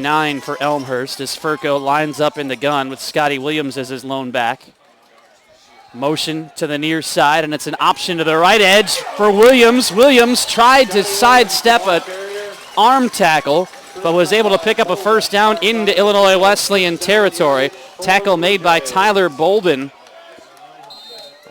9 for Elmhurst as Furco lines up in the gun with Scotty Williams as his lone back. Motion to the near side, and it's an option to the right edge for Williams. Williams tried to sidestep an arm tackle, but was able to pick up a first down into Illinois Wesleyan territory. Tackle made by Tyler Bolden,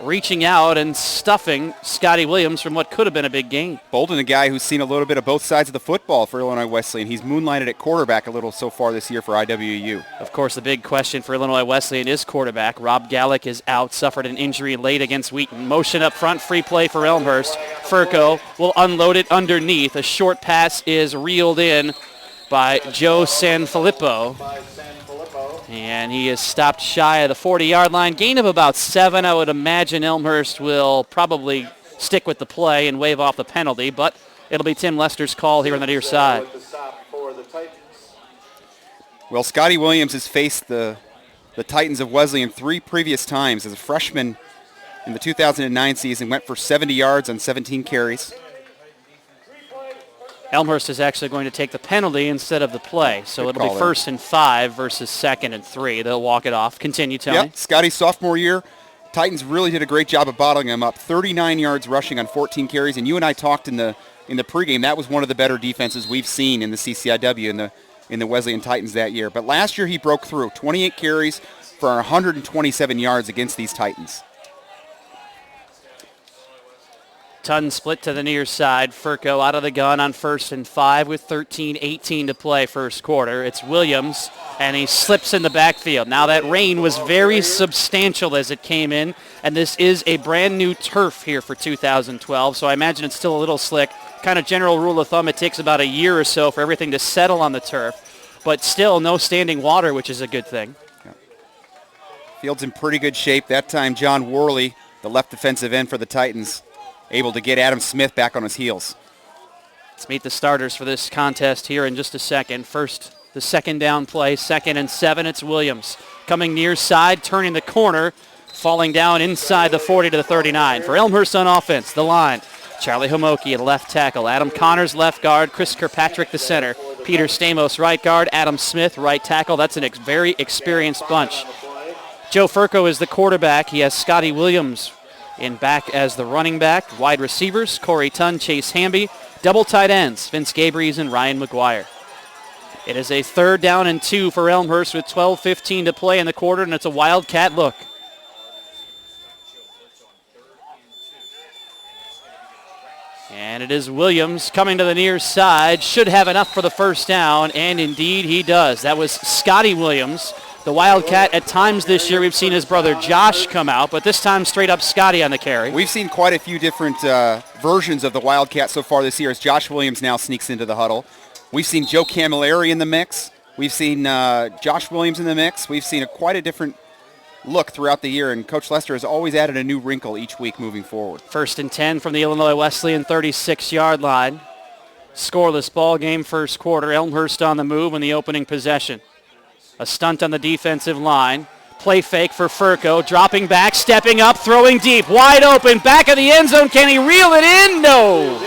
reaching out and stuffing Scotty Williams from what could have been a big gain. Bolden, a guy who's seen a little bit of both sides of the football for Illinois Wesleyan. He's moonlighted at quarterback a little so far this year for IWU. Of course, the big question for Illinois Wesleyan is quarterback. Rob Gallick is out, suffered an injury late against Wheaton. Motion up front, free play for Elmhurst. Furco will unload it underneath. A short pass is reeled in by Joe Sanfilippo. And he is stopped shy of the 40-yard line. Gain of about 7. I would imagine Elmhurst will probably stick with the play and wave off the penalty, but it'll be Tim Lester's call here on the near side. Well, Scotty Williams has faced the Titans of Wesleyan 3 previous times. As a freshman in the 2009 season, went for 70 yards on 17 carries. Elmhurst is actually going to take the penalty instead of the play, so it'll be 1st and 5 versus 2nd and 3. They'll walk it off. Continue, Tony. Yep, Scotty's sophomore year. Titans really did a great job of bottling him up. 39 yards rushing on 14 carries, and you and I talked in the pregame. That was one of the better defenses we've seen in the CCIW in the Wesleyan Titans that year. But last year he broke through. 28 carries for 127 yards against these Titans. Ton split to the near side. Furco out of the gun on 1st and 5 with 13:18 to play first quarter. It's Williams, and he slips in the backfield. Now that rain was very substantial as it came in, and this is a brand new turf here for 2012, so I imagine it's still a little slick. Kind of general rule of thumb, it takes about a year or so for everything to settle on the turf, but still no standing water, which is a good thing. Yeah. Field's in pretty good shape. That time John Worley, the left defensive end for the Titans, able to get Adam Smith back on his heels. Let's meet the starters for this contest here in just a second. First, the second down play, 2nd and 7. It's Williams coming near side, turning the corner, falling down inside the 40 to the 39. For Elmhurst on offense, the line, Charlie Homoki at left tackle, Adam Connors left guard, Chris Kirkpatrick the center, Peter Stamos right guard, Adam Smith right tackle. That's a very experienced bunch. Joe Furco is the quarterback. He has Scotty Williams in back as the running back. Wide receivers, Corey Tunn, Chase Hamby. Double tight ends, Vince Gabries and Ryan McGuire. It is a 3rd down and 2 for Elmhurst with 12:15 to play in the quarter, and it's a Wildcat look. And it is Williams coming to the near side. Should have enough for the first down, and indeed he does. That was Scotty Williams. The Wildcat, at times this year, we've seen his brother Josh come out, but this time straight up Scotty on the carry. We've seen quite a few different versions of the Wildcat so far this year as Josh Williams now sneaks into the huddle. We've seen Joe Camilleri in the mix. We've seen Josh Williams in the mix. We've seen quite a different look throughout the year, and Coach Lester has always added a new wrinkle each week moving forward. 1st and 10 from the Illinois Wesleyan 36-yard line. Scoreless ball game first quarter. Elmhurst on the move in the opening possession. A stunt on the defensive line. Play fake for Furco. Dropping back, stepping up, throwing deep. Wide open, back of the end zone. Can he reel it in? No.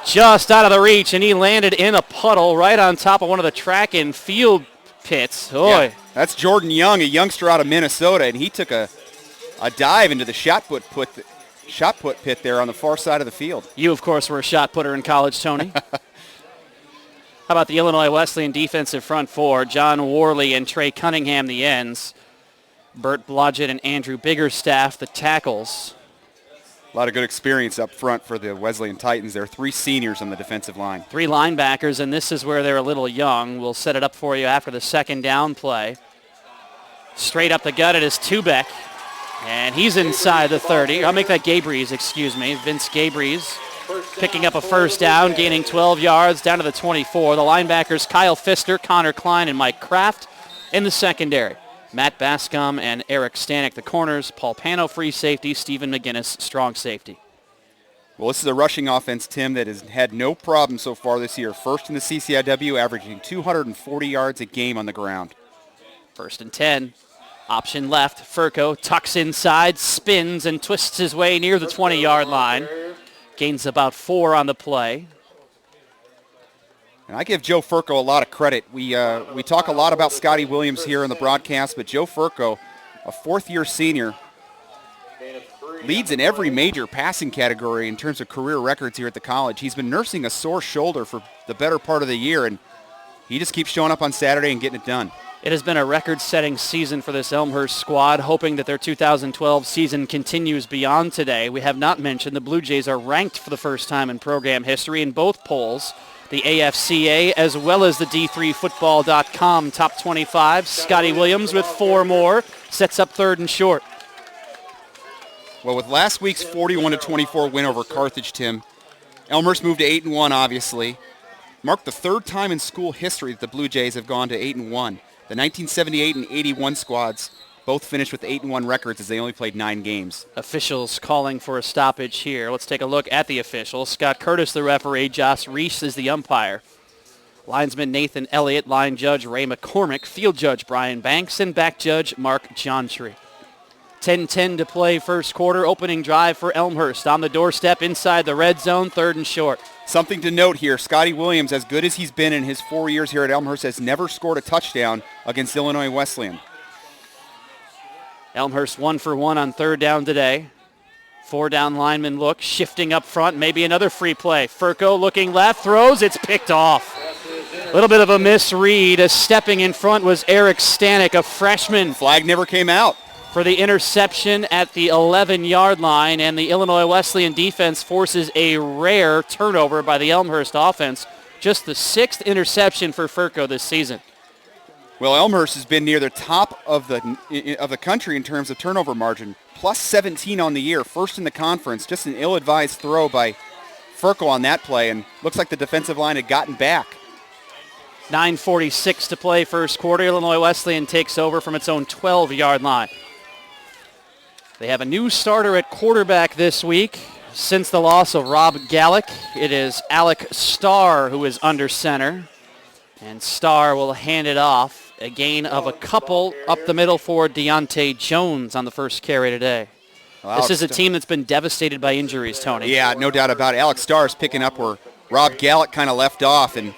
Just out of the reach, and he landed in a puddle right on top of one of the track and field pits. Yeah, that's Jordan Young, a youngster out of Minnesota, and he took a dive into the shot put pit there on the far side of the field. You, of course, were a shot putter in college, Tony. How about the Illinois Wesleyan defensive front four? John Worley and Trey Cunningham, the ends. Bert Blodgett and Andrew Biggerstaff, the tackles. A lot of good experience up front for the Wesleyan Titans. There are 3 seniors on the defensive line. 3 linebackers, and this is where they're a little young. We'll set it up for you after the second down play. Straight up the gut, it is Tubeck. And he's inside the 30. I'll make that Gabries, excuse me. Vince Gabries picking up a first down, gaining 12 yards down to the 24. The linebackers, Kyle Pfister, Connor Klein, and Mike Kraft in the secondary. Matt Bascom and Eric Stanek, the corners. Paul Pano, free safety. Stephen McGinnis, strong safety. Well, this is a rushing offense, Tim, that has had no problem so far this year. First in the CCIW, averaging 240 yards a game on the ground. 1st and 10. Option left. Furco tucks inside, spins, and twists his way near the 20-yard line. Gains about 4 on the play. And I give Joe Furco a lot of credit. We talk a lot about Scotty Williams here on the broadcast, but Joe Furco, a fourth-year senior, leads in every major passing category in terms of career records here at the college. He's been nursing a sore shoulder for the better part of the year, and he just keeps showing up on Saturday and getting it done. It has been a record-setting season for this Elmhurst squad, hoping that their 2012 season continues beyond today. We have not mentioned the Blue Jays are ranked for the first time in program history in both polls, the AFCA as well as the D3Football.com Top 25. Scotty Williams with 4 more sets up third and short. Well, with last week's 41-24 win over Carthage, Tim, Elmhurst moved to 8-1, obviously. Marked the third time in school history that the Blue Jays have gone to 8-1. The 1978 and 81 squads both finished with 8-1 records as they only played 9 games. Officials calling for a stoppage here. Let's take a look at the officials. Scott Curtis, the referee. Josh Reese is the umpire. Linesman Nathan Elliott, line judge Ray McCormick, field judge Brian Banks, and back judge Mark Johntree. 10-10 to play first quarter. Opening drive for Elmhurst on the doorstep inside the red zone, third and short. Something to note here, Scotty Williams, as good as he's been in his 4 years here at Elmhurst, has never scored a touchdown against Illinois Wesleyan. Elmhurst 1 for 1 on third down today. 4 down lineman look, shifting up front, maybe another free play. Furco looking left, throws, it's picked off. A little bit of a misread. As stepping in front was Eric Stanek, a freshman. Flag never came out. For the interception at the 11-yard line, and the Illinois Wesleyan defense forces a rare turnover by the Elmhurst offense. Just the 6th interception for Furco this season. Well, Elmhurst has been near the top of the country in terms of turnover margin, plus 17 on the year, first in the conference. Just an ill-advised throw by Furco on that play, and looks like the defensive line had gotten back. 9:46 to play first quarter. Illinois Wesleyan takes over from its own 12-yard line. They have a new starter at quarterback this week. Since the loss of Rob Gallick, it is Alec Starr who is under center. And Starr will hand it off. A gain of a couple up the middle for Deontay Jones on the first carry today. Well, this is a team that's been devastated by injuries, Tony. Yeah, no doubt about it. Alex Starr is picking up where Rob Gallick kind of left off. And,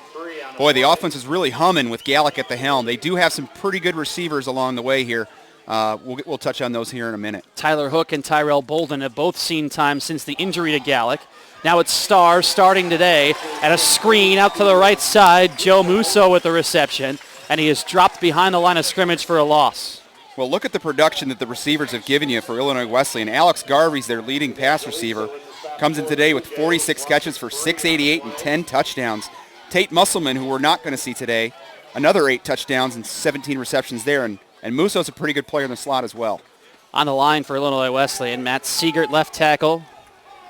boy, the offense is really humming with Gallick at the helm. They do have some pretty good receivers along the way here. We'll touch on those here in a minute. Tyler Hook and Tyrell Bolden have both seen time since the injury to Gallick. Now it's Starr starting today at a screen out to the right side. Joe Musso with the reception, and he is dropped behind the line of scrimmage for a loss. Well, look at the production that the receivers have given you for Illinois Wesleyan. Alex Garvey's their leading pass receiver. Comes in today with 46 catches for 688 and 10 touchdowns. Tate Musselman, who we're not going to see today, another 8 touchdowns and 17 receptions there. And Musso's a pretty good player in the slot as well. On the line for Illinois Wesleyan, Matt Siegert, left tackle.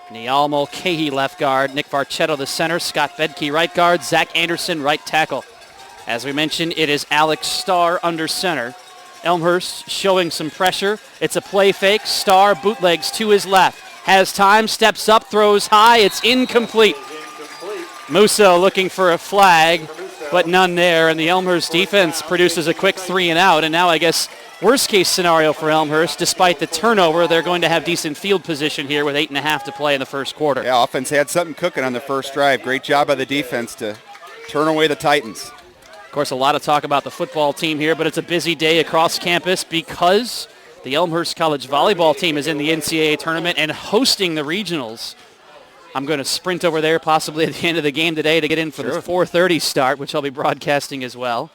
Niall Mulcahy, left guard. Nick Varchetto, the center. Scott Bedke, right guard. Zach Anderson, right tackle. As we mentioned, it is Alex Starr under center. Elmhurst showing some pressure. It's a play fake. Starr bootlegs to his left. Has time, steps up, throws high. It's incomplete. Musso looking for a flag, but none there, and the Elmhurst defense produces a quick 3 and out, and now I guess worst case scenario for Elmhurst, despite the turnover, they're going to have decent field position here with 8.5 to play in the first quarter. Yeah, offense had something cooking on the first drive. Great job by the defense to turn away the Titans. Of course, a lot of talk about the football team here, but it's a busy day across campus because the Elmhurst College volleyball team is in the NCAA tournament and hosting the regionals. I'm going to sprint over there possibly at the end of the game today to get in for the 4:30 start, which I'll be broadcasting as well.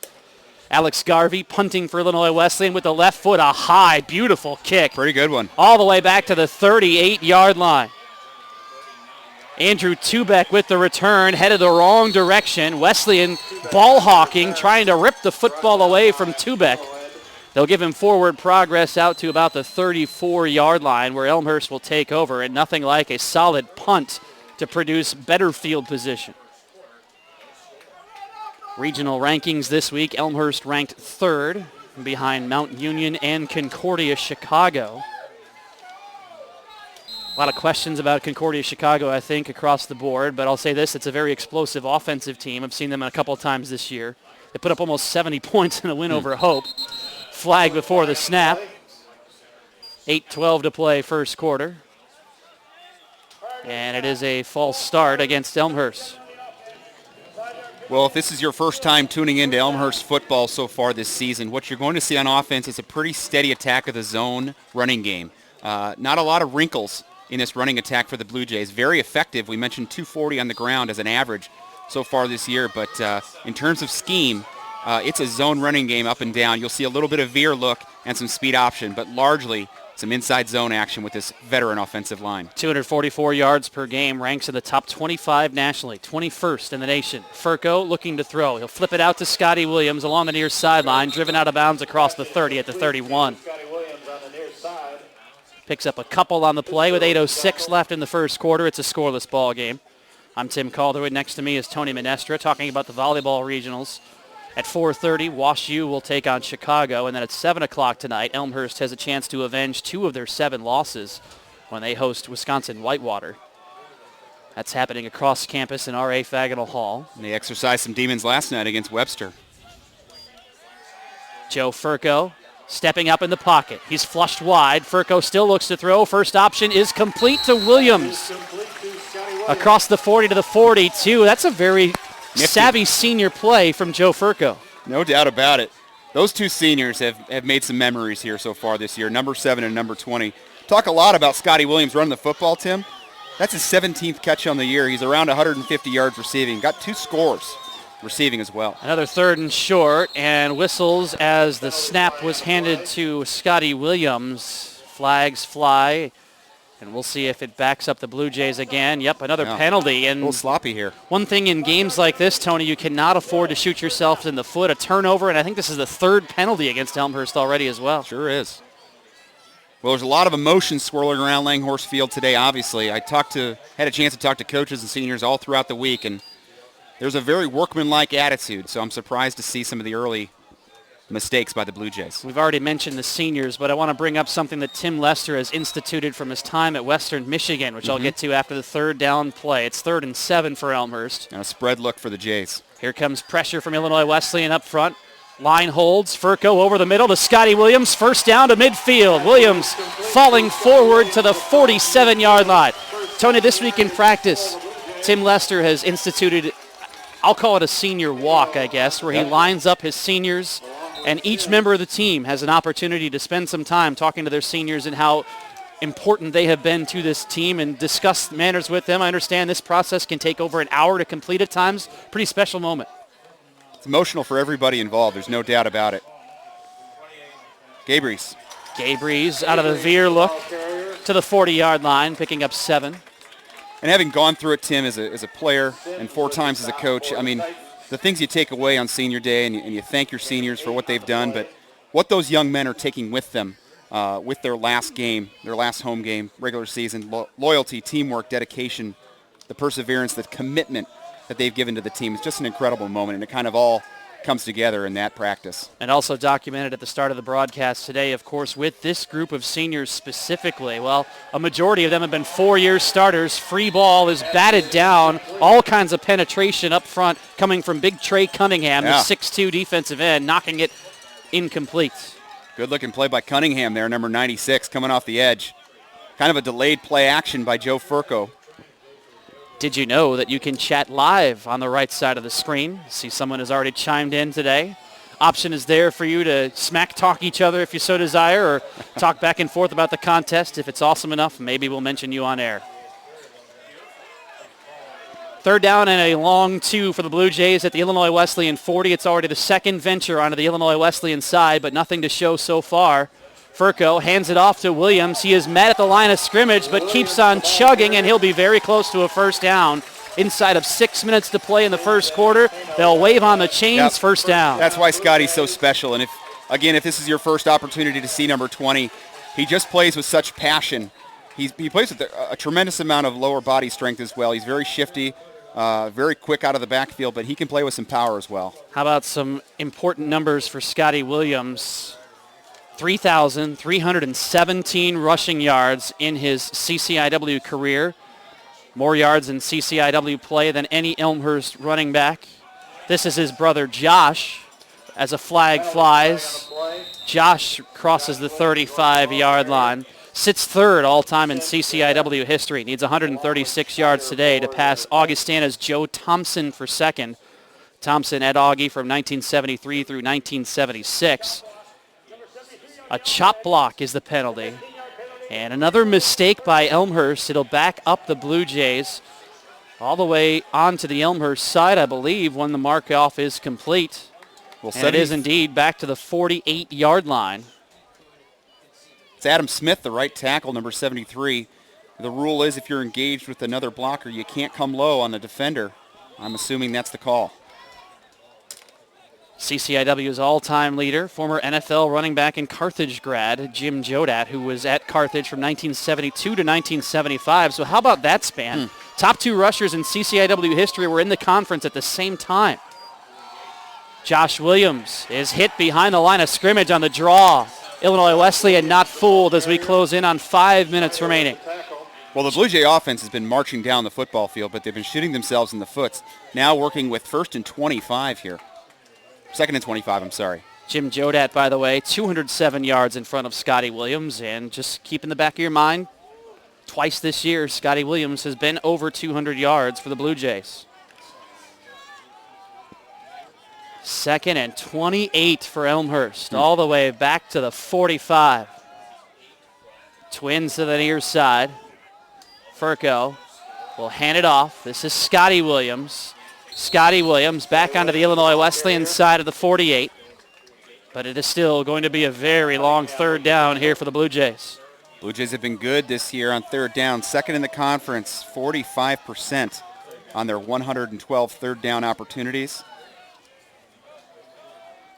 Alex Garvey punting for Illinois Wesleyan with the left foot, a high, beautiful kick. Pretty good one. All the way back to the 38-yard line. Andrew Tubeck with the return, headed the wrong direction. Wesleyan ball hawking, trying to rip the football away from Tubeck. They'll give him forward progress out to about the 34-yard line where Elmhurst will take over, and nothing like a solid punt to produce better field position. Regional rankings this week, Elmhurst ranked 3rd behind Mount Union and Concordia Chicago. A lot of questions about Concordia Chicago, I think, across the board, but I'll say this, it's a very explosive offensive team. I've seen them a couple of times this year. They put up almost 70 points in a win over Hope. Flag before the snap. 8:12 to play first quarter. And it is a false start against Elmhurst. Well, if this is your first time tuning into Elmhurst football so far this season, what you're going to see on offense is a pretty steady attack of the zone running game. Not a lot of wrinkles in this running attack for the Blue Jays. Very effective. We mentioned 240 on the ground as an average so far this year, but in terms of scheme, it's a zone running game up and down. You'll see a little bit of veer look and some speed option, but largely some inside zone action with this veteran offensive line. 244 yards per game, ranks in the top 25 nationally, 21st in the nation. Furco looking to throw. He'll flip it out to Scotty Williams along the near sideline, driven out of bounds across the 30 at the 31. Picks up a couple on the play with 8:06 left in the first quarter. It's a scoreless ball game. I'm Tim Calderwood. Next to me is Tony Minestra talking about the volleyball regionals. At 4:30, Wash U will take on Chicago, and then at 7 o'clock tonight, Elmhurst has a chance to avenge 2 of their 7 losses when they host Wisconsin Whitewater. That's happening across campus in R.A. Faginal Hall. And they exercised some demons last night against Webster. Joe Furco stepping up in the pocket. He's flushed wide. Furco still looks to throw. First option is complete to Williams. Across the 40 to the 42. That's a very savvy senior play from Joe Furco. No doubt about it. Those 2 seniors have made some memories here so far this year, number 7 and number 20. Talk a lot about Scotty Williams running the football, Tim. That's his 17th catch on the year. He's around 150 yards receiving. Got 2 scores receiving as well. Another 3rd and short, and whistles as the snap was handed to Scotty Williams. Flags fly. And we'll see if it backs up the Blue Jays again. Yep, another penalty. And a little sloppy here. One thing in games like this, Tony, you cannot afford to shoot yourself in the foot. A turnover, and I think this is the 3rd penalty against Elmhurst already as well. Sure is. Well, there's a lot of emotion swirling around Langhorse Field today, obviously. I had a chance to talk to coaches and seniors all throughout the week, and there's a very workmanlike attitude, so I'm surprised to see some of the early mistakes by the Blue Jays. We've already mentioned the seniors, but I want to bring up something that Tim Lester has instituted from his time at Western Michigan, which I'll get to after the 3rd down play. It's 3rd and 7 for Elmhurst. And a spread look for the Jays. Here comes pressure from Illinois Wesleyan up front. Line holds. Furco over the middle to Scotty Williams. First down to midfield. Williams falling forward to the 47-yard line. Tony, this week in practice, Tim Lester has instituted, I'll call it a senior walk, I guess, where he lines up his seniors, and each member of the team has an opportunity to spend some time talking to their seniors and how important they have been to this team and discuss matters with them. I understand this process can take over an hour to complete at times. Pretty special moment. It's emotional for everybody involved. There's no doubt about it. Gabries out of the veer look to the 40-yard line, picking up 7. And having gone through it, Tim, as a player and 4 times as a coach, I mean, the things you take away on senior day, and you thank your seniors for what they've done, but what those young men are taking with them with their last game, their last home game, regular season, loyalty, teamwork, dedication, the perseverance, the commitment that they've given to the team. It's just an incredible moment, and it kind of all comes together in that practice. And also documented at the start of the broadcast today, of course, with this group of seniors specifically. Well, a majority of them have been 4-year starters. Free ball is batted down. All kinds of penetration up front coming from Big Trey Cunningham, the 6'2 defensive end, knocking it incomplete. Good-looking play by Cunningham there, number 96, coming off the edge. Kind of a delayed play action by Joe Furco. Did you know that you can chat live on the right side of the screen? See, someone has already chimed in today. Option is there for you to smack talk each other if you so desire, or talk back and forth about the contest. If it's awesome enough, maybe we'll mention you on air. 3rd down and a long 2 for the Blue Jays at the Illinois Wesleyan 40. It's already the 2nd venture onto the Illinois Wesleyan side, but nothing to show so far. Furco hands it off to Williams. He is met at the line of scrimmage, but keeps on chugging, and he'll be very close to a first down. Inside of 6 minutes to play in the first quarter, they'll wave on the chains. First down. That's why Scotty's so special. And if this is your first opportunity to see number 20, he just plays with such passion. He plays with a tremendous amount of lower body strength as well. He's very shifty, very quick out of the backfield, but he can play with some power as well. How about some important numbers for Scotty Williams? 3,317 rushing yards in his CCIW career. More yards in CCIW play than any Elmhurst running back. This is his brother Josh as a flag flies. Josh crosses the 35-yard line. Sits 3rd all-time in CCIW history. Needs 136 yards today to pass Augustana's Joe Thompson for 2nd. Thompson, Ed Augie from 1973 through 1976. A chop block is the penalty. And another mistake by Elmhurst. It'll back up the Blue Jays all the way onto the Elmhurst side, I believe, when the mark-off is complete. Well, and it is indeed back to the 48-yard line. It's Adam Smith, the right tackle, number 73. The rule is if you're engaged with another blocker, you can't come low on the defender. I'm assuming that's the call. CCIW's all-time leader, former NFL running back and Carthage grad, Jim Jodat, who was at Carthage from 1972 to 1975. So how about that span? Top two rushers in CCIW history were in the conference at the same time. Josh Williams is hit behind the line of scrimmage on the draw. Illinois Wesleyan not fooled as we close in on 5 minutes remaining. Well, the Blue Jay offense has been marching down the football field, but they've been shooting themselves in the foot. Now working with 1st and 25 here. 2nd and 25, I'm sorry. Jim Jodat, by the way, 207 yards in front of Scotty Williams. And just keep in the back of your mind, twice this year, Scotty Williams has been over 200 yards for the Blue Jays. 2nd and 28 for Elmhurst, all the way back to the 45. Twins to the near side. Furco will hand it off. This is Scotty Williams. Scotty Williams back onto the Illinois Wesleyan side of the 48. But it is still going to be a very long 3rd down here for the Blue Jays. Blue Jays have been good this year on 3rd down. 2nd in the conference, 45% on their 112 3rd down opportunities.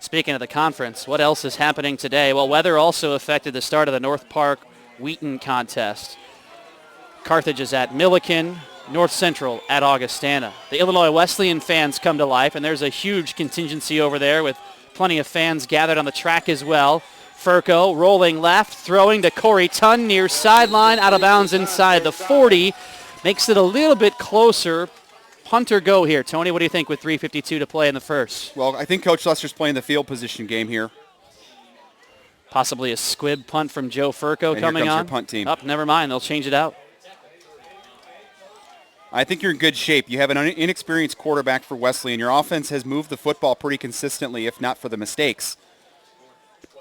Speaking of the conference, what else is happening today? Well, weather also affected the start of the North Park Wheaton contest. Carthage is at Milliken, North Central at Augustana. The Illinois Wesleyan fans come to life, and there's a huge contingency over there with plenty of fans gathered on the track as well. Furco rolling left, throwing to Corey Tunn near sideline, out of bounds inside the 40. Makes it a little bit closer. Punt or go here. Tony, what do you think with 3:52 to play in the first? Well, I think Coach Lester's playing the field position game here. Possibly a squib punt from Joe Furco and coming here comes on. Your punt team. Oh, never mind. They'll change it out. I think you're in good shape. You have an inexperienced quarterback for Wesleyan. Your offense has moved the football pretty consistently, if not for the mistakes.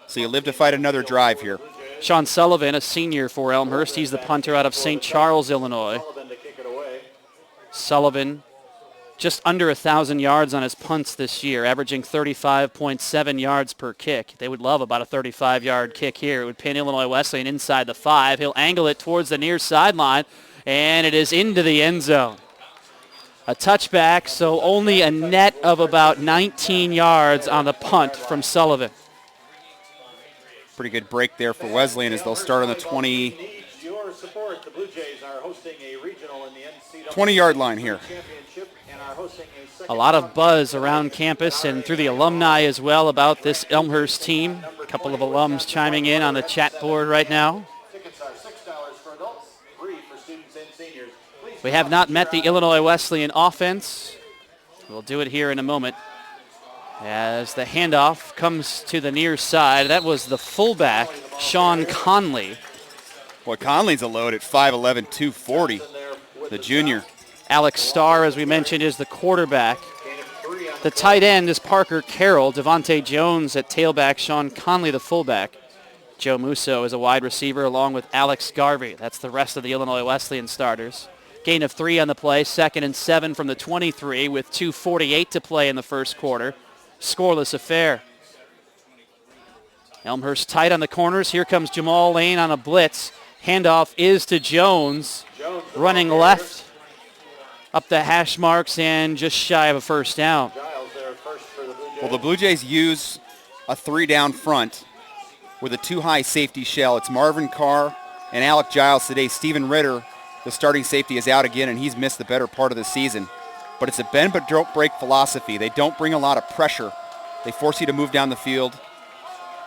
So you live to fight another drive here. Sean Sullivan, a senior for Elmhurst. He's the punter out of St. Charles, Illinois. Sullivan just under 1,000 yards on his punts this year, averaging 35.7 yards per kick. They would love about a 35-yard kick here. It would pin Illinois Wesleyan inside the 5. He'll angle it towards the near sideline, and it is into the end zone. A touchback, so only a net of about 19 yards on the punt from Sullivan. Pretty good break there for Wesleyan as they'll start on the 20-yard line here. A lot of buzz around campus and through the alumni as well about this Elmhurst team. A couple of alums chiming in on the chat board right now. We have not met the Illinois Wesleyan offense. We'll do it here in a moment. As the handoff comes to the near side, that was the fullback, Sean Conley. Boy, Conley's a load at 5'11", 240, the junior. Alex Starr, as we mentioned, is the quarterback. The tight end is Parker Carroll. Devontae Jones at tailback. Sean Conley, the fullback. Joe Musso is a wide receiver along with Alex Garvey. That's the rest of the Illinois Wesleyan starters. Gain of 3 on the play. 2nd and 7 from the 23 with 2:48 to play in the first quarter. Scoreless affair. Elmhurst tight on the corners. Here comes Jamal Lane on a blitz. Handoff is to Jones. Running left. Up the hash marks and just shy of a first down. Well, the Blue Jays use a 3-down front with a 2-high safety shell. It's Marvin Carr and Alec Giles today. Steven Ritter, the starting safety, is out again, and he's missed the better part of the season. But it's a bend but don't break philosophy. They don't bring a lot of pressure. They force you to move down the field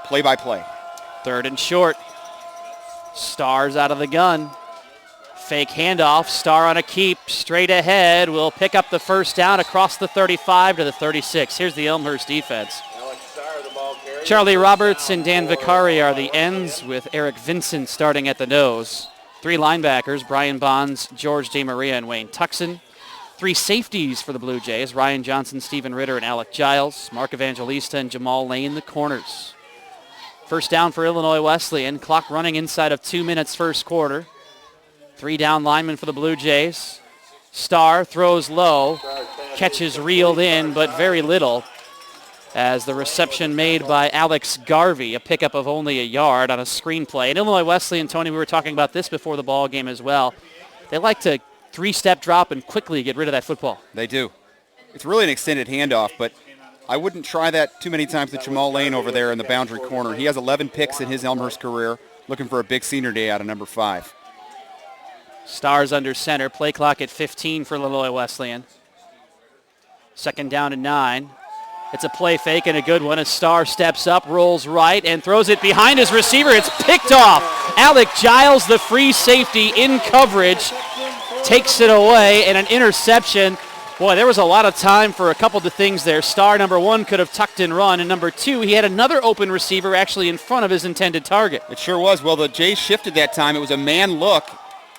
play by play. 3rd and short. Star's out of the gun. Fake handoff. Starr on a keep. Straight ahead. Will pick up the first down across the 35 to the 36. Here's the Elmhurst defense. Charlie Roberts and Dan Vicari are the ends, with Eric Vincent starting at the nose. 3 linebackers, Brian Bonds, George DeMaria, and Wayne Tuxon. Three safeties for the Blue Jays, Ryan Johnson, Stephen Ritter, and Alec Giles. Mark Evangelista and Jamal Lane, the corners. First down for Illinois Wesleyan. Clock running inside of 2 minutes first quarter. 3 down linemen for the Blue Jays. Starr throws low. Catches reeled in, but very little, as the reception made by Alex Garvey, a pickup of only a yard on a screenplay. And Illinois Wesleyan, Tony, we were talking about this before the ball game as well. They like to 3-step drop and quickly get rid of that football. They do. It's really an extended handoff, but I wouldn't try that too many times with Jamal Lane over there in the boundary corner. He has 11 picks in his Elmhurst career, looking for a big senior day out of number 5. Stars under center. Play clock at 15 for Illinois Wesleyan. Second down and 9. It's a play fake and a good one as Starr steps up, rolls right, and throws it behind his receiver. It's picked off. Alec Giles, the free safety, in coverage, takes it away, and an interception. Boy, there was a lot of time for a couple of things there. Starr, number 1, could have tucked and run, and number 2, he had another open receiver actually in front of his intended target. It sure was. Well, the Jays shifted that time. It was a man look,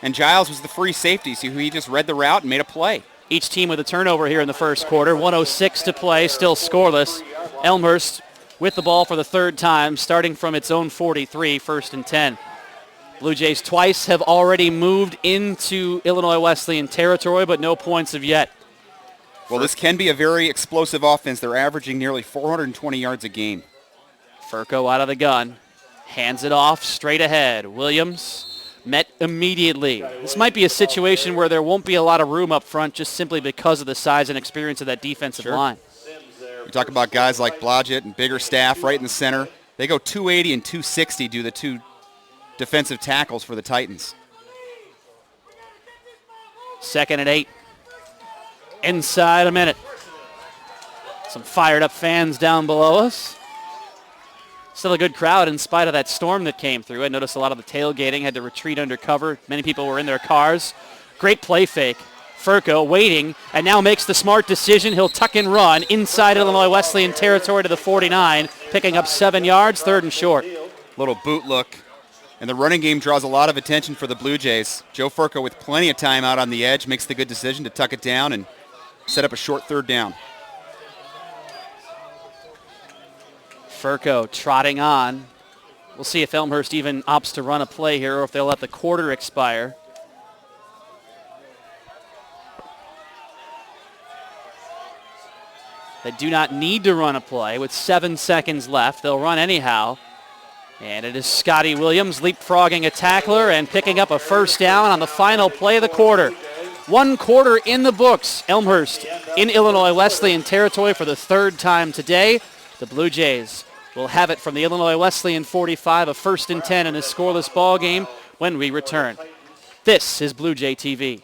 and Giles was the free safety, so he just read the route and made a play. Each team with a turnover here in the first quarter. 1:06 to play, still scoreless. Elmhurst with the ball for the third time, starting from its own 43, 1st and 10. Blue Jays twice have already moved into Illinois Wesleyan territory, but no points of yet. Well, this can be a very explosive offense. They're averaging nearly 420 yards a game. Furco out of the gun. Hands it off straight ahead. Williams met immediately. This might be a situation where there won't be a lot of room up front just simply because of the size and experience of that defensive line. You talk about guys like Blodgett and Biggerstaff right in the center. They go 280 and 260, do the two defensive tackles for the Titans. 2nd and 8. Inside a minute. Some fired up fans down below us. Still a good crowd in spite of that storm that came through. I noticed a lot of the tailgating had to retreat under cover. Many people were in their cars. Great play fake. Furco waiting and now makes the smart decision. He'll tuck and run inside Illinois Wesleyan territory to the 49, picking up 7 yards, 3rd and short. Little boot look. And the running game draws a lot of attention for the Blue Jays. Joe Furco with plenty of time out on the edge makes the good decision to tuck it down and set up a short 3rd down. Furco trotting on. We'll see if Elmhurst even opts to run a play here or if they'll let the quarter expire. They do not need to run a play. With 7 seconds left, they'll run anyhow. And it is Scotty Williams leapfrogging a tackler and picking up a 1st down on the final play of the quarter. 1 quarter in the books. Elmhurst in Illinois Wesleyan territory for the 3rd time today. The Blue Jays will have it from the Illinois Wesleyan 45, a 1st and 10 in a scoreless ball game when we return. This is Blue Jay TV.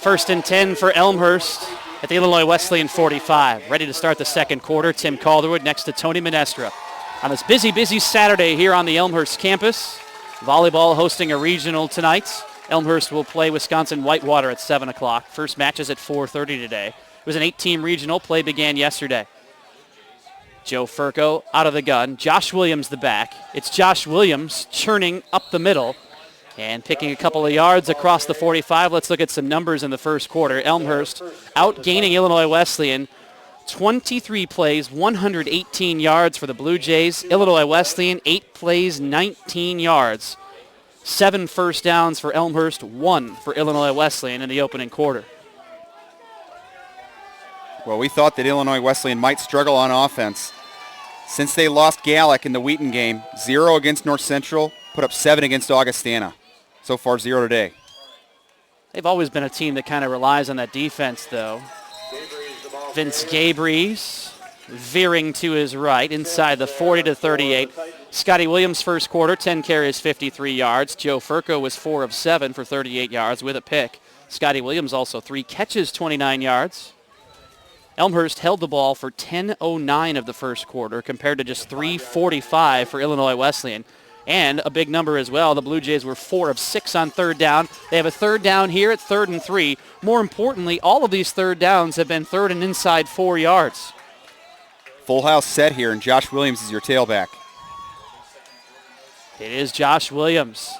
First and 10 for Elmhurst at the Illinois Wesleyan 45. Ready to start the second quarter. Tim Calderwood next to Tony Minestra. On this busy Saturday here on the Elmhurst campus. Volleyball hosting a regional tonight. Elmhurst will play Wisconsin Whitewater at 7 o'clock. First match is at 4:30 today. It was an 8-team regional. Play began yesterday. Joe Furco out of the gun. Josh Williams the back. It's Josh Williams churning up the middle and picking a couple of yards across the 45. Let's look at some numbers in the first quarter. Elmhurst outgaining Illinois Wesleyan. 23 plays, 118 yards for the Blue Jays. Illinois Wesleyan, 8 plays, 19 yards. 7 first downs for Elmhurst, 1 for Illinois Wesleyan in the opening quarter. Well, we thought that Illinois Wesleyan might struggle on offense. Since they lost Gallic in the Wheaton game, 0 against North Central, put up 7 against Augustana. So far, 0 today. They've always been a team that kind of relies on that defense, though. Vince Gabrys veering to his right inside the 40 to 38. Scotty Williams first quarter, 10 carries, 53 yards. Joe Furco was 4 of 7 for 38 yards with a pick. Scotty Williams also 3 catches, 29 yards. Elmhurst held the ball for 10:09 of the first quarter compared to just 3:45 for Illinois Wesleyan. And a big number as well. The Blue Jays were 4 of 6 on third down. They have a third down here at 3rd and 3. More importantly, all of these third downs have been third and inside 4 yards. Full house set here, and Josh Williams is your tailback. It is Josh Williams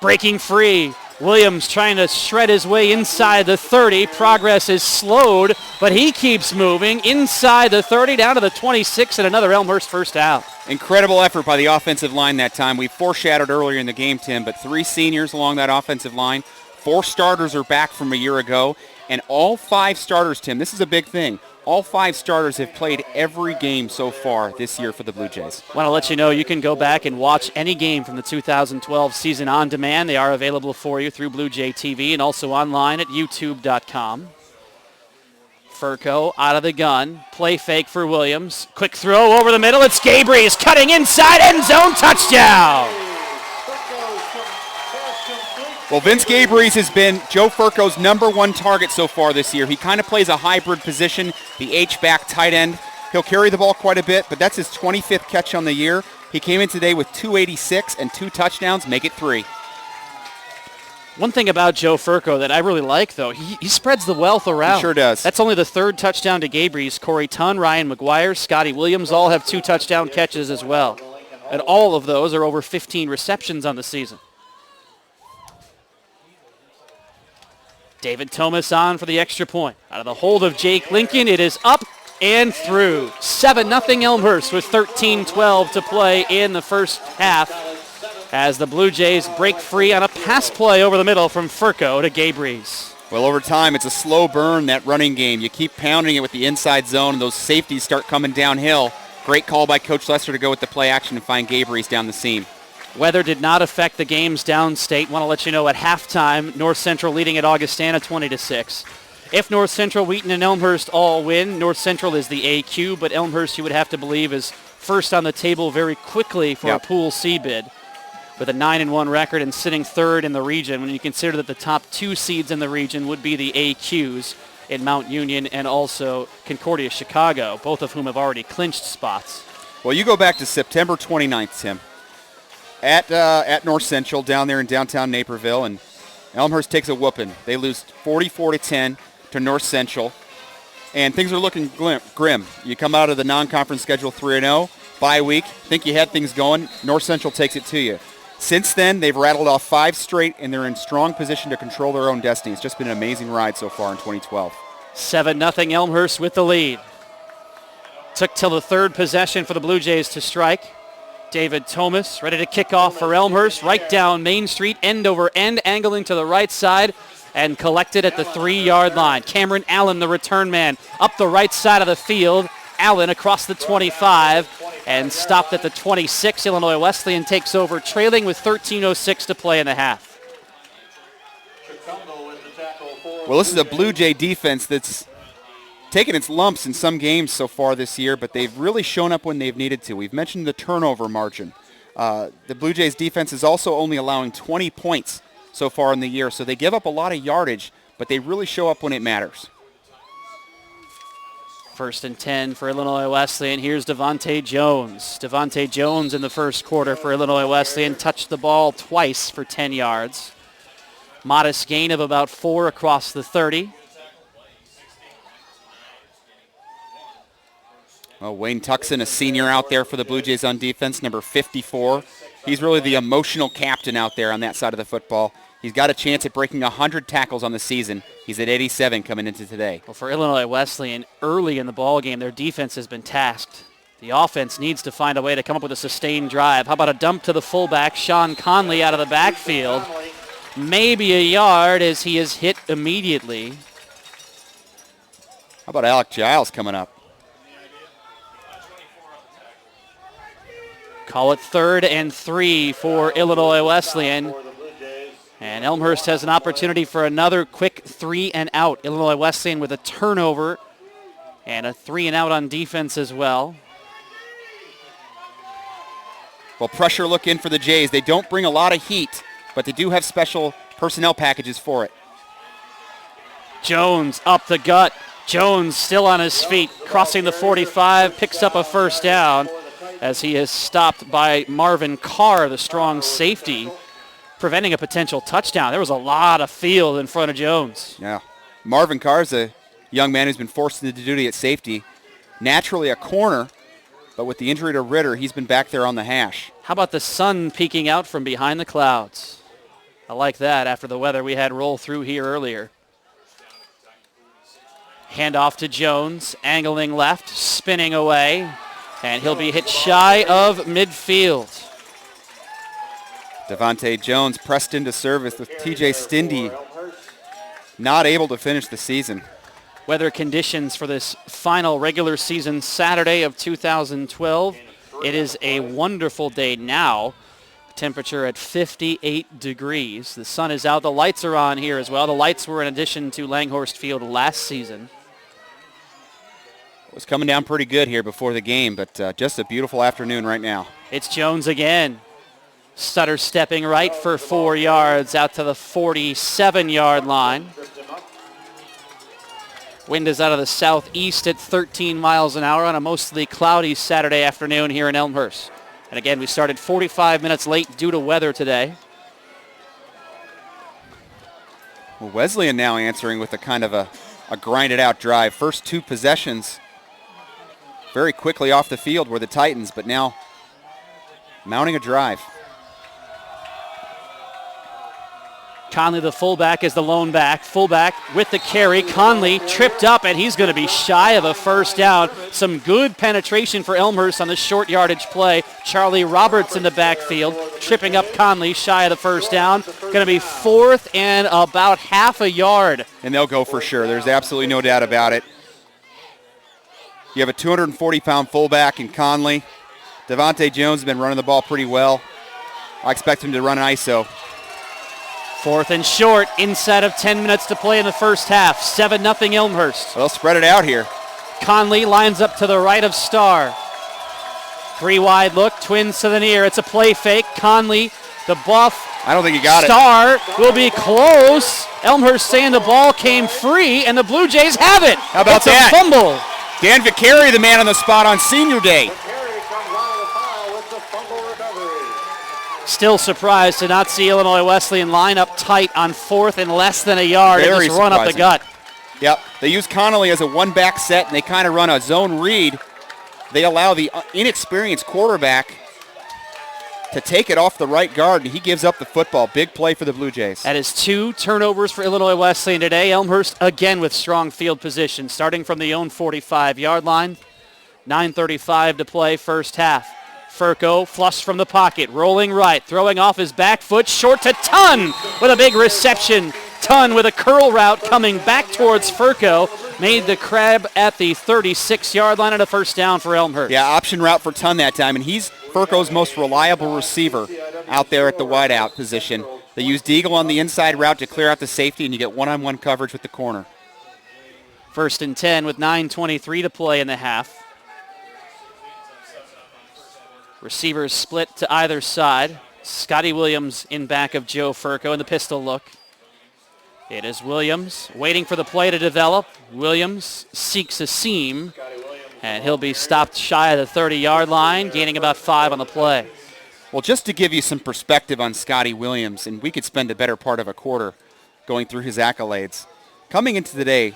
breaking free. Williams trying to shred his way inside the 30. Progress is slowed, but he keeps moving inside the 30 down to the 26 and another Elmhurst first down. Incredible effort by the offensive line that time. We foreshadowed earlier in the game, Tim, but 3 seniors along that offensive line. 4 starters are back from a year ago, and all 5 starters, Tim, this is a big thing. All 5 starters have played every game so far this year for the Blue Jays. I want to let you know you can go back and watch any game from the 2012 season on demand. They are available for you through Blue Jay TV and also online at youtube.com. Furco out of the gun. Play fake for Williams. Quick throw over the middle. It's Gabrys cutting inside end zone. Touchdown. Well, Vince Gabrys has been Joe Furco's #1 target so far this year. He kind of plays a hybrid position, the H-back tight end. He'll carry the ball quite a bit, but that's his 25th catch on the year. He came in today with 286 and 2 touchdowns, make it 3. One thing about Joe Furco that I really like, though, he spreads the wealth around. He sure does. That's only the 3rd touchdown to Gabrys. Corey Tunn, Ryan McGuire, Scotty Williams all have 2 touchdown catches as well. And all of those are over 15 receptions on the season. David Thomas on for the extra point. Out of the hold of Jake Lincoln, it is up and through. 7-0 Elmhurst with 13:12 to play in the first half as the Blue Jays break free on a pass play over the middle from Furco to Gabrys. Well, over time, it's a slow burn, that running game. You keep pounding it with the inside zone, and those safeties start coming downhill. Great call by Coach Lester to go with the play action and find Gabrys down the seam. Weather did not affect the games downstate. Want to let you know at halftime, North Central leading at Augustana 20-6. If North Central, Wheaton, and Elmhurst all win, North Central is the AQ, but Elmhurst, you would have to believe, is first on the table very quickly for a Pool C bid. With a 9-1 record and sitting 3rd in the region, when you consider that the top 2 seeds in the region would be the AQs in Mount Union and also Concordia Chicago, both of whom have already clinched spots. Well, you go back to September 29th, Tim. At North Central down there in downtown Naperville, and Elmhurst takes a whooping. They lose 44-10 to North Central, and things are looking grim. You come out of the non-conference schedule 3-0, bye week, think you had things going, North Central takes it to you. Since then, they've rattled off 5 straight, and they're in strong position to control their own destiny. It's just been an amazing ride so far in 2012. 7-0 Elmhurst with the lead. Took till the 3rd possession for the Blue Jays to strike. David Thomas ready to kick off for Elmhurst, right down Main Street, end over end, angling to the right side, and collected at the 3-yard line. Cameron Allen, the return man, up the right side of the field. Allen across the 25 and stopped at the 26. Illinois Wesleyan takes over, trailing with 13:06 to play in the half. Well, this is a Blue Jay defense that's taken its lumps in some games so far this year, but they've really shown up when they've needed to. We've mentioned the turnover margin. The Blue Jays defense is also only allowing 20 points so far in the year, so they give up a lot of yardage, but they really show up when it matters. 1st and 10 for Illinois Wesleyan. Here's Devontae Jones. Devontae Jones in the first quarter for Illinois Wesleyan touched the ball twice for 10 yards. Modest gain of about 4 across the 30. Wayne Tuckson, a senior out there for the Blue Jays on defense, number 54. He's really the emotional captain out there on that side of the football. He's got a chance at breaking 100 tackles on the season. He's at 87 coming into today. Well, for Illinois Wesleyan, early in the ballgame, their defense has been tasked. The offense needs to find a way to come up with a sustained drive. How about a dump to the fullback, Sean Conley, out of the backfield? Maybe a yard as he is hit immediately. How about Alec Giles coming up? Call it 3rd and 3 for Illinois Wesleyan. And Elmhurst has an opportunity for another quick 3 and out. Illinois Wesleyan with a turnover and a 3 and out on defense as well. Well, pressure look in for the Jays. They don't bring a lot of heat, but they do have special personnel packages for it. Jones up the gut. Jones still on his feet, crossing the 45, picks up a first down as he is stopped by Marvin Carr, the strong safety, preventing a potential touchdown. There was a lot of field in front of Jones. Yeah. Marvin Carr is a young man who's been forced into duty at safety. Naturally a corner, but with the injury to Ritter, he's been back there on the hash. How about the sun peeking out from behind the clouds? I like that after the weather we had roll through here earlier. Handoff to Jones, angling left, spinning away, and he'll be hit shy of midfield. Devontae Jones pressed into service with TJ Stindy not able to finish the season. Weather conditions for this final regular season Saturday of 2012. It is a wonderful day now. Temperature at 58 degrees. The sun is out. The lights are on here as well. The lights were in addition to Langhorst Field last season. It was coming down pretty good here before the game, but just a beautiful afternoon right now. It's Jones again. Sutter stepping right for 4 yards out to the 47-yard line. Wind is out of the southeast at 13 miles an hour on a mostly cloudy Saturday afternoon here in Elmhurst. And again, we started 45 minutes late due to weather today. Well, Wesleyan now answering with a kind of a grinded out drive. First 2 possessions very quickly off the field were the Titans, but now mounting a drive. Conley, the fullback, is the lone back. Fullback with the carry. Conley tripped up, and he's going to be shy of a first down. Some good penetration for Elmhurst on this short yardage play. Charlie Roberts in the backfield, tripping up Conley, shy of the first down. Going to be 4th and about half a yard. And they'll go for sure. There's absolutely no doubt about it. You have a 240-pound fullback in Conley. Devontae Jones has been running the ball pretty well. I expect him to run an ISO. 4th and short, inside of 10 minutes to play in the first half. 7-0 Elmhurst. They'll spread it out here. Conley lines up to the right of Starr. 3 wide look, twins to the near. It's a play fake. Conley, the buff. I don't think he got it. Starr will be close. Elmhurst saying the ball came free, and the Blue Jays have it. How about it's that? A fumble. Dan Vicari, the man on the spot on senior day. Still surprised to not see Illinois Wesleyan line up tight on 4th and less than a yard and just run up the gut. Yep, they use Connolly as a one-back set, and they kind of run a zone read. They allow the inexperienced quarterback to take it off the right guard, and he gives up the football. Big play for the Blue Jays. That is 2 turnovers for Illinois Wesleyan today. Elmhurst again with strong field position, starting from the own 45-yard line. 9:35 to play first half. Furco flush from the pocket, rolling right, throwing off his back foot, short to Tunn with a big reception. Tunn with a curl route coming back towards Furco, made the grab at the 36-yard line and a first down for Elmhurst. Yeah, option route for Tunn that time, and he's Furco's most reliable receiver out there at the wideout position. They use Deagle on the inside route to clear out the safety, and you get one-on-one coverage with the corner. 1st and 10 with 9:23 to play in the half. Receivers split to either side. Scotty Williams in back of Joe Furco in the pistol look. It is Williams waiting for the play to develop. Williams seeks a seam, and he'll be stopped shy of the 30-yard line, gaining about 5 on the play. Well, just to give you some perspective on Scotty Williams, and we could spend a better part of a quarter going through his accolades. Coming into the day,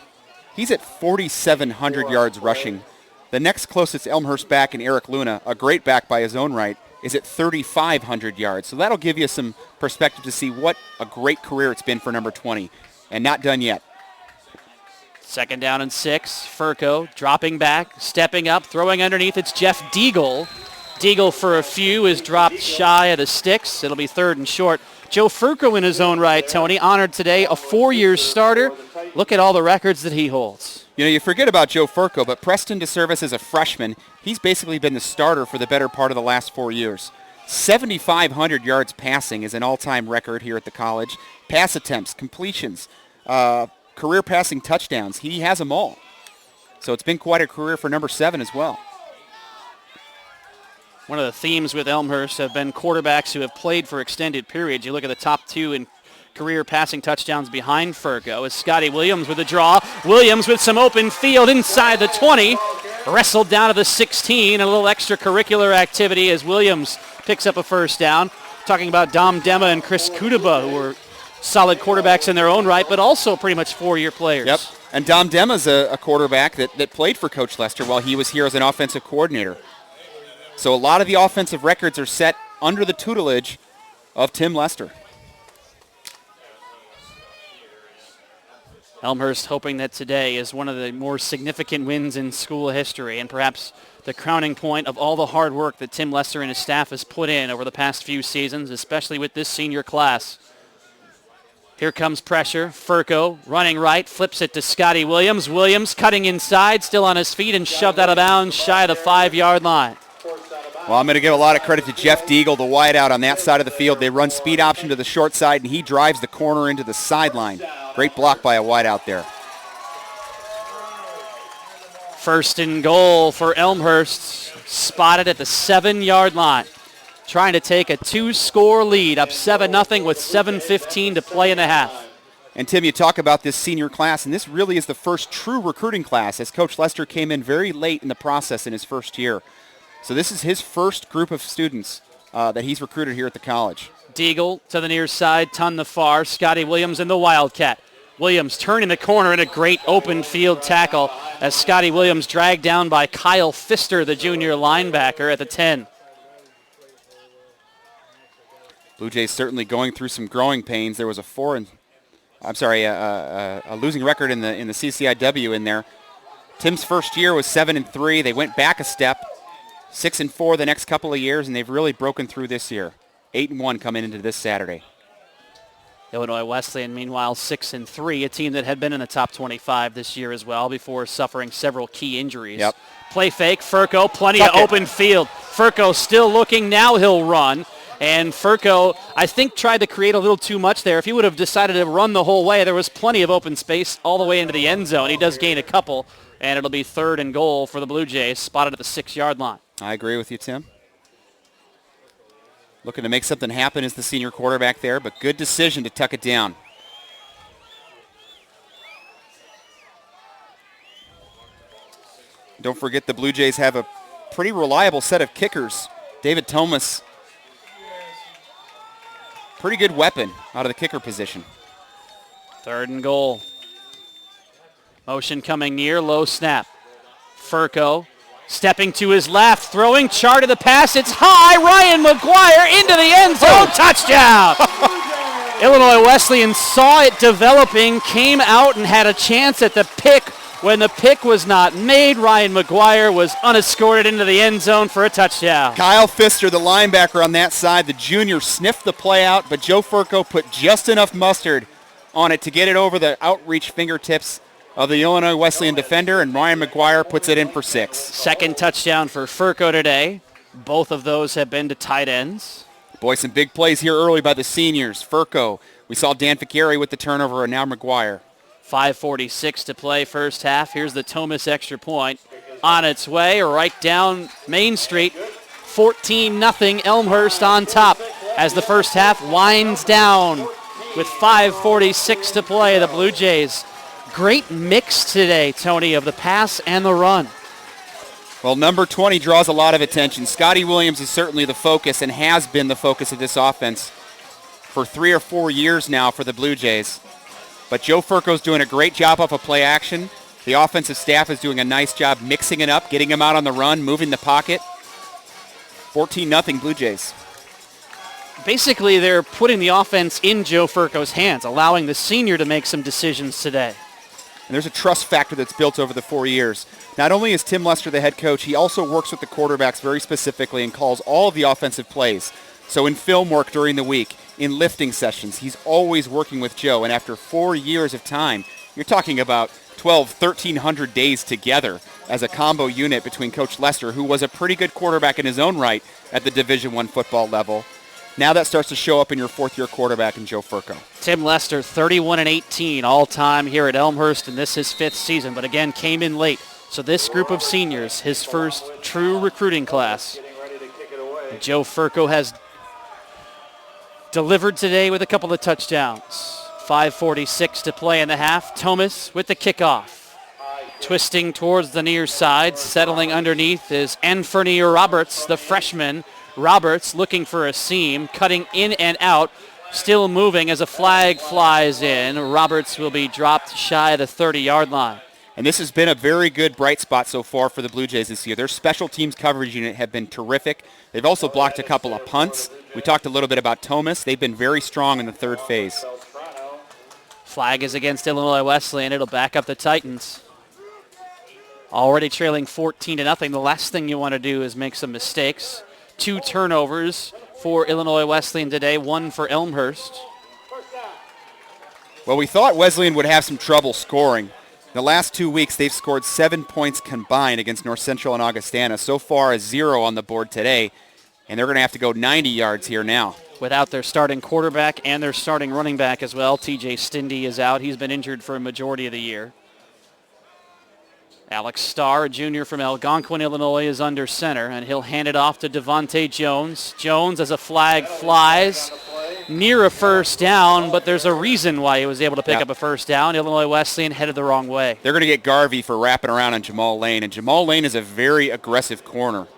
he's at 4,700 yards rushing. The next closest Elmhurst back in Eric Luna, a great back by his own right, is at 3,500 yards. So that'll give you some perspective to see what a great career it's been for number 20. And not done yet. 2nd down and 6. Furco dropping back, stepping up, throwing underneath. It's Jeff Deagle. Deagle for a few is dropped shy of the sticks. It'll be 3rd and short. Joe Furco in his own right, Tony, honored today, a 4-year starter. Look at all the records that he holds. You know, you forget about Joe Furco, but Preston DeServis as a freshman, he's basically been the starter for the better part of the last 4 years. 7,500 yards passing is an all-time record here at the college. Pass attempts, completions, career passing touchdowns. He has them all. So it's been quite a career for number 7 as well. One of the themes with Elmhurst have been quarterbacks who have played for extended periods. You look at the top 2 in career passing touchdowns behind Furco is Scotty Williams with a draw. Williams with some open field inside the 20. Wrestled down to the 16. A little extracurricular activity as Williams picks up a first down. Talking about Dom Dema and Chris Kudaba, who were solid quarterbacks in their own right, but also pretty much 4-year players. Yep. And Dom Dema's a quarterback that played for Coach Lester while he was here as an offensive coordinator. So a lot of the offensive records are set under the tutelage of Tim Lester. Elmhurst hoping that today is one of the more significant wins in school history and perhaps the crowning point of all the hard work that Tim Lester and his staff has put in over the past few seasons, especially with this senior class. Here comes pressure. Furco running right, flips it to Scotty Williams. Williams cutting inside, still on his feet and shoved out of bounds shy of the 5-yard line. Well, I'm going to give a lot of credit to Jeff Deagle, the wideout on that side of the field. They run speed option to the short side, and he drives the corner into the sideline. Great block by a wideout there. First and goal for Elmhurst, spotted at the 7-yard line. Trying to take a 2-score lead, up 7-0 with 7:15 to play in the half. And Tim, you talk about this senior class, and this really is the first true recruiting class as Coach Lester came in very late in the process in his first year. So this is his first group of students that he's recruited here at the college. Deagle to the near side, Ton the far. Scotty Williams and the Wildcat. Williams turning the corner in a great open field tackle as Scotty Williams dragged down by Kyle Pfister, the junior linebacker, at the 10. Blue Jays certainly going through some growing pains. There was a losing record in the CCIW in there. Tim's first year was 7-3. They went back a step, 6-4 the next couple of years, and they've really broken through this year. 8-1 coming into this Saturday. Illinois Wesleyan, meanwhile, 6-3, a team that had been in the top 25 this year as well before suffering several key injuries. Yep. Play fake, Furco, plenty of open field. Furco still looking, now he'll run. And Furco, I think, tried to create a little too much there. If he would have decided to run the whole way, there was plenty of open space all the way into the end zone. He does gain a couple, and it'll be 3rd and goal for the Blue Jays, spotted at the 6-yard line. I agree with you, Tim. Looking to make something happen is the senior quarterback there, but good decision to tuck it down. Don't forget the Blue Jays have a pretty reliable set of kickers. David Thomas, pretty good weapon out of the kicker position. 3rd and goal. Motion coming near, low snap. Furco stepping to his left, throwing, chart of the pass, it's high, Ryan McGuire into the end zone, touchdown! Illinois Wesleyan saw it developing, came out and had a chance at the pick. When the pick was not made, Ryan McGuire was unescorted into the end zone for a touchdown. Kyle Pfister, the linebacker on that side, the junior, sniffed the play out, but Joe Furco put just enough mustard on it to get it over the outreach fingertips of the Illinois Wesleyan defender, and Ryan McGuire puts it in for 6. Second touchdown for Furco today. Both of those have been to tight ends. Boy, some big plays here early by the seniors. Furco, we saw Dan Ficari with the turnover, and now McGuire. 5:46 to play first half. Here's the Thomas extra point. On its way, right down Main Street. 14-0 Elmhurst on top as the first half winds down with 5:46 to play. The Blue Jays, great mix today, Tony, of the pass and the run. Well, number 20 draws a lot of attention. Scotty Williams is certainly the focus and has been the focus of this offense for 3 or 4 years now for the Blue Jays. But Joe Furco's doing a great job off of play action. The offensive staff is doing a nice job mixing it up, getting him out on the run, moving the pocket. 14-0 Blue Jays. Basically, they're putting the offense in Joe Furco's hands, allowing the senior to make some decisions today. And there's a trust factor that's built over the 4 years. Not only is Tim Lester the head coach, he also works with the quarterbacks very specifically and calls all of the offensive plays. So in film work during the week, in lifting sessions, he's always working with Joe. And after 4 years of time, You're talking about 1,300 days together as a combo unit between Coach Lester, who was a pretty good quarterback in his own right at the Division I football level. Now that starts to show up in your fourth-year quarterback in Joe Furco. Tim Lester, 31-18 all-time here at Elmhurst, and this is his 5th season, but again, came in late. So this group of seniors, his first true recruiting class. Joe Furco has delivered today with a couple of touchdowns. 5:46 to play in the half. Thomas with the kickoff. Twisting towards the near side, settling underneath is Anthony Roberts, the freshman. Roberts looking for a seam, cutting in and out, still moving as a flag flies in. Roberts will be dropped shy of the 30-yard line. And this has been a very good bright spot so far for the Blue Jays this year. Their special teams coverage unit have been terrific. They've also blocked a couple of punts. We talked a little bit about Thomas. They've been very strong in the third phase. Flag is against Illinois Wesleyan. It'll back up the Titans. Already trailing 14-0. The last thing you want to do is make some mistakes. 2 turnovers for Illinois Wesleyan today, 1 for Elmhurst. Well, we thought Wesleyan would have some trouble scoring. The last 2 weeks, they've scored 7 points combined against North Central and Augustana. So far, a 0 on the board today, and they're going to have to go 90 yards here now. Without their starting quarterback and their starting running back as well. TJ Stindy is out. He's been injured for a majority of the year. Alex Starr, a junior from Algonquin, Illinois, is under center, and he'll hand it off to Devontae Jones. Jones, as a flag flies, near a first down, but there's a reason why he was able to pick up a first down. Illinois Wesleyan headed the wrong way. They're going to get Garvey for wrapping around on Jamal Lane, and Jamal Lane is a very aggressive corner.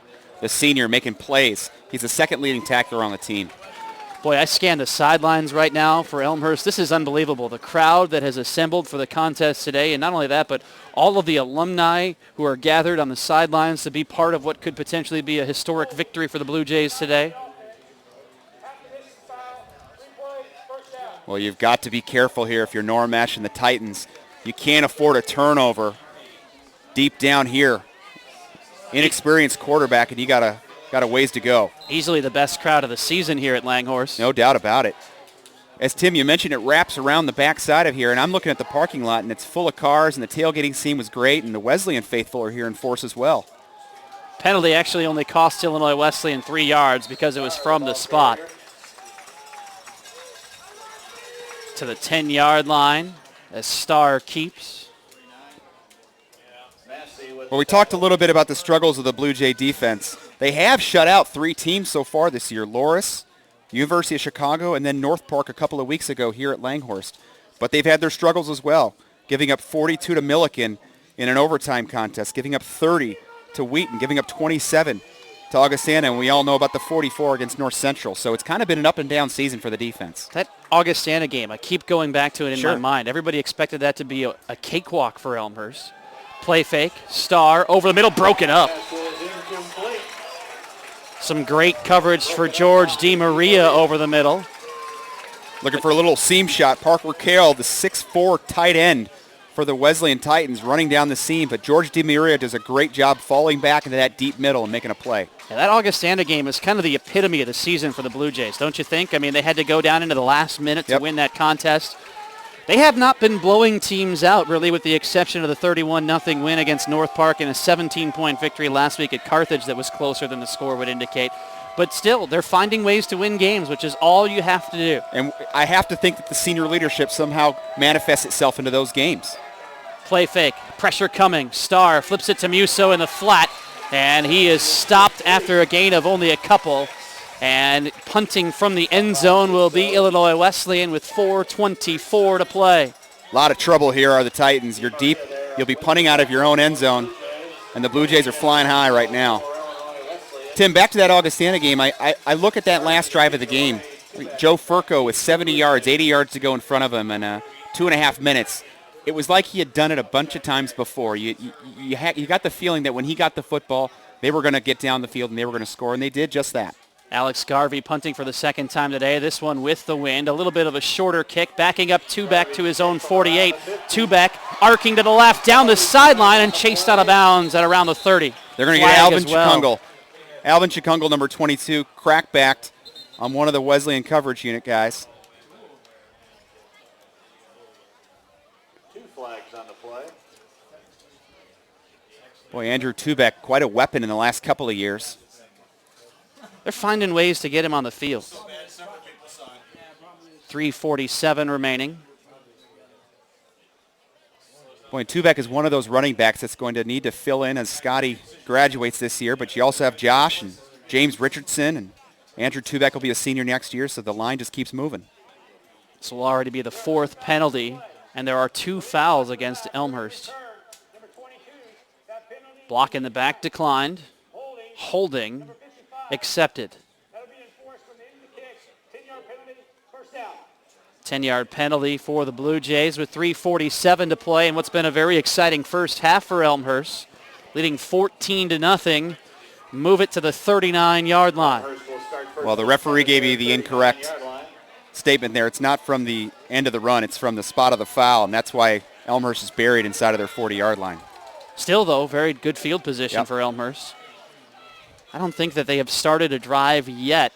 The senior making plays. He's the second leading tackler on the team. Boy, I scanned the sidelines right now for Elmhurst. This is unbelievable. The crowd that has assembled for the contest today, and not only that, but all of the alumni who are gathered on the sidelines to be part of what could potentially be a historic victory for the Blue Jays today. Well, you've got to be careful here if you're Normash and the Titans. You can't afford a turnover deep down here. Inexperienced quarterback, and you got a ways to go. Easily the best crowd of the season here at Langhorse. No doubt about it. As Tim, you mentioned, it wraps around the backside of here, and I'm looking at the parking lot, and it's full of cars, and the tailgating scene was great, and the Wesleyan faithful are here in force as well. Penalty actually only cost Illinois Wesleyan 3 yards because it was from the spot. To the 10-yard line as Starr keeps. Well, we talked a little bit about the struggles of the Blue Jay defense. They have shut out 3 teams so far this year. Loris, University of Chicago, and then North Park a couple of weeks ago here at Langhorst. But they've had their struggles as well, giving up 42 to Milliken in an overtime contest, giving up 30 to Wheaton, giving up 27 to Augustana, and we all know about the 44 against North Central. So it's kind of been an up-and-down season for the defense. That Augustana game, I keep going back to it in my mind. Everybody expected that to be a cakewalk for Elmhurst. Play fake, Starr over the middle, broken up. Some great coverage for George DiMaria over the middle. Looking for a little seam shot. Parker Kale, the 6'4" tight end for the Wesleyan Titans, running down the seam. But George DiMaria does a great job falling back into that deep middle and making a play. Yeah, that Augustana game is kind of the epitome of the season for the Blue Jays, don't you think? I mean, they had to go down into the last minute to win that contest. They have not been blowing teams out, really, with the exception of the 31-0 win against North Park and a 17-point victory last week at Carthage that was closer than the score would indicate. But still, they're finding ways to win games, which is all you have to do. And I have to think that the senior leadership somehow manifests itself into those games. Play fake, pressure coming. Starr flips it to Musso in the flat, and he is stopped after a gain of only a couple. And punting from the end zone will be Illinois Wesleyan with 4:24 to play. A lot of trouble here are the Titans. You're deep. You'll be punting out of your own end zone. And the Blue Jays are flying high right now. Tim, back to that Augustana game. I look at that last drive of the game. Joe Furco with 70 yards, 80 yards to go in front of him in 2.5 minutes. It was like he had done it a bunch of times before. You got the feeling that when he got the football, they were going to get down the field and they were going to score, and they did just that. Alex Garvey punting for the second time today. This one with the wind. A little bit of a shorter kick. Backing up two-back to his own 48. Two-back arcing to the left down the sideline and chased out of bounds at around the 30. They're going to get Alvin Chikungle. Alvin Chikungle, number 22, crack-backed on one of the Wesleyan coverage unit guys. Boy, Andrew Tubeck, quite a weapon in the last couple of years. They're finding ways to get him on the field. 3:47 remaining. Boy, Tubeck is one of those running backs that's going to need to fill in as Scotty graduates this year, but you also have Josh and James Richardson, and Andrew Tubeck will be a senior next year, so the line just keeps moving. This will already be the 4th penalty, and there are 2 fouls against Elmhurst. Block in the back declined. Holding accepted. 10-yard penalty for the Blue Jays with 3:47 to play in what's been a very exciting first half for Elmhurst, leading 14-0. Move it to the 39-yard line. Well, the referee gave you the incorrect statement there. It's not from the end of the run. It's from the spot of the foul, and that's why Elmhurst is buried inside of their 40-yard line. Still, though, very good field position for Elmhurst. I don't think that they have started a drive yet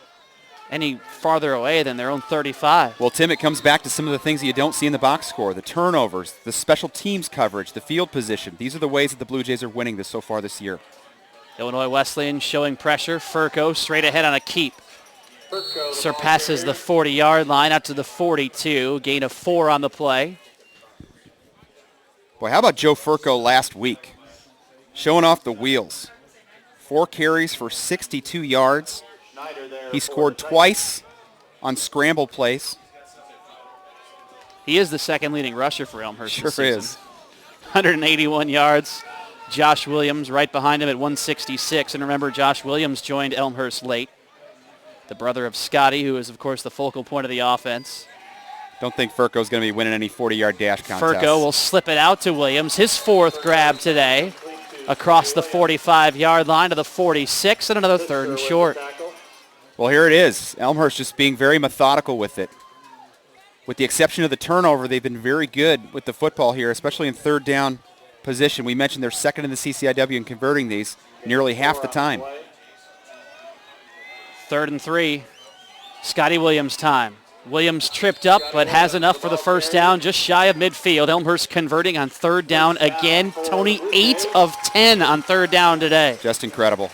any farther away than their own 35. Well, Tim, it comes back to some of the things that you don't see in the box score, the turnovers, the special teams coverage, the field position. These are the ways that the Blue Jays are winning this so far this year. Illinois Wesleyan showing pressure. Furco straight ahead on a keep. Surpasses the 40-yard line out to the 42. Gain of 4 on the play. Boy, how about Joe Furco last week? Showing off the wheels. 4 carries for 62 yards. He scored twice on scramble plays. He is the second leading rusher for Elmhurst Sure this season. is. 181 yards. Josh Williams right behind him at 166. And remember, Josh Williams joined Elmhurst late. The brother of Scotty, who is, of course, the focal point of the offense. Don't think Furco's going to be winning any 40-yard dash contests. Furco will slip it out to Williams. His 4th grab today across the 45-yard line to the 46, and another 3rd and short. Well, here it is. Elmhurst just being very methodical with it. With the exception of the turnover, they've been very good with the football here, especially in 3rd down position. We mentioned they're second in the CCIW in converting these nearly half the time. 3rd and 3. Scotty Williams time. Williams tripped up, but has enough for the first down, just shy of midfield. Elmhurst converting on 3rd down again. Tony, 8 of 10 on 3rd down today. Just incredible.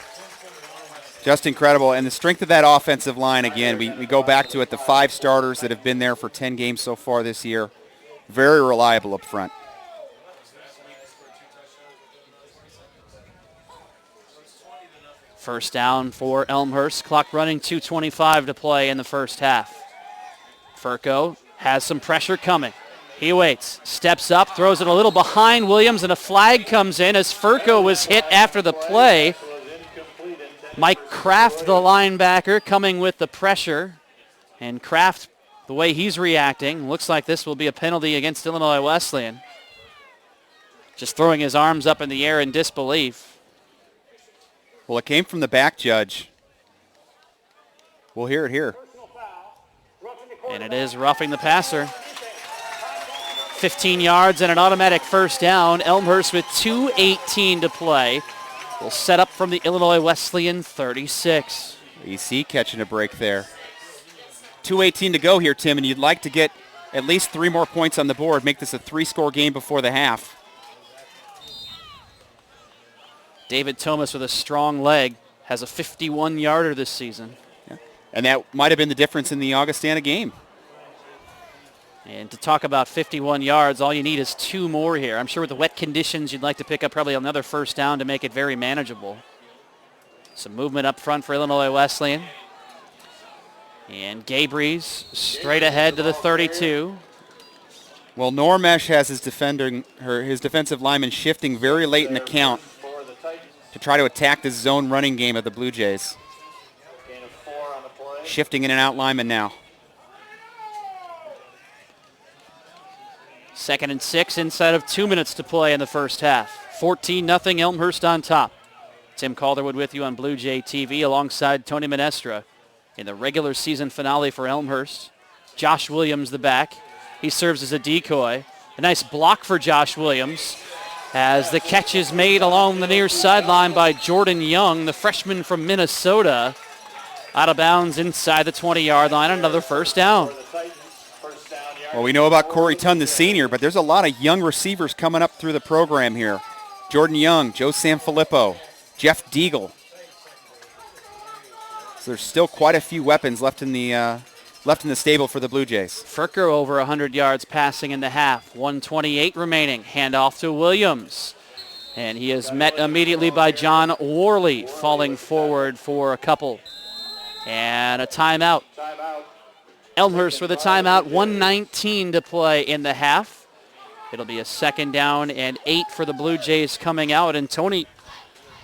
Just incredible. And the strength of that offensive line, again, we go back to it, the 5 starters that have been there for 10 games so far this year. Very reliable up front. First down for Elmhurst. Clock running, 2:25 to play in the first half. Furco has some pressure coming. He waits, steps up, throws it a little behind Williams, and a flag comes in as Furco was hit after the play. Mike Kraft, the linebacker, coming with the pressure. And Kraft, the way he's reacting, looks like this will be a penalty against Illinois Wesleyan. Just throwing his arms up in the air in disbelief. Well, it came from the back judge. We'll hear it here. And it is roughing the passer. 15 yards and an automatic first down. Elmhurst with 2:18 to play. Will set up from the Illinois Wesleyan 36. EC catching a break there. 2:18 to go here, Tim, and you'd like to get at least 3 more points on the board, make this a 3-score game before the half. David Thomas with a strong leg has a 51-yarder this season. Yeah. And that might have been the difference in the Augustana game. And to talk about 51 yards, all you need is 2 more here. I'm sure with the wet conditions, you'd like to pick up probably another first down to make it very manageable. Some movement up front for Illinois Wesleyan. And Gabrys straight ahead to the 32. Well, Normesh has his defensive lineman shifting very late in the count to try to attack this zone running game of the Blue Jays. Shifting in and out lineman now. 2nd and 6 inside of 2 minutes to play in the first half. 14-0 Elmhurst on top. Tim Calderwood with you on Blue Jay TV alongside Tony Menestra in the regular season finale for Elmhurst. Josh Williams, the back. He serves as a decoy. A nice block for Josh Williams as the catch is made along the near sideline by Jordan Young, the freshman from Minnesota. Out of bounds inside the 20-yard line. Another first down. Well, we know about Corey Tunn, the senior, but there's a lot of young receivers coming up through the program here. Jordan Young, Joe Sanfilippo, Jeff Deagle. So there's still quite a few weapons left in the stable for the Blue Jays. Furco over 100 yards passing in the half. 1:28 remaining. Handoff to Williams. And he is met immediately by John Worley, falling forward for a couple. And a timeout. Elmhurst with a timeout. 1:19 to play in the half. It'll be a 2nd down and 8 for the Blue Jays coming out. And Tony,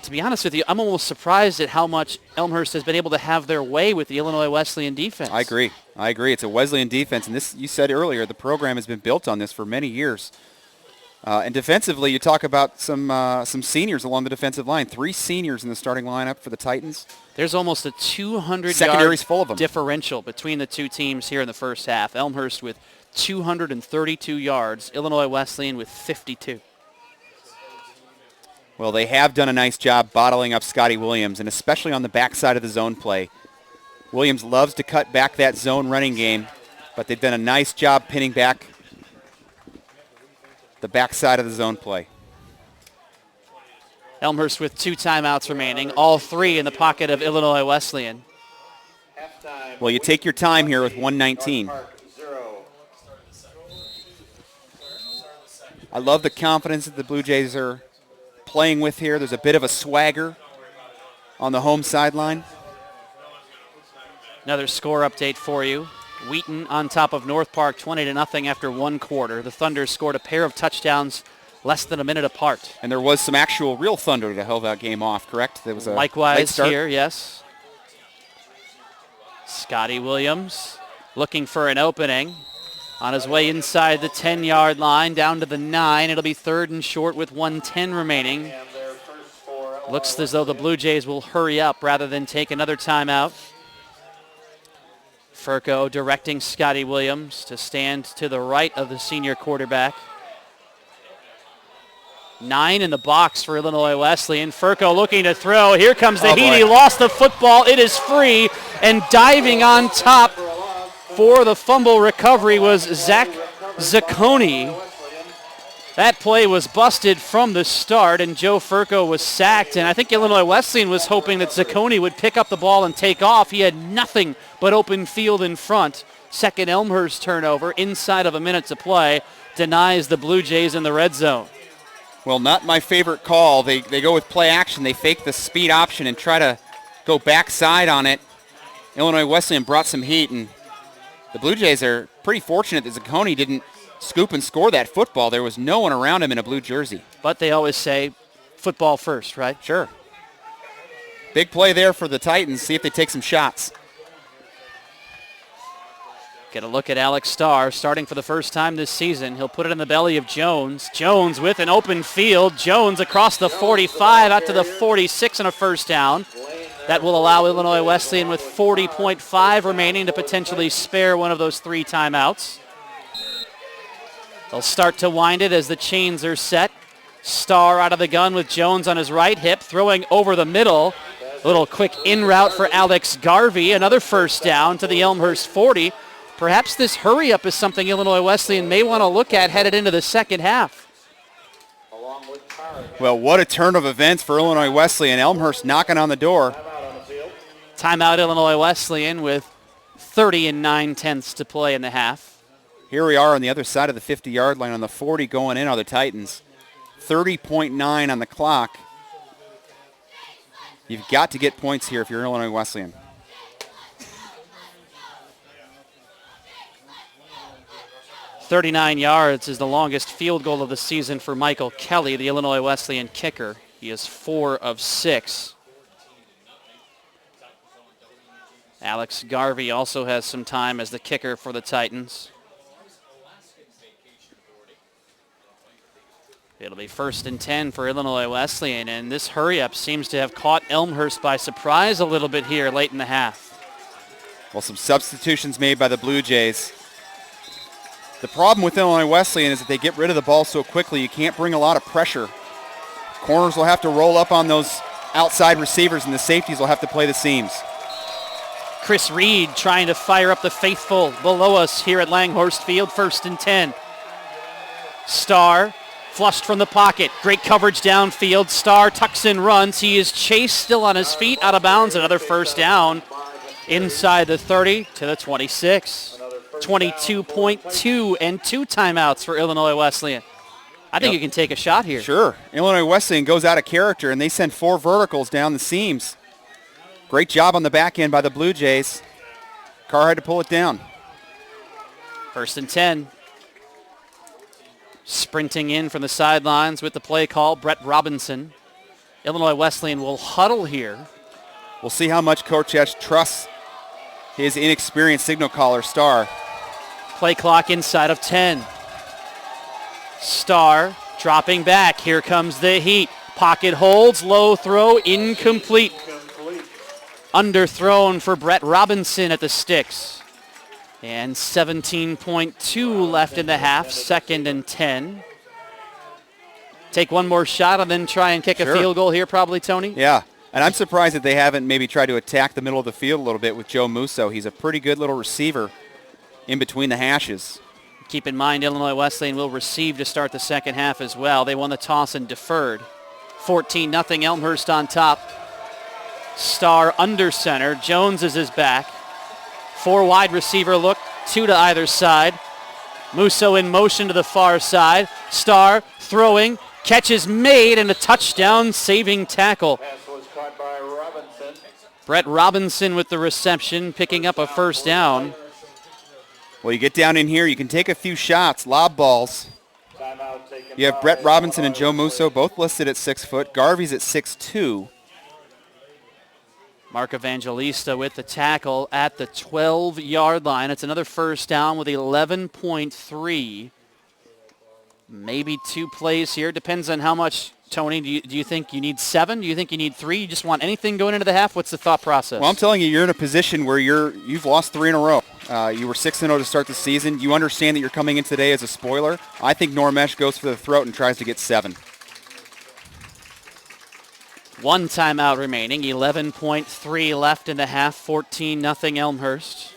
to be honest with you, I'm almost surprised at how much Elmhurst has been able to have their way with the Illinois Wesleyan defense. I agree. It's a Wesleyan defense, and this, you said earlier, the program has been built on this for many years. And defensively, you talk about some seniors along the defensive line. 3 seniors in the starting lineup for the Titans. There's almost a 200-yard secondary's full of them. Differential between the two teams here in the first half. Elmhurst with 232 yards, Illinois Wesleyan with 52. Well, they have done a nice job bottling up Scotty Williams, and especially on the backside of the zone play. Williams loves to cut back that zone running game, but they've done a nice job pinning back the backside of the zone play. Elmhurst with 2 timeouts remaining, all 3 in the pocket of Illinois Wesleyan. Well, you take your time here with 1:19. I love the confidence that the Blue Jays are playing with here. There's a bit of a swagger on the home sideline. Another score update for you. Wheaton on top of North Park 20-0 after 1 quarter. The Thunder scored a pair of touchdowns less than a minute apart. And there was some actual real thunder that held that game off, correct? There was a likewise here, yes. Scotty Williams looking for an opening. On his way inside the 10-yard line, down to the 9. It'll be 3rd and short with 1:10 remaining. Looks as though the Blue Jays will hurry up rather than take another timeout. Furco directing Scotty Williams to stand to the right of the senior quarterback. 9 in the box for Illinois Wesleyan. Furco looking to throw. Here comes the heat. He lost the football. It is free, and diving on top for the fumble recovery was Zach Zacconi. That play was busted from the start, and Joe Furco was sacked. And I think Illinois Wesleyan was hoping that Zacconi would pick up the ball and take off. He had nothing but open field in front. Second Elmhurst turnover inside of a minute to play denies the Blue Jays in the red zone. Well, not my favorite call. They go with play action. They fake the speed option and try to go backside on it. Illinois Wesleyan brought some heat, and the Blue Jays are pretty fortunate that Zacconi didn't scoop and score that football. There was no one around him in a blue jersey. But they always say football first, right? Sure. Big play there for the Titans. See if they take some shots. Get a look at Alex Starr starting for the first time this season. He'll put it in the belly of Jones. Jones with an open field. Jones across the 45 out to the 46 and a first down. That will allow Illinois Wesleyan with 40.5 remaining to potentially spare one of those 3 timeouts. They'll start to wind it as the chains are set. Starr out of the gun with Jones on his right hip, throwing over the middle. A little quick in route for Alex Garvey. Another first down to the Elmhurst 40. Perhaps this hurry-up is something Illinois Wesleyan may want to look at headed into the second half. Well, what a turn of events for Illinois Wesleyan. Elmhurst knocking on the door. Timeout Illinois Wesleyan with 30 9/10 to play in the half. Here we are on the other side of the 50-yard line on the 40 going in are the Titans. 30.9 on the clock. You've got to get points here if you're Illinois Wesleyan. .39 yards is the longest field goal of the season for Michael Kelly, the Illinois Wesleyan kicker. He is 4 of 6. Alex Garvey also has some time as the kicker for the Titans. It'll be 1st and 10 for Illinois Wesleyan, and this hurry-up seems to have caught Elmhurst by surprise a little bit here late in the half. Well, some substitutions made by the Blue Jays. The problem with Illinois Wesleyan is that they get rid of the ball so quickly, you can't bring a lot of pressure. Corners will have to roll up on those outside receivers, and the safeties will have to play the seams. Chris Reed trying to fire up the faithful below us here at Langhorst Field. 1st and 10. Starr flushed from the pocket. Great coverage downfield. Starr tucks in, runs. He is chased, still on his feet, out of bounds. Another first down inside the 30 to the 26. 22.2 and 2 timeouts for Illinois Wesleyan. I think you can take a shot here. Sure. Illinois Wesleyan goes out of character, and they send 4 verticals down the seams. Great job on the back end by the Blue Jays. Carr had to pull it down. 1st and 10. Sprinting in from the sidelines with the play call, Brett Robinson. Illinois Wesleyan will huddle here. We'll see how much Coach Esch trusts his inexperienced signal caller, Starr. Play clock inside of 10. Starr dropping back. Here comes the heat. Pocket holds, low throw, incomplete. Underthrown for Brett Robinson at the sticks. And 17.2 left in the half, 2nd and 10. Take one more shot and then try and kick a field goal here probably, Tony? Yeah, and I'm surprised that they haven't maybe tried to attack the middle of the field a little bit with Joe Musso. He's a pretty good little receiver in between the hashes. Keep in mind, Illinois Wesleyan will receive to start the second half as well. They won the toss and deferred. 14-0 Elmhurst on top. Starr under center. Jones is his back. 4 wide receiver look, 2 to either side. Musso in motion to the far side. Starr throwing. Catch is made and a touchdown saving tackle. Pass was caught by Robinson. Brett Robinson with the reception, picking up a first down. Well, you get down in here, you can take a few shots, lob balls. You have Brett Robinson and Joe Musso both listed at 6 foot. Garvey's at 6'2". Mark Evangelista with the tackle at the 12-yard line. It's another first down with 11.3. Maybe 2 plays here. Depends on how much, Tony. Do you think you need 7? Do you think you need 3? You just want anything going into the half? What's the thought process? Well, I'm telling you, you're in a position where you've lost 3 in a row. You were 6-0 to start the season. You understand that you're coming in today as a spoiler. I think Normesh goes for the throat and tries to get 7. 1 timeout remaining. 11.3 left in the half. 14-0 Elmhurst.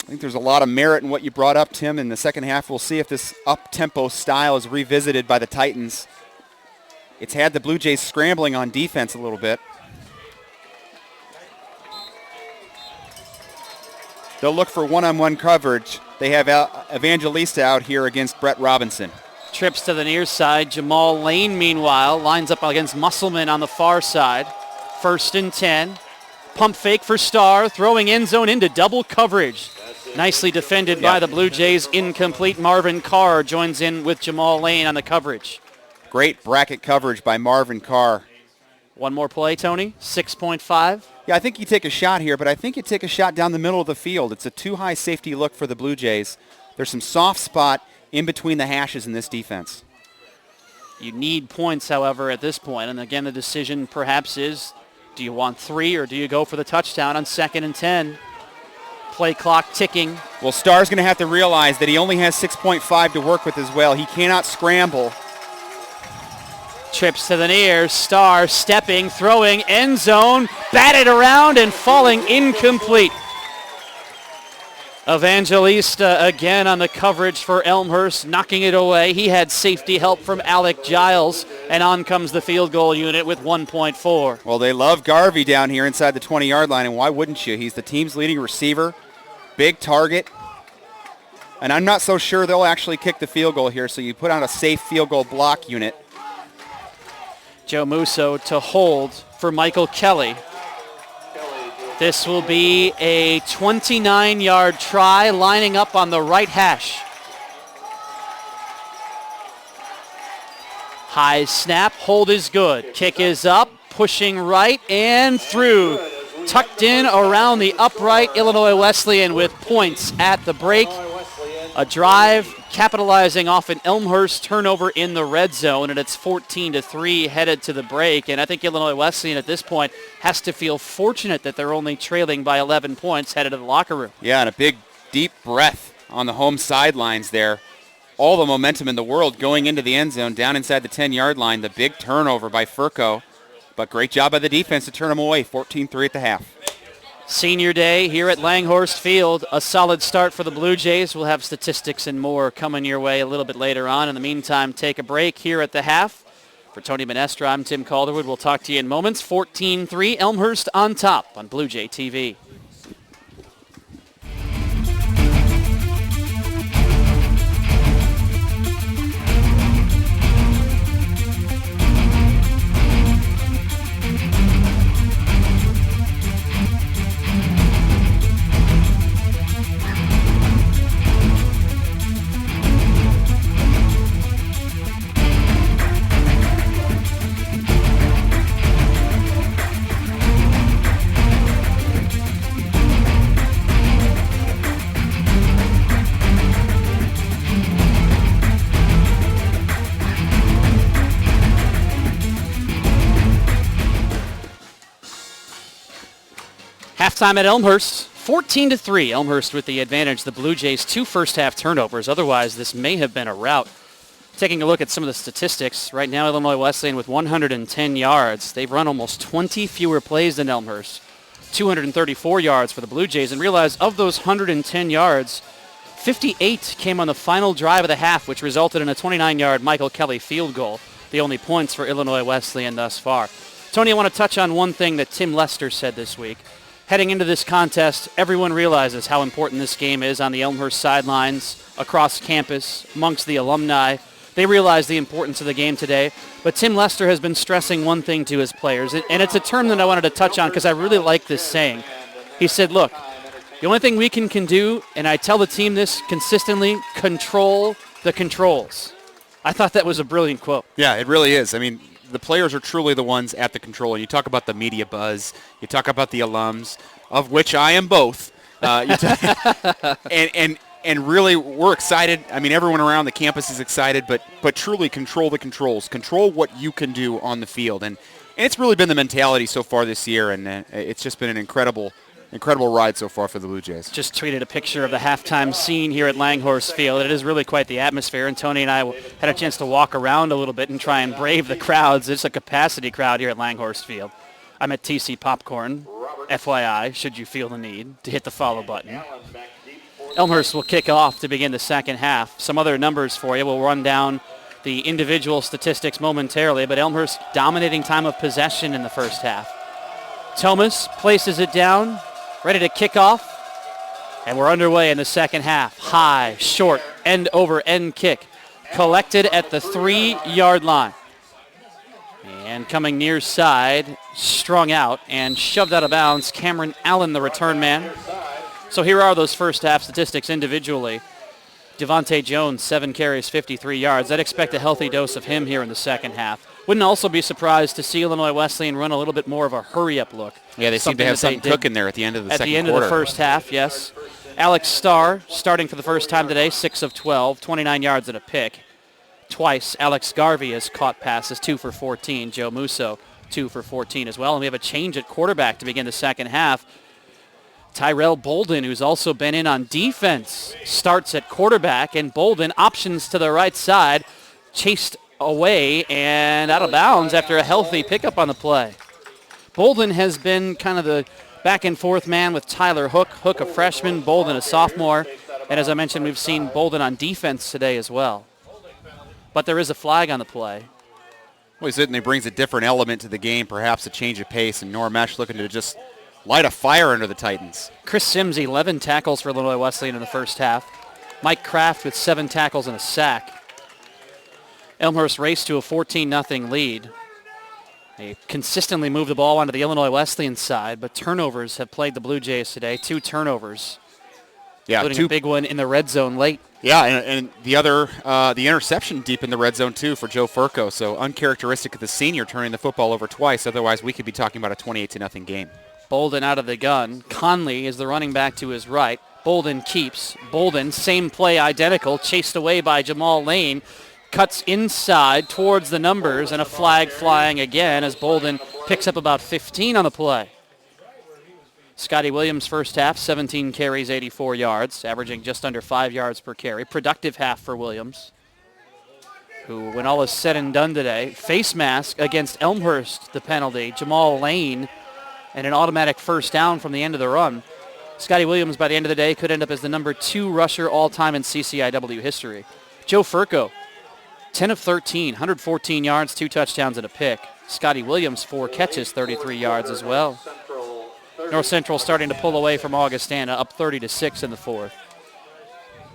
I think there's a lot of merit in what you brought up, Tim. In the second half, we'll see if this up-tempo style is revisited by the Titans. It's had the Blue Jays scrambling on defense a little bit. They'll look for one-on-one coverage. They have Evangelista out here against Brett Robinson. Trips to the near side. Jamal Lane, meanwhile, lines up against Musselman on the far side. 1st and 10. Pump fake for Starr, throwing end zone into double coverage. Nicely defended by the Blue Jays. Incomplete. Marvin Carr joins in with Jamal Lane on the coverage. Great bracket coverage by Marvin Carr. One more play, Tony. 6.5. Yeah, I think you take a shot here, but I think you take a shot down the middle of the field. It's a too high safety look for the Blue Jays. There's some soft spot in between the hashes in this defense. You need points, however, at this point. And again, the decision perhaps is, do you want 3 or do you go for the touchdown on 2nd and 10? Play clock ticking. Well, Starr's going to have to realize that he only has 6.5 to work with as well. He cannot scramble. Trips to the near. Starr stepping, throwing, end zone, batted around and falling incomplete. Evangelista again on the coverage for Elmhurst, knocking it away. He had safety help from Alec Giles, and on comes the field goal unit with 1.4. Well, they love Garvey down here inside the 20-yard line, and why wouldn't you? He's the team's leading receiver, big target, and I'm not so sure they'll actually kick the field goal here, so you put on a safe field goal block unit. Joe Musso to hold for Michael Kelly. This will be a 29-yard try, lining up on the right hash. High snap, hold is good. Kick is up, pushing right and through. Tucked in around the upright, Illinois Wesleyan with points at the break. A drive capitalizing off an Elmhurst turnover in the red zone, and it's 14-3 headed to the break. And I think Illinois Wesleyan at this point has to feel fortunate that they're only trailing by 11 points headed to the locker room. Yeah, and a big, deep breath on the home sidelines there. All the momentum in the world going into the end zone, down inside the 10-yard line. The big turnover by Furco, but great job by the defense to turn them away. 14-3 at the half. Senior day here at Langhorst Field. A solid start for the Blue Jays. We'll have statistics and more coming your way a little bit later on. In the meantime, take a break here at the half. For Tony Menestra, I'm Tim Calderwood. We'll talk to you in moments. 14-3, Elmhurst on top on Blue Jay TV. Halftime at Elmhurst, 14-3. Elmhurst with the advantage. The Blue Jays 2 first-half turnovers. Otherwise, this may have been a rout. Taking a look at some of the statistics, right now Illinois Wesleyan with 110 yards. They've run almost 20 fewer plays than Elmhurst. 234 yards for the Blue Jays. And realize of those 110 yards, 58 came on the final drive of the half, which resulted in a 29-yard Michael Kelly field goal. The only points for Illinois Wesleyan thus far. Tony, I want to touch on one thing that Tim Lester said this week. Heading into this contest, everyone realizes how important this game is on the Elmhurst sidelines, across campus, amongst the alumni. They realize the importance of the game today. But Tim Lester has been stressing one thing to his players, and it's a term that I wanted to touch on because I really like this saying. He said, look, the only thing we can do, and I tell the team this consistently, control the controls. I thought that was a brilliant quote. Yeah, it really is. I mean, the players are truly the ones at the control. And you talk about the media buzz. You talk about the alums, of which I am both. And really, we're excited. I mean, everyone around the campus is excited, but truly control the controls. Control what you can do on the field. And it's really been the mentality so far this year, and it's just been an incredible ride so far for the Blue Jays. Just tweeted a picture of the halftime scene here at Langhorst Field. It is really quite the atmosphere, and Tony and I had a chance to walk around a little bit and try and brave the crowds. It's a capacity crowd here at Langhorst Field. I'm at TC Popcorn, FYI, should you feel the need to hit the follow button. Elmhurst will kick off to begin the second half. Some other numbers for you. We'll run down the individual statistics momentarily, but Elmhurst dominating time of possession in the first half. Thomas places it down, ready to kick off, and we're underway in the second half. High, short, end-over-end kick, collected at the 3-yard line. And coming near side, strung out and shoved out of bounds. Cameron Allen, the return man. So here are those first half statistics individually. Devontae Jones, 7 carries, 53 yards. I'd expect a healthy dose of him here in the second half. Wouldn't also be surprised to see Illinois Wesleyan run a little bit more of a hurry-up look. Yeah, they seem to have something cooking there at the end of the second quarter. At the end of the first half, yes. Alex Starr, starting for the first time today, 6 of 12, 29 yards and a pick. Twice, Alex Garvey has caught passes, 2 for 14. Joe Musso, 2 for 14 as well. And we have a change at quarterback to begin the second half. Tyrell Bolden, who's also been in on defense, starts at quarterback, and Bolden options to the right side, chased away and out of bounds after a healthy pickup on the play. Bolden has been kind of the back and forth man with Tyler Hook. Hook a freshman, Bolden a sophomore, and as I mentioned, we've seen Bolden on defense today as well. But there is a flag on the play. Well, he certainly brings a different element to the game, perhaps a change of pace, and Normesh looking to just light a fire under the Titans. Chris Sims, 11 tackles for Illinois Wesleyan in the first half. Mike Kraft with 7 tackles and a sack. Elmhurst raced to a 14-0 lead. They consistently move the ball onto the Illinois Wesleyan side, but turnovers have plagued the Blue Jays today. 2 turnovers, including a big one in the red zone late. Yeah, and the other, the interception deep in the red zone, too, for Joe Furco. So uncharacteristic of the senior turning the football over twice. Otherwise, we could be talking about a 28-0 game. Bolden out of the gun. Conley is the running back to his right. Bolden keeps. Bolden, same play, identical, chased away by Jamal Lane. Cuts inside towards the numbers, and a flag flying again as Bolden picks up about 15 on the play. Scotty Williams first half, 17 carries, 84 yards, averaging just under 5 yards per carry. Productive half for Williams, who, when all is said and done today, face mask against Elmhurst, the penalty. Jamal Lane and an automatic first down from the end of the run. Scotty Williams, by the end of the day, could end up as the number 2 rusher all-time in CCIW history. Joe Furco, 10 of 13, 114 yards, 2 touchdowns, and a pick. Scotty Williams, 4 catches, 33 yards as well. North Central starting to pull away from Augustana, up 30-6 in the fourth.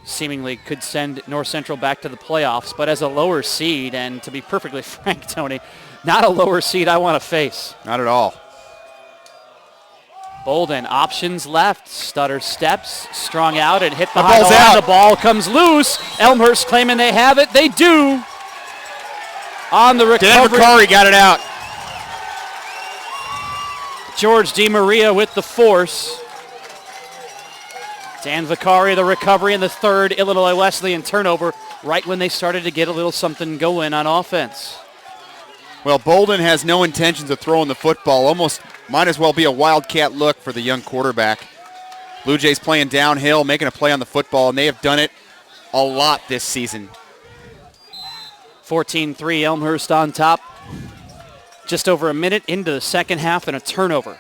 Seemingly could send North Central back to the playoffs, but as a lower seed, and to be perfectly frank, Tony, not a lower seed I want to face. Not at all. Bolden, options left, stutter steps, strung out and hit behind the line. Out. The ball comes loose. Elmhurst claiming they have it. They do. On the recovery. Dan McCarry got it out. George DiMaria with the force. Dan Vicari, the recovery, and the third Illinois Wesleyan turnover right when they started to get a little something going on offense. Well, Bolden has no intentions of throwing the football. Almost might as well be a wildcat look for the young quarterback. Blue Jays playing downhill, making a play on the football, and they have done it a lot this season. 14-3, Elmhurst on top. Just over a minute into the second half and a turnover.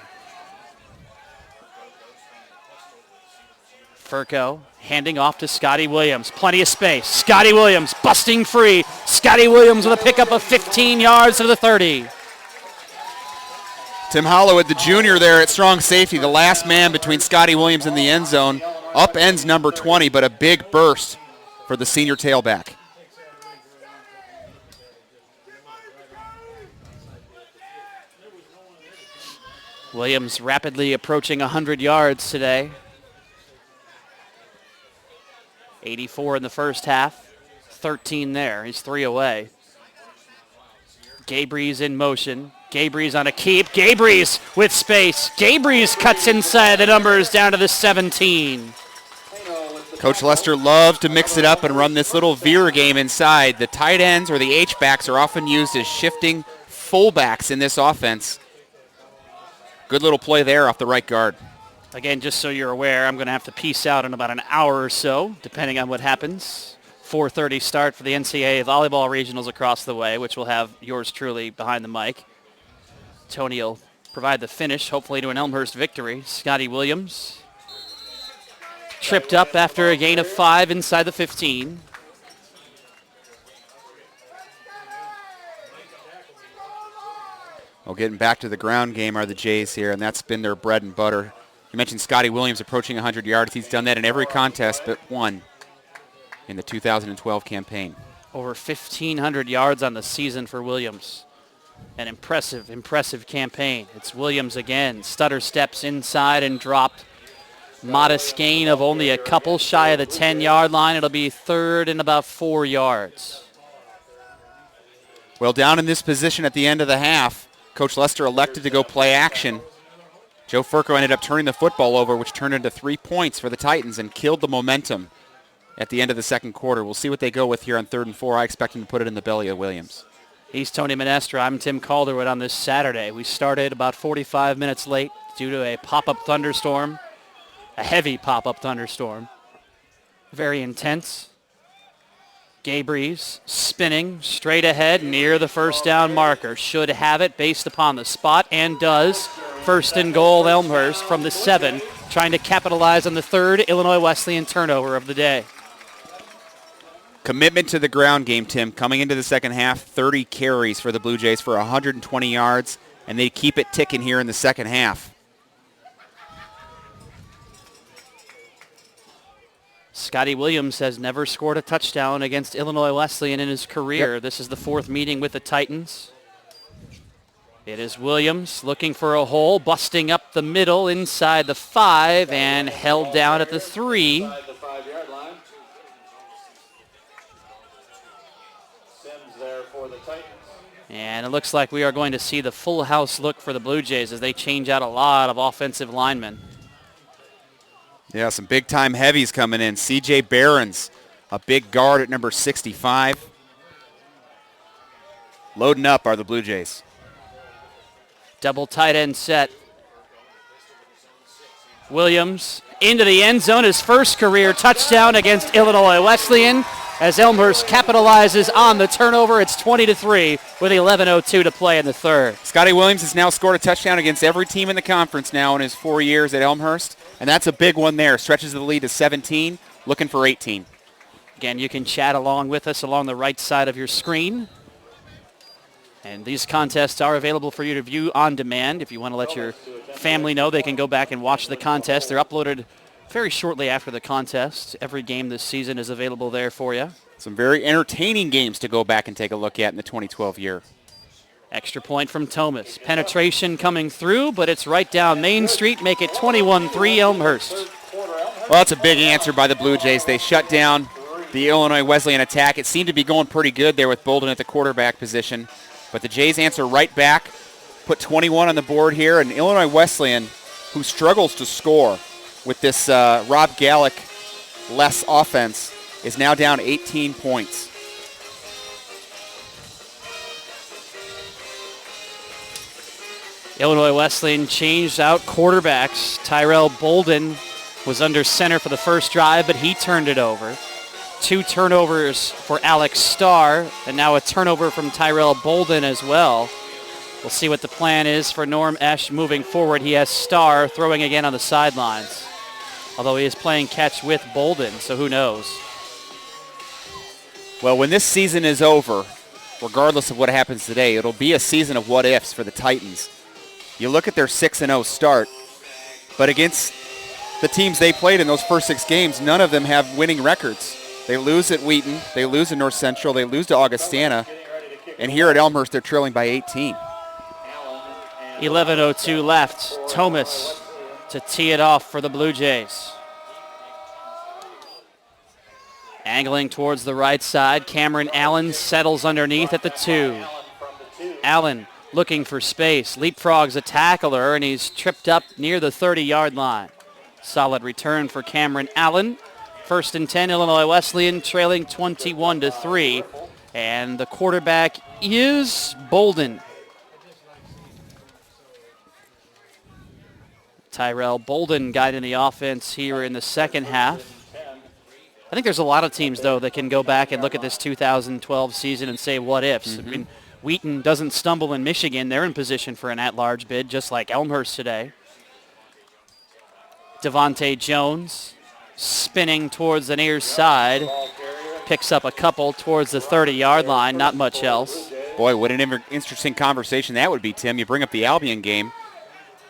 Furco handing off to Scotty Williams. Plenty of space. Scotty Williams busting free. Scotty Williams with a pickup of 15 yards to the 30. Tim Holloway, the junior there at strong safety, the last man between Scotty Williams and the end zone. Upends number 20, but a big burst for the senior tailback. Williams rapidly approaching 100 yards today. 84 in the first half, 13 there. He's 3 away. Gabrees in motion. Gabrees on a keep. Gabrees with space. Gabrees cuts inside the numbers down to the 17. Coach Lester loves to mix it up and run this little veer game inside. The tight ends or the H-backs are often used as shifting fullbacks in this offense. Good little play there off the right guard. Again, just so you're aware, I'm going to have to peace out in about an hour or so, depending on what happens. 4:30 start for the NCAA volleyball regionals across the way, which will have yours truly behind the mic. Tony will provide the finish, hopefully to an Elmhurst victory. Scotty Williams tripped up after a gain of 5 inside the 15. Well, getting back to the ground game are the Jays here, and that's been their bread and butter. You mentioned Scotty Williams approaching 100 yards. He's done that in every contest but one in the 2012 campaign. Over 1,500 yards on the season for Williams. An impressive, impressive campaign. It's Williams again. Stutter steps inside and dropped. Modest gain of only a couple shy of the 10-yard line. It'll be third and about 4 yards. Well, down in this position at the end of the half, Coach Lester elected to go play action. Joe Furco ended up turning the football over, which turned into 3 points for the Titans and killed the momentum at the end of the second quarter. We'll see what they go with here on 3rd and 4. I expect him to put it in the belly of Williams. He's Tony Minestra. I'm Tim Calderwood on this Saturday. We started about 45 minutes late due to a pop-up thunderstorm, a heavy pop-up thunderstorm. Very intense. Gabrees spinning straight ahead near the first down marker. Should have it based upon the spot and does. First and goal, Elmhurst from the 7, trying to capitalize on the third Illinois Wesleyan turnover of the day. Commitment to the ground game, Tim. Coming into the second half, 30 carries for the Blue Jays for 120 yards, and they keep it ticking here in the second half. Scotty Williams has never scored a touchdown against Illinois Wesleyan in his career. Yep. This is the 4th meeting with the Titans. It is Williams looking for a hole, busting up the middle inside the 5 and held down at the 3. Inside the 5-yard line. Sims there for the Titans. And it looks like we are going to see the full house look for the Blue Jays as they change out a lot of offensive linemen. Yeah, some big-time heavies coming in. C.J. Behrens, a big guard at number 65. Loading up are the Blue Jays. Double tight end set. Williams into the end zone, his first career touchdown against Illinois Wesleyan. as Elmhurst capitalizes on the turnover. It's 20-3 with 11:02 to play in the third. Scotty Williams has now scored a touchdown against every team in the conference now in his 4 years at Elmhurst, and that's a big one there. Stretches the lead to 17, looking for 18. Again, you can chat along with us along the right side of your screen. And these contests are available for you to view on demand. If you want to let your family know, they can go back and watch the contest. They're uploaded very shortly after the contest. Every game this season is available there for you. Some very entertaining games to go back and take a look at in the 2012 year. Extra point from Thomas. Penetration coming through, but it's right down Main Street. Make it 21-3 Elmhurst. Well, that's a big answer by the Blue Jays. They shut down the Illinois Wesleyan attack. It seemed to be going pretty good there with Bolden at the quarterback position. But the Jays answer right back, put 21 on the board here, and Illinois Wesleyan, who struggles to score with this Rob Gallick-less offense, is now down 18 points. Illinois Wesleyan changed out quarterbacks. Tyrell Bolden was under center for the first drive, but he turned it over. 2 turnovers for Alex Starr, and now a turnover from Tyrell Bolden as well. We'll see what the plan is for Norm Esch moving forward. He has Starr throwing again on the sidelines, although he is playing catch with Bolden, so who knows. Well, when this season is over, regardless of what happens today, it'll be a season of what-ifs for the Titans. You look at their 6-0 start, but against the teams they played in those first 6 games, none of them have winning records. They lose at Wheaton, they lose at North Central, they lose to Augustana, and here at Elmhurst they're trailing by 18. 11:02 left. Thomas to tee it off for the Blue Jays. Angling towards the right side. Cameron Allen settles underneath at the 2. Allen looking for space. Leapfrogs a tackler, and he's tripped up near the 30-yard line. Solid return for Cameron Allen. 1st and 10, Illinois Wesleyan trailing 21-3. And the quarterback is Bolden. Tyrell Bolden guiding the offense here in the second half. I think there's a lot of teams, though, that can go back and look at this 2012 season and say what ifs. I mean, Wheaton doesn't stumble in Michigan. They're in position for an at-large bid, just like Elmhurst today. Devontae Jones spinning towards the near side. Picks up a couple towards the 30-yard line, not much else. Boy, what an interesting conversation that would be, Tim. You bring up the Albion game.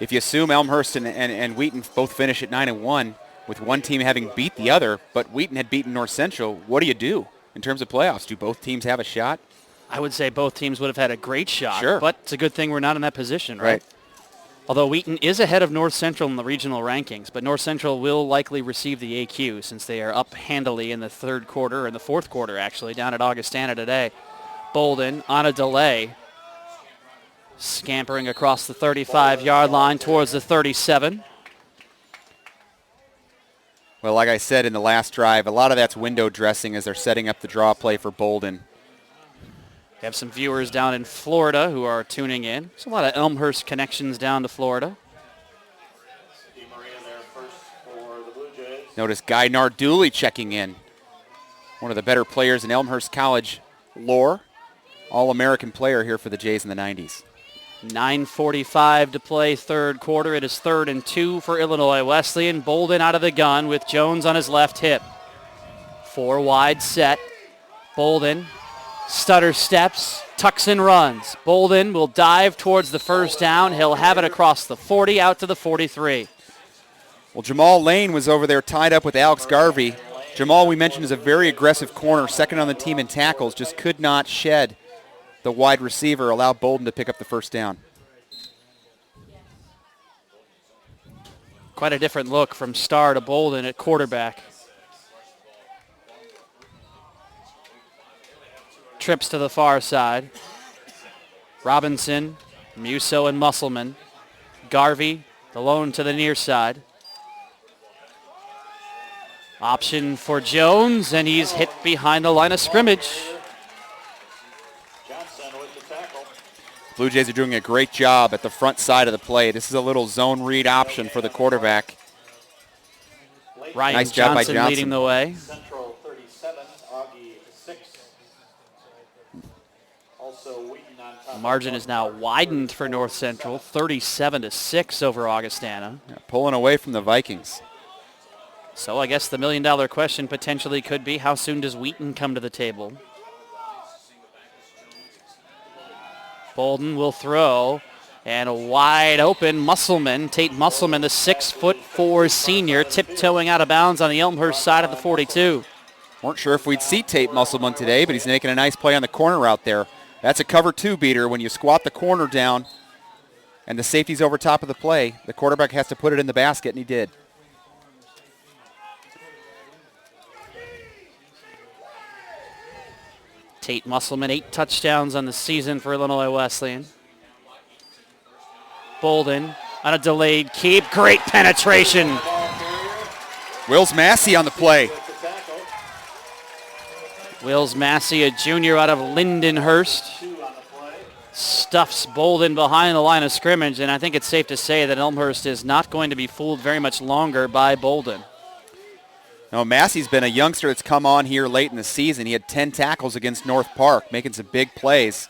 If you assume Elmhurst and Wheaton both finish at 9-1, with one team having beat the other, but Wheaton had beaten North Central, what do you do in terms of playoffs? Do both teams have a shot? I would say both teams would have had a great shot, sure, but it's a good thing we're not in that position, right? Although Wheaton is ahead of North Central in the regional rankings, but North Central will likely receive the AQ since they are up handily in the third quarter, and the fourth quarter actually, down at Augustana today. Bolden on a delay, scampering across the 35-yard line towards the 37. Well, like I said in the last drive, a lot of that's window dressing as they're setting up the draw play for Bolden. We have some viewers down in Florida who are tuning in. There's a lot of Elmhurst connections down to Florida. Notice Guy Narduli checking in. One of the better players in Elmhurst College lore. All-American player here for the Jays in the 90s. 9:45 to play third quarter. It is 3rd and 2 for Illinois Wesleyan. Bolden out of the gun with Jones on his left hip. 4 wide set. Bolden stutter steps, tucks and runs. Bolden will dive towards the first down. He'll have it across the 40 out to the 43. Well, Jamal Lane was over there tied up with Alex Garvey. Jamal, we mentioned, is a very aggressive corner, second on the team in tackles, just could not shed the wide receiver, allow Bolden to pick up the first down. Quite a different look from Starr to Bolden at quarterback. Trips to the far side. Robinson, Musso, and Musselman. Garvey, the lone to the near side. Option for Jones, and he's hit behind the line of scrimmage. Blue Jays are doing a great job at the front side of the play. This is a little zone read option for the quarterback. Ryan Nice job by Johnson Johnson leading the way. Also Wheaton on top. The margin is now widened for North Central, 37-6 over Augustana. Yeah, pulling away from the Vikings. So I guess the million-dollar question potentially could be, how soon does Wheaton come to the table? Bolden will throw, and a wide open Musselman, Tate Musselman, the 6'4" senior, tiptoeing out of bounds on the Elmhurst side of the 42. Weren't sure if we'd see Tate Musselman today, but he's making a nice play on the corner out there. That's a cover two beater. When you squat the corner down and the safety's over top of the play, the quarterback has to put it in the basket, and he did. Tate Musselman, 8 touchdowns on the season for Illinois Wesleyan. Bolden on a delayed keep. Great penetration. Wills Massey on the play. Wills Massey, a junior out of Lindenhurst, stuffs Bolden behind the line of scrimmage, and I think it's safe to say that Elmhurst is not going to be fooled very much longer by Bolden. No, Massey's been a youngster that's come on here late in the season. He had 10 tackles against North Park, making some big plays.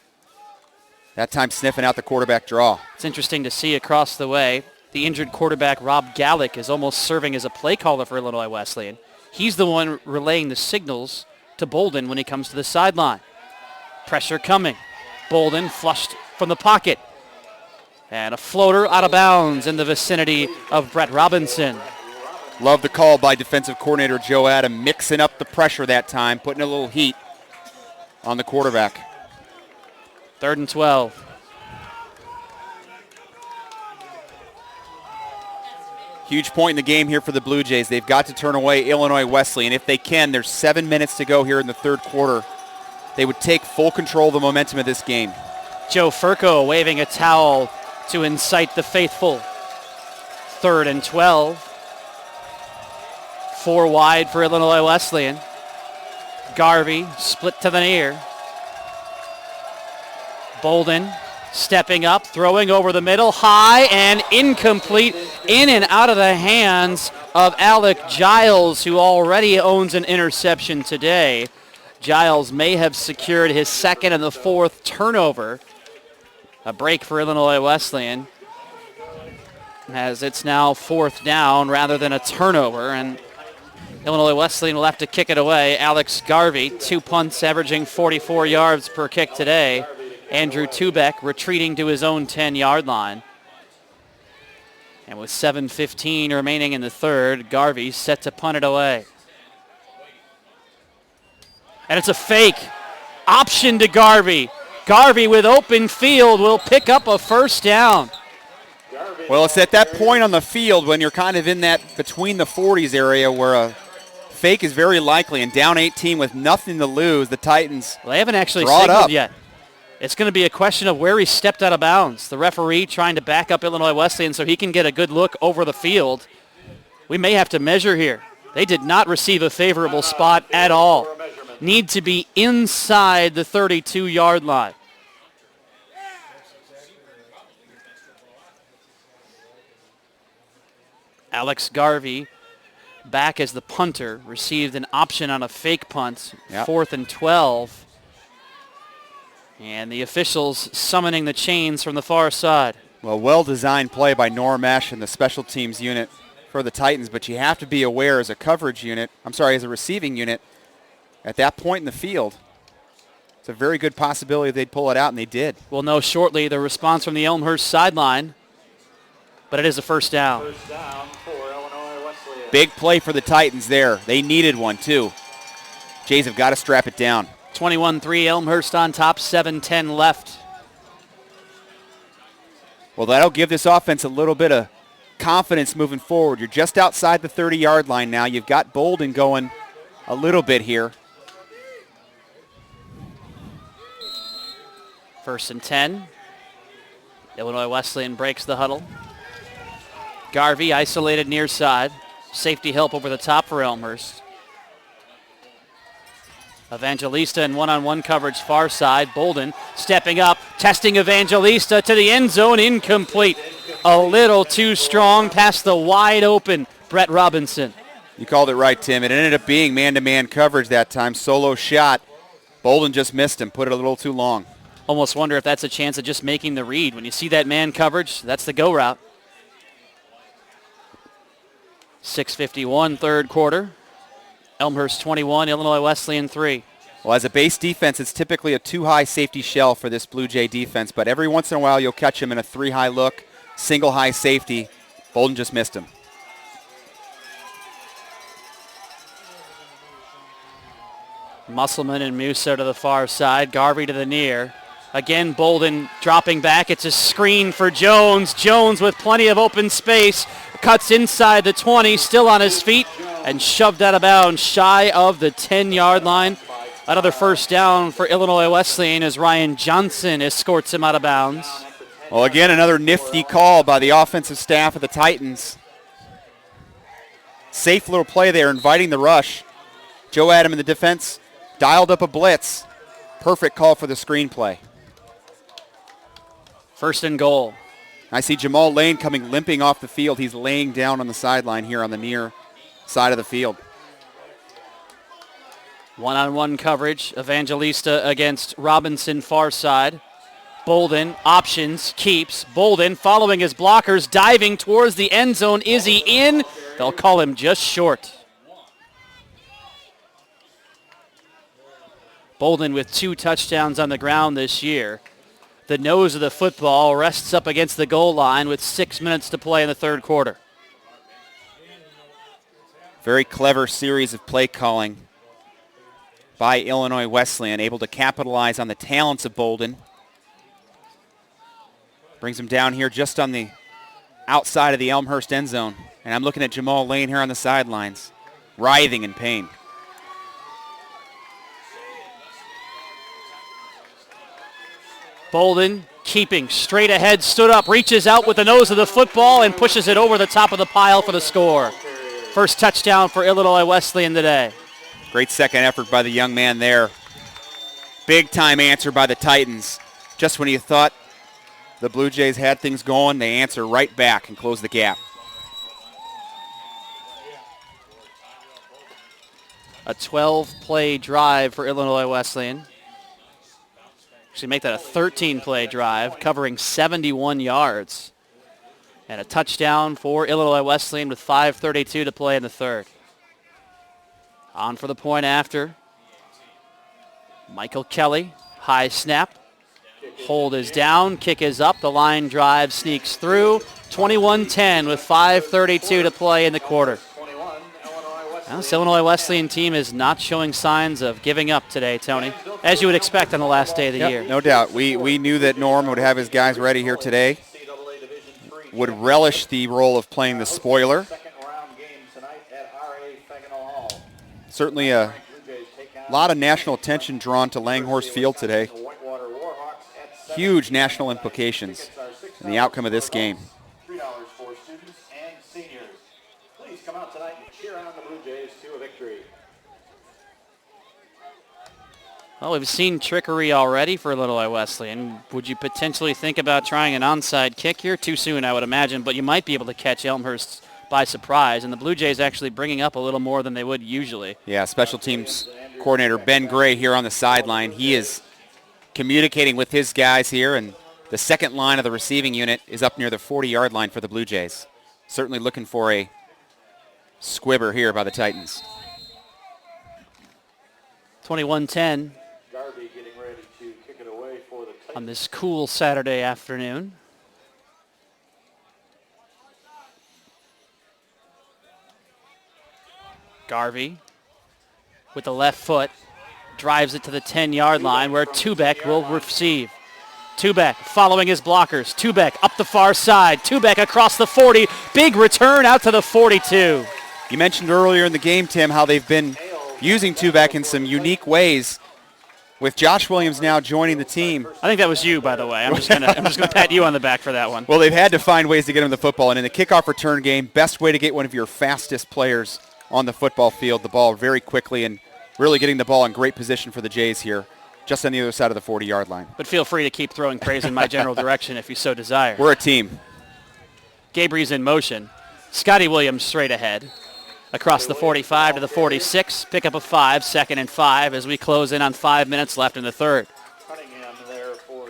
That time sniffing out the quarterback draw. It's interesting to see across the way, the injured quarterback Rob Gallick is almost serving as a play caller for Illinois Wesleyan. He's the one relaying the signals to Bolden when he comes to the sideline. Pressure coming. Bolden flushed from the pocket. And a floater out of bounds in the vicinity of Brett Robinson. Love the call by defensive coordinator Joe Adam, mixing up the pressure that time, putting a little heat on the quarterback. 3rd and 12. Huge point in the game here for the Blue Jays. They've got to turn away Illinois Wesleyan. If they can, there's 7 minutes to go here in the third quarter. They would take full control of the momentum of this game. Joe Furco waving a towel to incite the faithful. 3rd and 12. 4 wide for Illinois Wesleyan. Garvey split to the near. Bolden stepping up, throwing over the middle, high and incomplete, in and out of the hands of Alec Giles, who already owns an interception today. Giles may have secured his 2nd and the 4th turnover. A break for Illinois Wesleyan, as it's now 4th down rather than a turnover, and Illinois Wesleyan will have to kick it away. Alex Garvey, 2 punts averaging 44 yards per kick today. Andrew Tubeck retreating to his own 10-yard line. And with 7:15 remaining in the third, Garvey set to punt it away. And it's a fake. Option to Garvey. Garvey with open field will pick up a 1st down. Well, it's at that point on the field when you're kind of in that between the 40s area where a fake is very likely, and down 18 with nothing to lose, the Titans Well, they haven't actually draw it signaled up yet. It's going to be a question of where he stepped out of bounds. The referee trying to back up Illinois Wesleyan so he can get a good look over the field. We may have to measure here. They did not receive a favorable spot at all. Need to be inside the 32-yard line. Alex Garvey, back as the punter, received an option on a fake punt. Yep. 4th and 12. And the officials summoning the chains from the far side. Well, well-designed play by Norm Esch and the special teams unit for the Titans, but you have to be aware as a coverage unit, as a receiving unit, at that point in the field, it's a very good possibility they'd pull it out, and they did. We'll know shortly the response from the Elmhurst sideline, but it is a 1st down. 1st down for Illinois Wesleyan. Big play for the Titans there. They needed one, too. Jays have got to strap it down. 21-3, Elmhurst on top, 7:10 left. Well, that'll give this offense a little bit of confidence moving forward. You're just outside the 30-yard line now. You've got Bolden going a little bit here. 1st and 10. Illinois Wesleyan breaks the huddle. Garvey isolated near side. Safety help over the top for Elmhurst. Evangelista in one-on-one coverage far side. Bolden stepping up, testing Evangelista to the end zone, incomplete. A little too strong past the wide open Brett Robinson. You called it right, Tim. It ended up being man-to-man coverage that time. Solo shot. Bolden just missed him, put it a little too long. Almost wonder if that's a chance of just making the read. When you see that man coverage, that's the go route. 6:51 third quarter. Elmhurst 21, Illinois Wesleyan 3. Well, as a base defense, it's typically a 2-high safety shell for this Blue Jay defense, but every once in a while you'll catch him in a 3-high look, single high safety. Bolden just missed him. Musselman and Musso to the far side. Garvey to the near. Again, Bolden dropping back. It's a screen for Jones. Jones with plenty of open space. Cuts inside the 20, still on his feet, and shoved out of bounds shy of the 10-yard line. Another first down for Illinois Wesleyan as Ryan Johnson escorts him out of bounds. Well, again, another nifty call by the offensive staff of the Titans. Safe little play there, inviting the rush. Joe Adam in the defense dialed up a blitz. Perfect call for the screenplay. First and goal. I see Jamal Lane coming limping off the field. He's laying down on the sideline here on the near side of the field. One-on-one coverage. Evangelista against Robinson far side. Bolden options, keeps. Bolden following his blockers, diving towards the end zone. Is he in? They'll call him just short. Bolden with 2 touchdowns on the ground this year. The nose of the football rests up against the goal line with 6 minutes to play in the third quarter. Very clever series of play calling by Illinois Wesleyan, able to capitalize on the talents of Bolden. Brings him down here just on the outside of the Elmhurst end zone. And I'm looking at Jamal Lane here on the sidelines, writhing in pain. Bolden keeping straight ahead, stood up, reaches out with the nose of the football and pushes it over the top of the pile for the score. First touchdown for Illinois Wesleyan today. Great second effort by the young man there. Big time answer by the Titans. Just when you thought the Blue Jays had things going, they answer right back and close the gap. A 12-play drive for Illinois Wesleyan. Actually make that a 13-play drive, covering 71 yards. And a touchdown for Illinois Wesleyan with 5:32 to play in the third. On for the point after. Michael Kelly, high snap. Hold is down, kick is up. The line drive sneaks through. 21-10 with 5:32 to play in the quarter. This Illinois Wesleyan team is not showing signs of giving up today, Tony, as you would expect on the last day of the year. No doubt. We knew that Norm would have his guys ready here today. Would relish the role of playing the spoiler. Certainly a lot of national attention drawn to Langhorse Field today. Huge national implications in the outcome of this game. $3 for students and seniors. Please come out tonight and cheer on the Blue Jays to a victory. Well, we've seen trickery already for Illinois Wesleyan. Would you potentially think about trying an onside kick here? Too soon, I would imagine, but you might be able to catch Elmhurst by surprise, and the Blue Jays actually bringing up a little more than they would usually. Yeah, special teams coordinator Ben Gray here on the sideline. He is communicating with his guys here, and the second line of the receiving unit is up near the 40-yard line for the Blue Jays. Certainly looking for a squibber here by the Titans. 21-10 Garvey getting ready to kick it away for the Titans. on this cool Saturday afternoon. Garvey with the left foot drives it to the 10-yard line where Tubeck will receive. Tubeck following his blockers. Tubeck up the far side. Tubeck across the 40. Big return out to the 42. You mentioned earlier in the game, Tim, how they've been using Tubeck in some unique ways. With Josh Williams now joining the team. I think that was you, by the way. I'm just gonna pat you on the back for that one. Well, they've had to find ways to get him the football, and in the kickoff return game, best way to get one of your fastest players on the football field, the ball very quickly, and really getting the ball in great position for the Jays here, just on the other side of the 40-yard line. But feel free to keep throwing praise in my general direction if you so desire. We're a team. Gabriel's in motion. Scotty Williams straight ahead. Across the 45 to the 46. Pick up a 5, 2nd and 5 as we close in on 5 minutes left in the third. Cunningham there for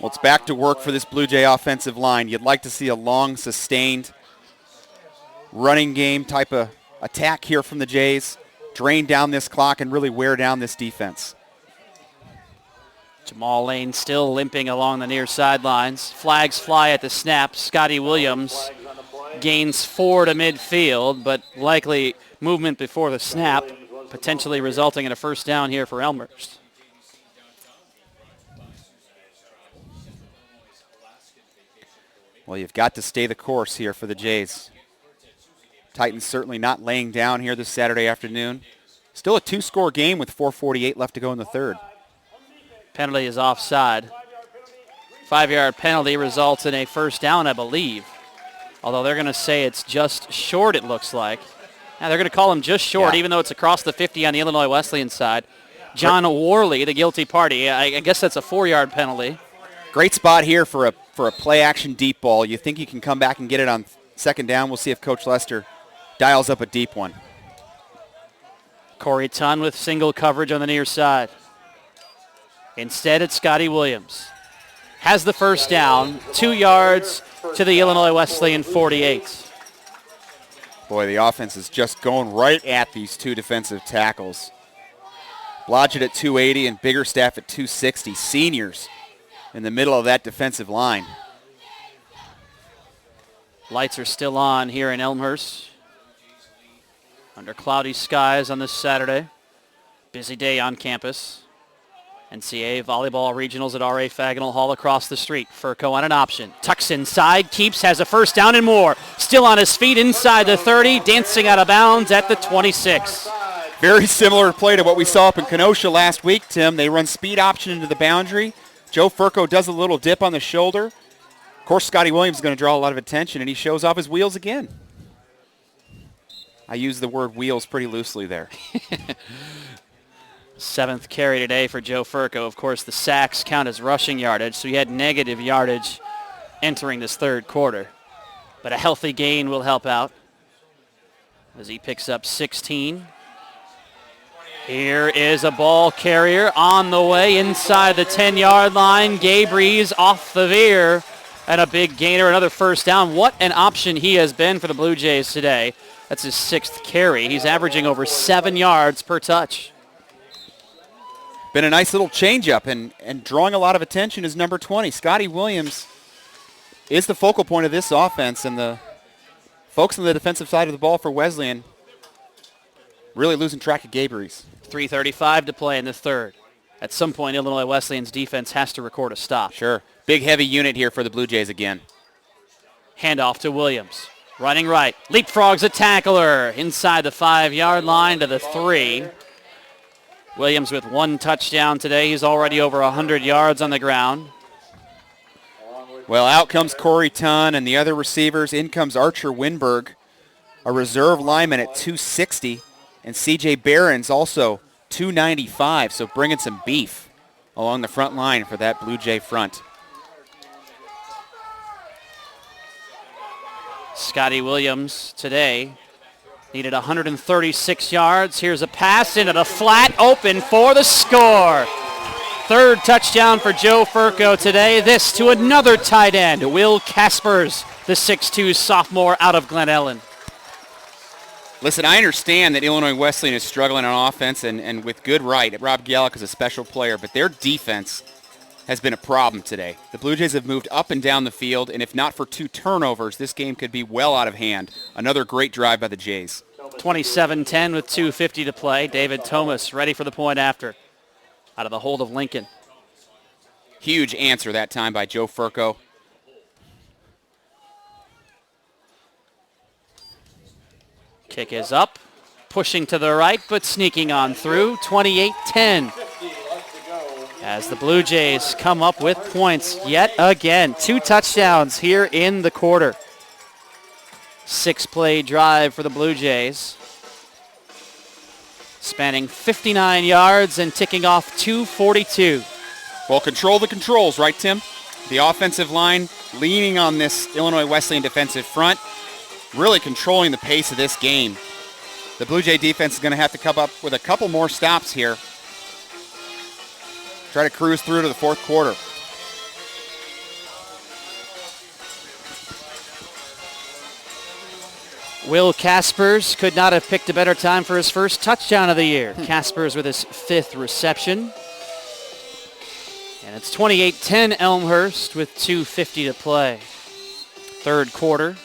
Well, it's back to work for this Blue Jay offensive line. You'd like to see a long, sustained running game type of attack here from the Jays. Drain down this clock and really wear down this defense. Jamal Lane still limping along the near sidelines. Flags fly at the snap. Scotty Williams gains 4 to midfield, but likely movement before the snap, potentially resulting in a first down here for Elmhurst. Well, you've got to stay the course here for the Jays. Titans certainly not laying down here this Saturday afternoon. Still a 2-score game with 4:48 left to go in the third. Penalty is offside. 5-yard penalty results in a first down, I believe. Although they're going to say it's just short, it looks like. Now they're going to call him just short, even though it's across the 50 on the Illinois Wesleyan side. John Worley, the guilty party. I guess that's a 4-yard penalty. Great spot here for a play-action deep ball. You think you can come back and get it on second down. We'll see if Coach Lester dials up a deep one. Corey Tunn with single coverage on the near side. Instead, it's Scotty Williams. Has the first down, 2 yards to the Illinois Wesleyan 48. Boy, the offense is just going right at these two defensive tackles. Blodgett at 280 and Biggerstaff at 260. Seniors in the middle of that defensive line. Lights are still on here in Elmhurst. Under cloudy skies on this Saturday. Busy day on campus. NCAA volleyball regionals at R.A. Faginal Hall across the street. Furco on an option. Tucks inside, keeps, has a first down and more. Still on his feet inside the 30, dancing out of bounds at the 26. Very similar play to what we saw up in Kenosha last week, Tim. They run speed option into the boundary. Joe Furco does a little dip on the shoulder. Of course, Scotty Williams is going to draw a lot of attention, and he shows off his wheels again. I use the word wheels pretty loosely there. 7th carry today for Joe Furco. Of course, the sacks count as rushing yardage, so he had negative yardage entering this third quarter. But a healthy gain will help out as he picks up 16. Here is a ball carrier on the way inside the 10-yard line. Gabe Rees off the veer and a big gainer, another first down. What an option he has been for the Blue Jays today. That's his 6th carry. He's averaging over 7 yards per touch. Been a nice little changeup, and drawing a lot of attention is number 20. Scotty Williams is the focal point of this offense, and the folks on the defensive side of the ball for Wesleyan really losing track of Gabe Rees. 3:35 to play in the third. At some point, Illinois Wesleyan's defense has to record a stop. Sure. Big, heavy unit here for the Blue Jays again. Handoff to Williams. Running right. Leapfrogs a tackler inside the 5-yard line to the 3. Williams with 1 touchdown today. He's already over 100 yards on the ground. Well, out comes Corey Tunn and the other receivers. In comes Archer Winberg, a reserve lineman at 260. And C.J. Barron's also 295, so bringing some beef along the front line for that Blue Jay front. Scotty Williams today needed 136 yards. Here's a pass into the flat, open for the score. 3rd touchdown for Joe Furco today. This to another tight end, Will Caspers, the 6'2 sophomore out of Glen Ellen. Listen, I understand that Illinois Wesleyan is struggling on offense, and with good right. Rob Gallick is a special player, but their defense has been a problem today. The Blue Jays have moved up and down the field, and if not for 2 turnovers, this game could be well out of hand. Another great drive by the Jays. 27-10 with 2:50 to play. David Thomas ready for the point after. Out of the hold of Lincoln. Huge answer that time by Joe Furco. Kick is up, pushing to the right, but sneaking on through. 28-10. As the Blue Jays come up with points yet again. 2 touchdowns here in the quarter. 6-play drive for the Blue Jays. Spanning 59 yards and ticking off 2:42. Well, control the controls, right, Tim? The offensive line leaning on this Illinois Wesleyan defensive front, really controlling the pace of this game. The Blue Jay defense is going to have to come up with a couple more stops here. Try to cruise through to the 4th quarter. Will Caspers could not have picked a better time for his first touchdown of the year. Caspers with his 5th reception. And it's 28-10 Elmhurst with 2:50 to play. Third quarter.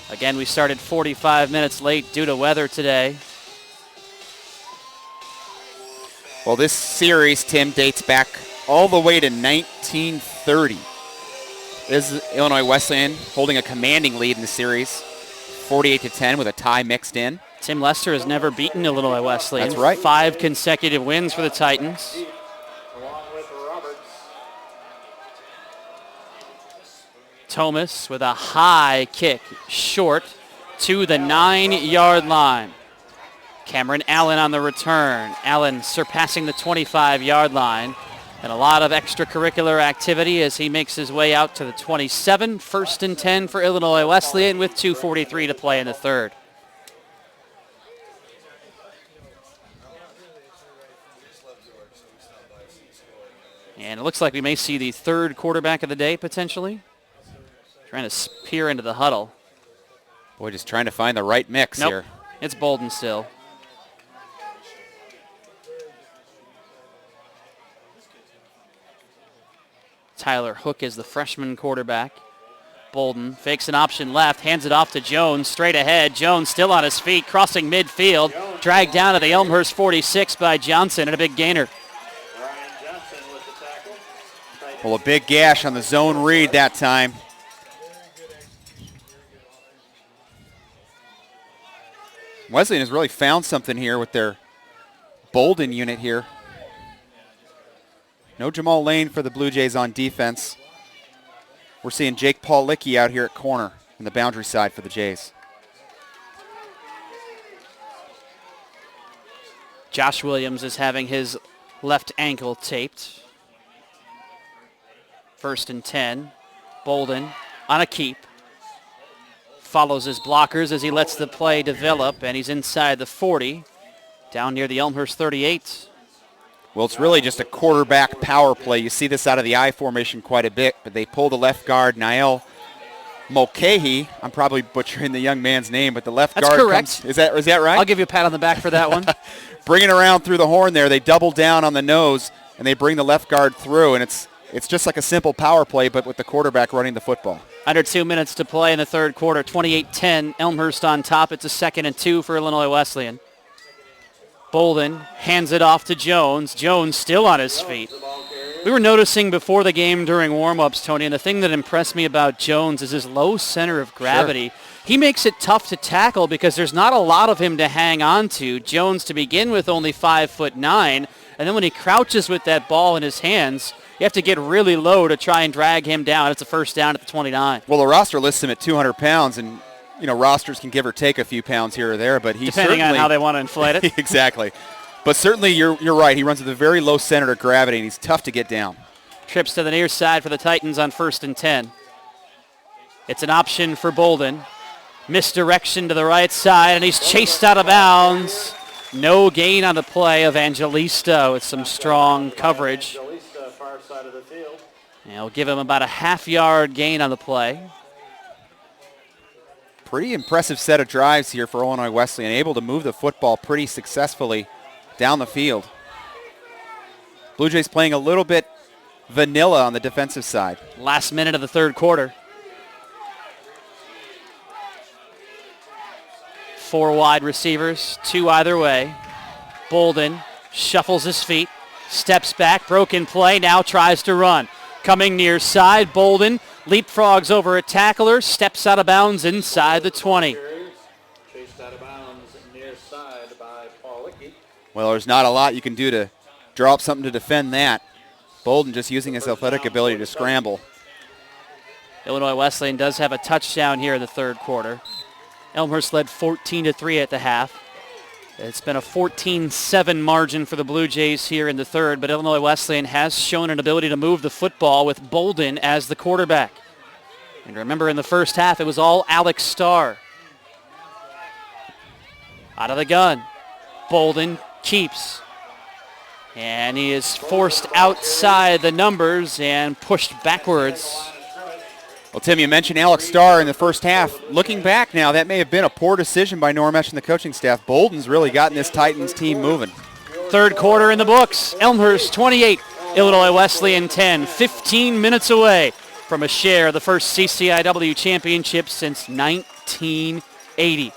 Again, we started 45 minutes late due to weather today. Well, this series, Tim, dates back all the way to 1930. This is Illinois Wesleyan holding a commanding lead in the series, 48-10 with a tie mixed in. Tim Lester has never beaten Illinois Wesleyan. That's right. 5 consecutive wins for the Titans. Along with Roberts. Thomas with a high kick, short to the 9-yard line. Cameron Allen on the return. Allen surpassing the 25-yard line. And a lot of extracurricular activity as he makes his way out to the 27. 1st and 10 for Illinois Wesleyan with 2:43 to play in the third. And it looks like we may see the third quarterback of the day potentially. Trying to peer into the huddle. Boy, just trying to find the right mix here. It's Bolden still. Tyler Hook is the freshman quarterback. Bolden fakes an option left, hands it off to Jones, straight ahead. Jones still on his feet, crossing midfield, dragged down to the Elmhurst 46 by Johnson, and a big gainer. Ryan Johnson with the tackle. Well, a big gash on the zone read that time. Wesleyan has really found something here with their Bolden unit here. No Jamal Lane for the Blue Jays on defense. We're seeing Jake Paulicki out here at corner in the boundary side for the Jays. Josh Williams is having his left ankle taped. 1st and 10. Bolden on a keep. Follows his blockers as he lets the play develop, and he's inside the 40, down near the Elmhurst 38. Well, it's really just a quarterback power play. You see this out of the I formation quite a bit, but they pull the left guard, Niall Mulcahy. I'm probably butchering the young man's name, but the left That's guard correct. Is that right? I'll give you a pat on the back for that one. Bring it around through the horn there. They double down on the nose, and they bring the left guard through, and it's just like a simple power play, but with the quarterback running the football. Under 2 minutes to play in the third quarter. 28-10, Elmhurst on top. It's a 2nd and 2 for Illinois Wesleyan. Bolden hands it off to Jones. Jones still on his feet. We were noticing before the game during warm-ups, Tony, and the thing that impressed me about Jones is his low center of gravity. Sure. He makes it tough to tackle because there's not a lot of him to hang on to. Jones, to begin with, only 5'9", and then when he crouches with that ball in his hands, you have to get really low to try and drag him down. It's a first down at the 29. Well, the roster lists him at 200 pounds, and rosters can give or take a few pounds here or there, but he depending on how they want to inflate it. Exactly. But certainly you're right. He runs with a very low center of gravity, and he's tough to get down. Trips to the near side for the Titans on 1st and 10. It's an option for Bolden. Misdirection to the right side, and he's chased out of bounds. No gain on the play. Evangelista with some strong coverage. Evangelista, far side of the field. And it'll give him about a half-yard gain on the play. Pretty impressive set of drives here for Illinois Wesleyan, able to move the football pretty successfully down the field. Blue Jays playing a little bit vanilla on the defensive side. Last minute of the third quarter. 4 wide receivers, 2 either way. Bolden shuffles his feet, steps back, broken play, now tries to run. Coming near side, Bolden leapfrogs over a tackler, steps out of bounds inside the 20. Chased out of bounds near side by Paulicki. Well, there's not a lot you can do to draw up something to defend that. Bolden just using his athletic ability to scramble. Illinois Wesleyan does have a touchdown here in the third quarter. Elmhurst led 14-3 at the half. It's been a 14-7 margin for the Blue Jays here in the third, but Illinois Wesleyan has shown an ability to move the football with Bolden as the quarterback. And remember, in the first half, it was all Alex Starr. Out of the gun. Bolden keeps. And he is forced outside the numbers and pushed backwards. Well, Tim, you mentioned Alex Starr in the first half. Looking back now, that may have been a poor decision by Normesh and the coaching staff. Bolden's really gotten this Titans team moving. Third quarter in the books. Elmhurst 28, Illinois Wesleyan 10. 15 minutes away from a share of the first CCIW championship since 1980.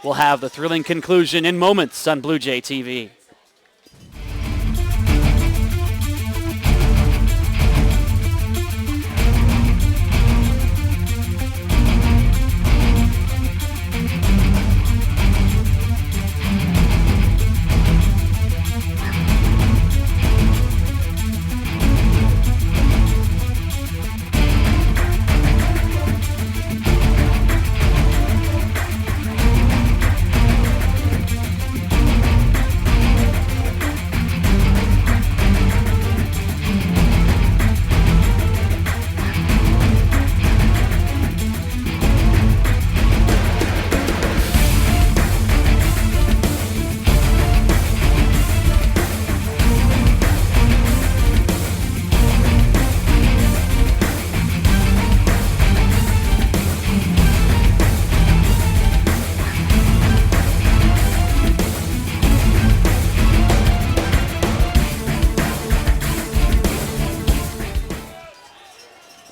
We'll have the thrilling conclusion in moments on Blue Jay TV.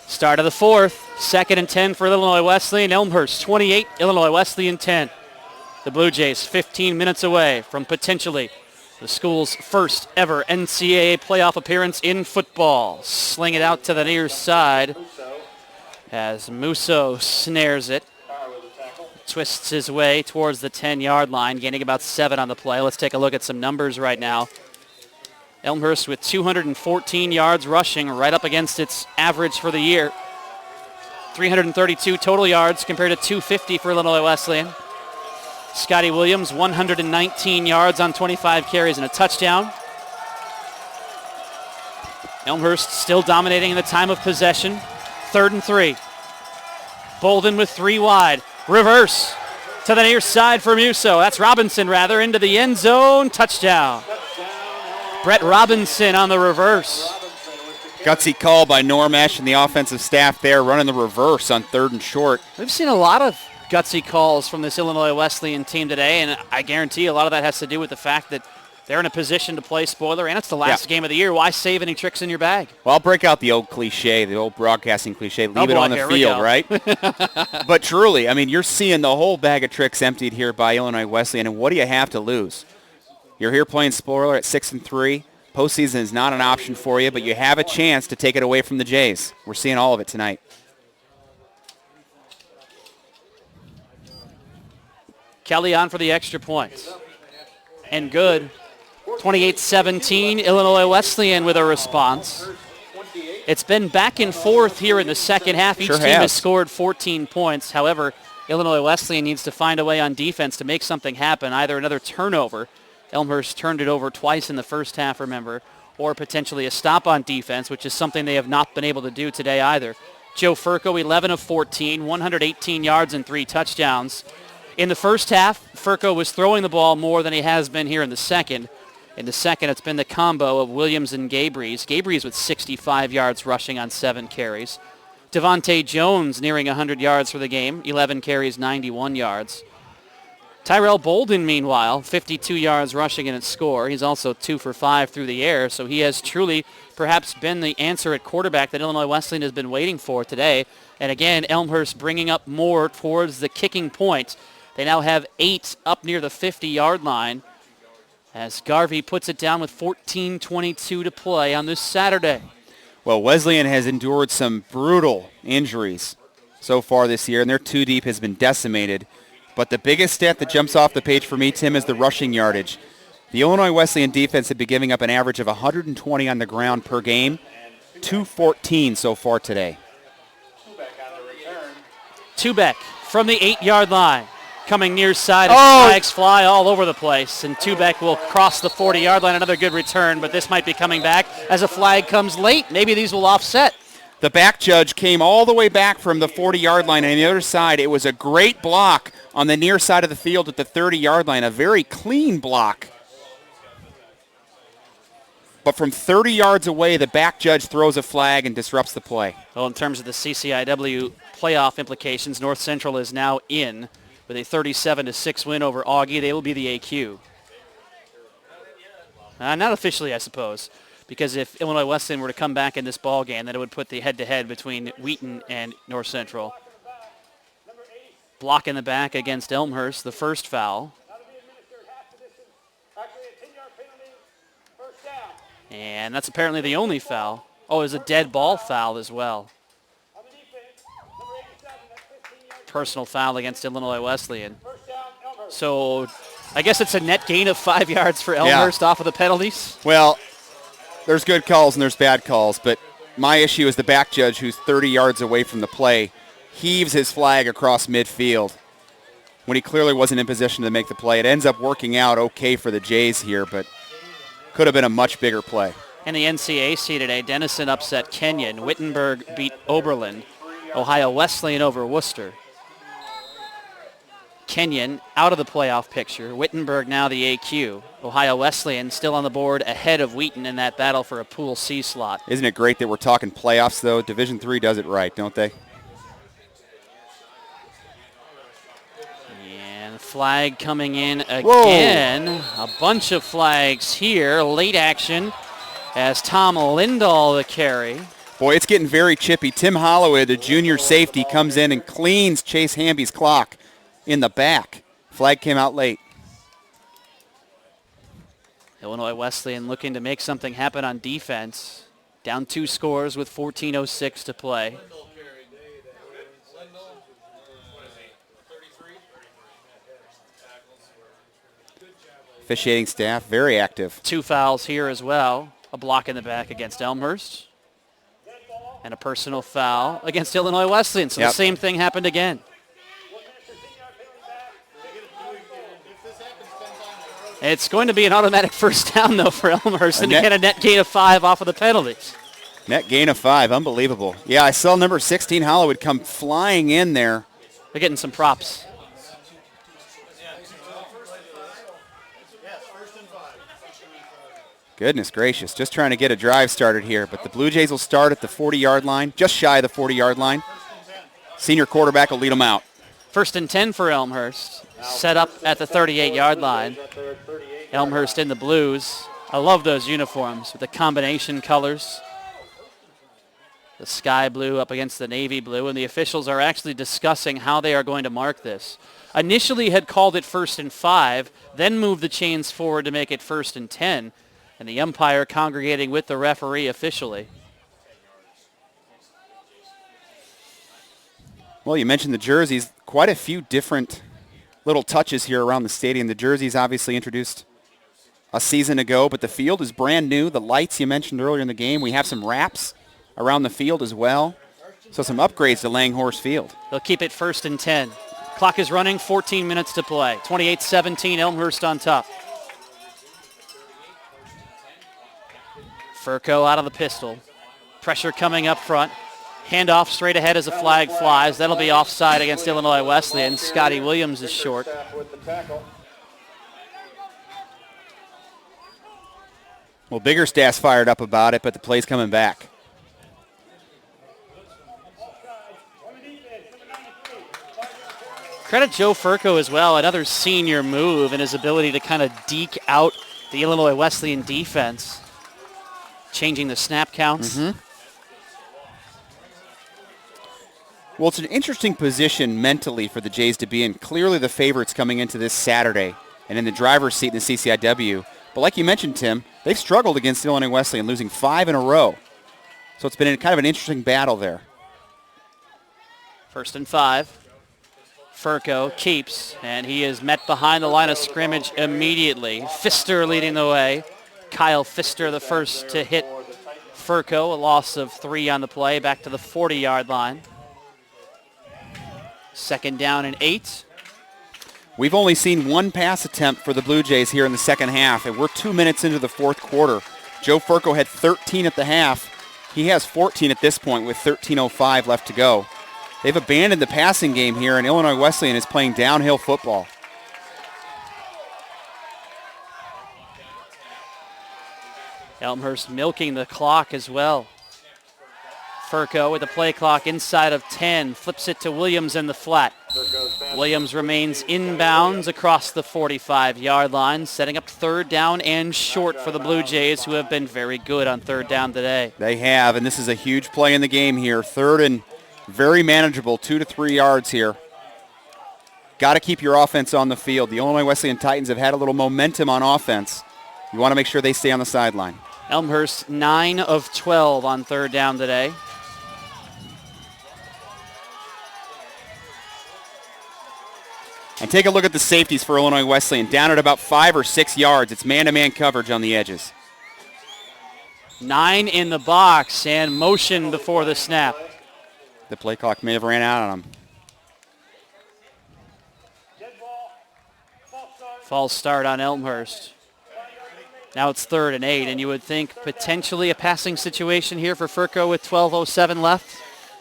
Start of the fourth, 2nd and 10 for Illinois Wesleyan. Elmhurst 28, Illinois Wesleyan 10. The Blue Jays 15 minutes away from potentially the school's first ever NCAA playoff appearance in football. Sling it out to the near side as Musso snares it. Twists his way towards the 10-yard line, gaining about 7 on the play. Let's take a look at some numbers right now. Elmhurst with 214 yards rushing, right up against its average for the year. 332 total yards compared to 250 for Illinois Wesleyan. Scotty Williams, 119 yards on 25 carries and a touchdown. Elmhurst still dominating in the time of possession. 3rd and 3. Bolden with 3 wide. Reverse to the near side for Musso. That's Robinson, rather, into the end zone. Touchdown. Brett Robinson on the reverse. Gutsy call by Normesh and the offensive staff there, running the reverse on 3rd and short. We've seen a lot of gutsy calls from this Illinois Wesleyan team today, and I guarantee a lot of that has to do with the fact that they're in a position to play spoiler, and it's the last game of the year. Why save any tricks in your bag? Well, I'll break out the old cliche, the old broadcasting cliche, leave it on the field, right? But truly, I mean, you're seeing the whole bag of tricks emptied here by Illinois Wesleyan, and what do you have to lose? You're here playing spoiler at 6 and 3. Postseason is not an option for you, but you have a chance to take it away from the Jays. We're seeing all of it tonight. Kelly on for the extra points. And good. 28-17, Illinois Wesleyan with a response. It's been back and forth here in the second half. Each team has scored 14 points. However, Illinois Wesleyan needs to find a way on defense to make something happen, either another turnover. Elmhurst turned it over twice in the first half, remember, or potentially a stop on defense, which is something they have not been able to do today either. Joe Furco, 11 of 14, 118 yards and 3 touchdowns. In the first half, Furco was throwing the ball more than he has been here in the second. In the second, it's been the combo of Williams and Gabrys. Gabrys with 65 yards rushing on 7 carries. Devontae Jones nearing 100 yards for the game, 11 carries, 91 yards. Tyrell Bolden, meanwhile, 52 yards rushing in its score. He's also 2 for 5 through the air, so he has truly perhaps been the answer at quarterback that Illinois Wesleyan has been waiting for today. And again, Elmhurst bringing up more towards the kicking point. They now have 8 up near the 50-yard line as Garvey puts it down with 14:22 to play on this Saturday. Well, Wesleyan has endured some brutal injuries so far this year, and their 2 deep has been decimated. But the biggest stat that jumps off the page for me, Tim, is the rushing yardage. The Illinois Wesleyan defense had been giving up an average of 120 on the ground per game, 214 so far today. Tubeck from the 8-yard line. Coming near side, flags fly all over the place, and Tubeck will cross the 40-yard line. Another good return, but this might be coming back as a flag comes late. Maybe these will offset. The back judge came all the way back from the 40-yard line, and on the other side, it was a great block on the near side of the field at the 30-yard line, a very clean block. But from 30 yards away, the back judge throws a flag and disrupts the play. Well, in terms of the CCIW playoff implications. North Central is now in with a 37-6 win over Augie. They will be the AQ. Not officially, I suppose, because if Illinois Wesleyan were to come back in this ball game, then it would put the head-to-head between Wheaton and North Central. Block in the back against Elmhurst, the first foul. And that's apparently the only foul. Oh, it was a dead ball foul as well. Personal foul against Illinois Wesleyan. So I guess it's a net gain of 5 yards for Elmhurst off of the penalties. Well, there's good calls and there's bad calls, but my issue is the back judge, who's 30 yards away from the play, heaves his flag across midfield when he clearly wasn't in position to make the play. It ends up working out okay for the Jays here, but could have been a much bigger play. In the NCAC today, Denison upset Kenyon. Wittenberg beat Oberlin. Ohio Wesleyan over Worcester. Kenyon out of the playoff picture. Wittenberg now the AQ. Ohio Wesleyan still on the board ahead of Wheaton in that battle for a Pool C slot. Isn't it great that we're talking playoffs, though? Division III does it right, don't they? And flag coming in again. Whoa. A bunch of flags here. Late action as Tom Lindahl the carry. Boy, it's getting very chippy. Tim Holloway, the junior safety, comes in and cleans Chase Hamby's clock in the back. Flag came out late. Illinois Wesleyan looking to make something happen on defense. Down 2 scores with 14:06 to play. Officiating staff, very active. 2 fouls here as well. A block in the back against Elmhurst. And a personal foul against Illinois Wesleyan. So the same thing happened again. It's going to be an automatic first down, though, for Elmhurst. And again, a net gain of 5 off of the penalties. Net gain of 5. Unbelievable. Yeah, I saw number 16, Holloway, come flying in there. They're getting some props. Goodness gracious, just trying to get a drive started here. But the Blue Jays will start at the 40-yard line, just shy of the 40-yard line. Senior quarterback will lead them out. 1st and 10 for Elmhurst. Set up at the 38-yard line. Elmhurst in the blues. I love those uniforms with the combination colors. The sky blue up against the navy blue, and the officials are actually discussing how they are going to mark this. Initially had called it 1st and 5, then moved the chains forward to make it 1st and 10, and the umpire congregating with the referee officially. Well, you mentioned the jerseys. Quite a few different little touches here around the stadium. The jerseys obviously introduced a season ago, but the field is brand new. The lights you mentioned earlier in the game. We have some wraps around the field as well. So some upgrades to Langhorse Field. They'll keep it 1st and 10. Clock is running, 14 minutes to play. 28-17, Elmhurst on top. Furco out of the pistol. Pressure coming up front. Handoff straight ahead as a flag flies. That'll be offside against Illinois Wesleyan. Scotty Williams is short. Well, Biggerstaff's fired up about it, but the play's coming back. Credit Joe Furco as well. Another senior move in his ability to kind of deke out the Illinois Wesleyan defense. Changing the snap counts. Well, it's an interesting position mentally for the Jays to be in. Clearly the favorites coming into this Saturday and in the driver's seat in the CCIW. But like you mentioned, Tim, they've struggled against Illinois Wesleyan, losing 5 in a row. So it's been kind of an interesting battle there. 1st and 5. Furco keeps, and he is met behind the line of scrimmage immediately. Pfister leading the way. Kyle Pfister, the first to hit Furco, a loss of 3 on the play, back to the 40-yard line. 2nd down and 8. We've only seen 1 pass attempt for the Blue Jays here in the second half, and we're 2 minutes into the 4th quarter. Joe Furco had 13 at the half. He has 14 at this point with 13:05 left to go. They've abandoned the passing game here, and Illinois Wesleyan is playing downhill football. Elmhurst milking the clock as well. Furco with the play clock inside of 10. Flips it to Williams in the flat. Williams remains inbounds across the 45-yard line, setting up third down and short for the Blue Jays, who have been very good on third down today. They have, and this is a huge play in the game here. Third and very manageable, 2 to 3 yards here. Got to keep your offense on the field. The Illinois Wesleyan Titans have had a little momentum on offense. You want to make sure they stay on the sideline. Elmhurst 9 of 12 on third down today. And take a look at the safeties for Illinois Wesleyan. Down at about 5 or 6 yards. It's man-to-man coverage on the edges. 9 in the box and motion before the snap. The play clock may have ran out on them. False start on Elmhurst. Now it's 3rd and 8, and you would think potentially a passing situation here for Furco with 12:07 left.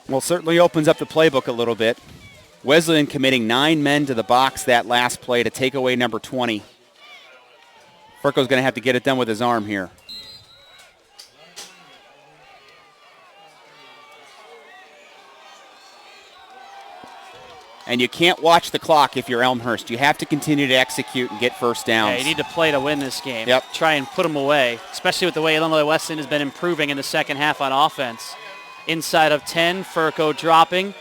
Well, certainly opens up the playbook a little bit. Wesleyan committing 9 men to the box that last play to take away number 20. Furco's going to have to get it done with his arm here. And you can't watch the clock if you're Elmhurst. You have to continue to execute and get first downs. Yeah, you need to play to win this game. Yep. Try and put them away, especially with the way Illinois Wesleyan has been improving in the second half on offense. Inside of 10, Furco dropping.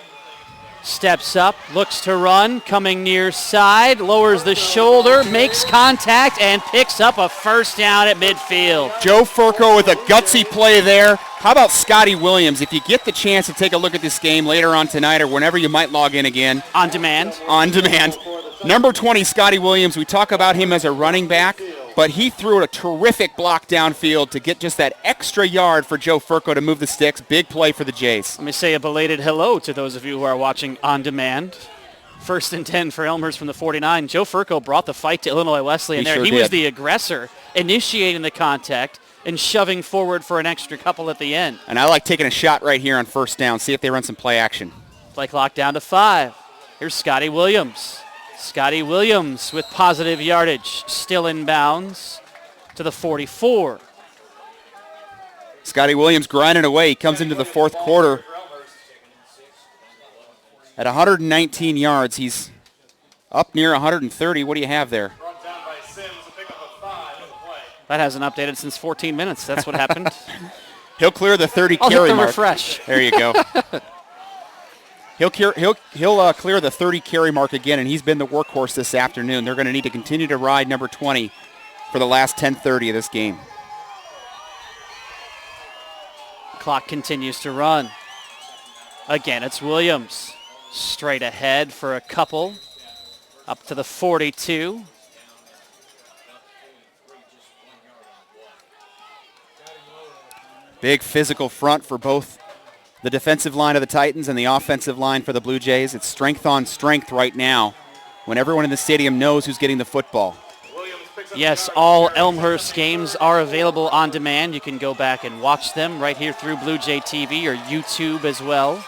Steps up, looks to run, coming near side, lowers the shoulder, makes contact, and picks up a first down at midfield. Joe Furco with a gutsy play there. How about Scotty Williams? If you get the chance to take a look at this game later on tonight or whenever you might log in again. On demand. On demand. Number 20, Scotty Williams, we talk about him as a running back, but he threw a terrific block downfield to get just that extra yard for Joe Furco to move the sticks. Big play for the Jays. Let me say a belated hello to those of you who are watching on demand. 1st and 10 for Elmhurst from the 49. Joe Furco brought the fight to Illinois Wesleyan there. Sure He did. was the aggressor, initiating the contact and shoving forward for an extra couple at the end. And I like taking a shot right here on first down, see if they run some play action. Play clock down to 5. Here's Scotty Williams. Scotty Williams with positive yardage, still in bounds to the 44. Scotty Williams grinding away. He comes into the fourth quarter at 119 yards. He's up near 130. What do you have there? That hasn't updated since 14 minutes. That's what happened. He'll clear the 30 I'll carry hit the mark. refresh. There you go. He'll clear the 30 carry mark again, and he's been the workhorse this afternoon. They're going to need to continue to ride number 20 for the last 10:30 of this game. Clock continues to run. Again, it's Williams. Straight ahead for a couple. Up to the 42. Big physical front for both the defensive line of the Titans and the offensive line for the Blue Jays. It's strength on strength right now when everyone in the stadium knows who's getting the football. Yes, all Elmhurst games are available on demand. You can go back and watch them right here through Blue Jay TV or YouTube as well.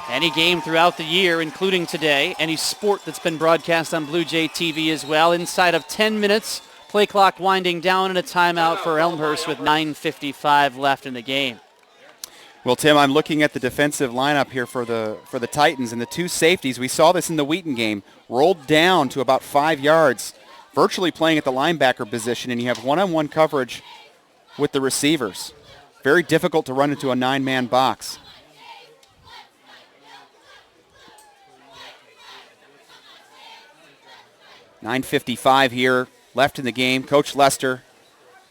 Any game throughout the year, including today, any sport that's been broadcast on Blue Jay TV as well. Inside of 10 minutes, play clock winding down and a timeout for Elmhurst with 9:55 left in the game. Well, Tim, I'm looking at the defensive lineup here for the Titans, and the two safeties, we saw this in the Wheaton game, rolled down to about 5 yards, virtually playing at the linebacker position, and you have one-on-one coverage with the receivers. Very difficult to run into a 9-man box. .955 here left in the game. Coach Lester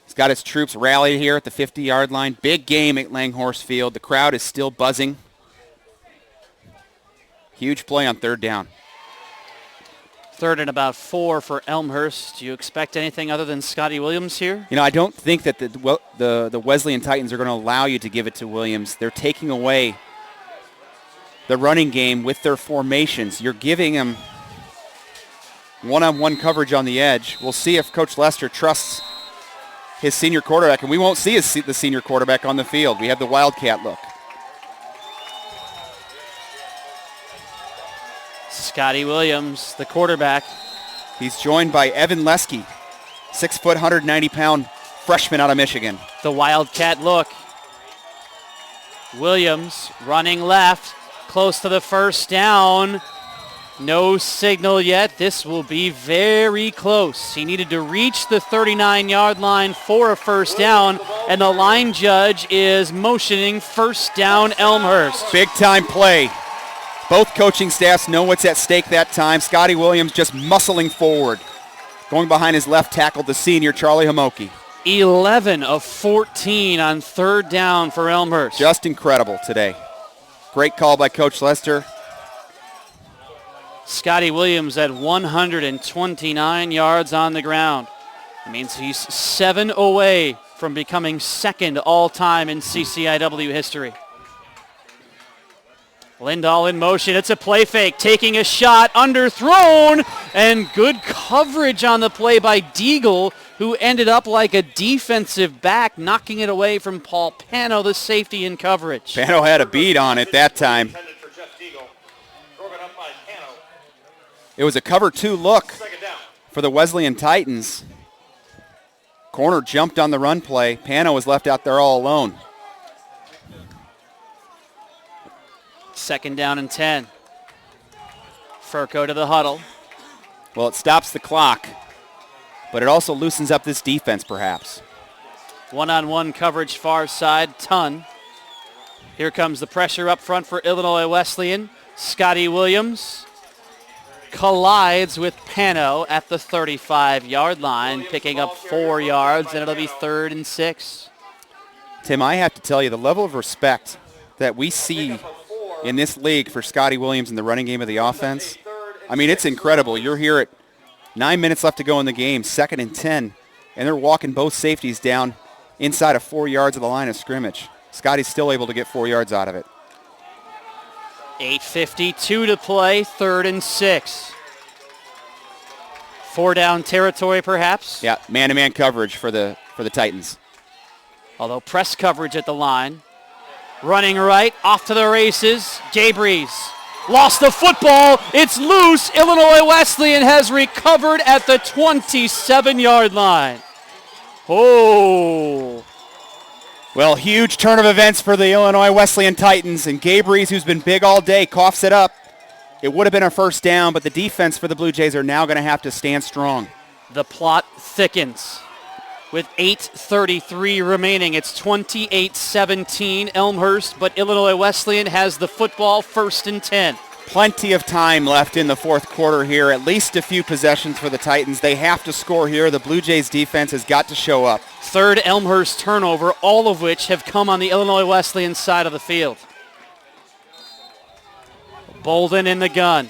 has got his troops rallied here at the 50-yard line. Big game at Langhorse Field. The crowd is still buzzing. Huge play on third down. 3rd and about 4 for Elmhurst. Do you expect anything other than Scotty Williams here? You know, I don't think that the Wesleyan Titans are going to allow you to give it to Williams. They're taking away the running game with their formations. You're giving them one-on-one coverage on the edge. We'll see if Coach Lester trusts his senior quarterback, and we won't see the senior quarterback on the field. We have the Wildcat look. Scotty Williams, the quarterback. He's joined by Evan Lesky, 6 foot, 190-pound freshman out of Michigan. The Wildcat look. Williams running left, close to the first down. No signal yet. This will be very close. He needed to reach the 39-yard line for a first down, and the line judge is motioning first down Elmhurst. Big time play. Both coaching staffs know what's at stake that time. Scotty Williams just muscling forward. Going behind his left tackle, the senior, Charlie Homoki. 11 of 14 on third down for Elmhurst. Just incredible today. Great call by Coach Lester. Scotty Williams at 129 yards on the ground. It means he's 7 away from becoming second all-time in CCIW history. Lindahl in motion. It's a play fake. Taking a shot. Underthrown. And good coverage on the play by Deagle, who ended up like a defensive back, knocking it away from Paul Pano, the safety in coverage. Pano had a beat on it that time. It was a cover 2 look for the Wesleyan Titans. Corner jumped on the run play. Pano was left out there all alone. Second down and 10. Furco to the huddle. Well, it stops the clock, but it also loosens up this defense perhaps. One-on-one coverage far side, ton. Here comes the pressure up front for Illinois Wesleyan. Scotty Williams collides with Pano at the 35-yard line, picking up 4 yards, and it'll be 3rd and 6. Tim, I have to tell you, the level of respect that we see in this league for Scotty Williams in the running game of the offense, I mean, it's incredible. You're here at 9 minutes left to go in the game, 2nd and 10, and they're walking both safeties down inside of 4 yards of the line of scrimmage. Scotty's still able to get 4 yards out of it. 8:52 to play, 3rd and 6. 4 down territory perhaps. Yeah, man-to-man coverage for the Titans. Although press coverage at the line. Running right, off to the races, Gabrys. Lost the football, it's loose. Illinois Wesleyan has recovered at the 27-yard line. Oh. Well, huge turn of events for the Illinois Wesleyan Titans, and Gabrys, who's been big all day, coughs it up. It would have been a first down, but the defense for the Blue Jays are now going to have to stand strong. The plot thickens. With 8:33 remaining, it's 28-17 Elmhurst, but Illinois Wesleyan has the football, 1st and 10. Plenty of time left in the fourth quarter here, at least a few possessions for the Titans. They have to score here. The Blue Jays defense has got to show up. 3rd Elmhurst turnover, all of which have come on the Illinois Wesleyan side of the field. Bolden in the gun.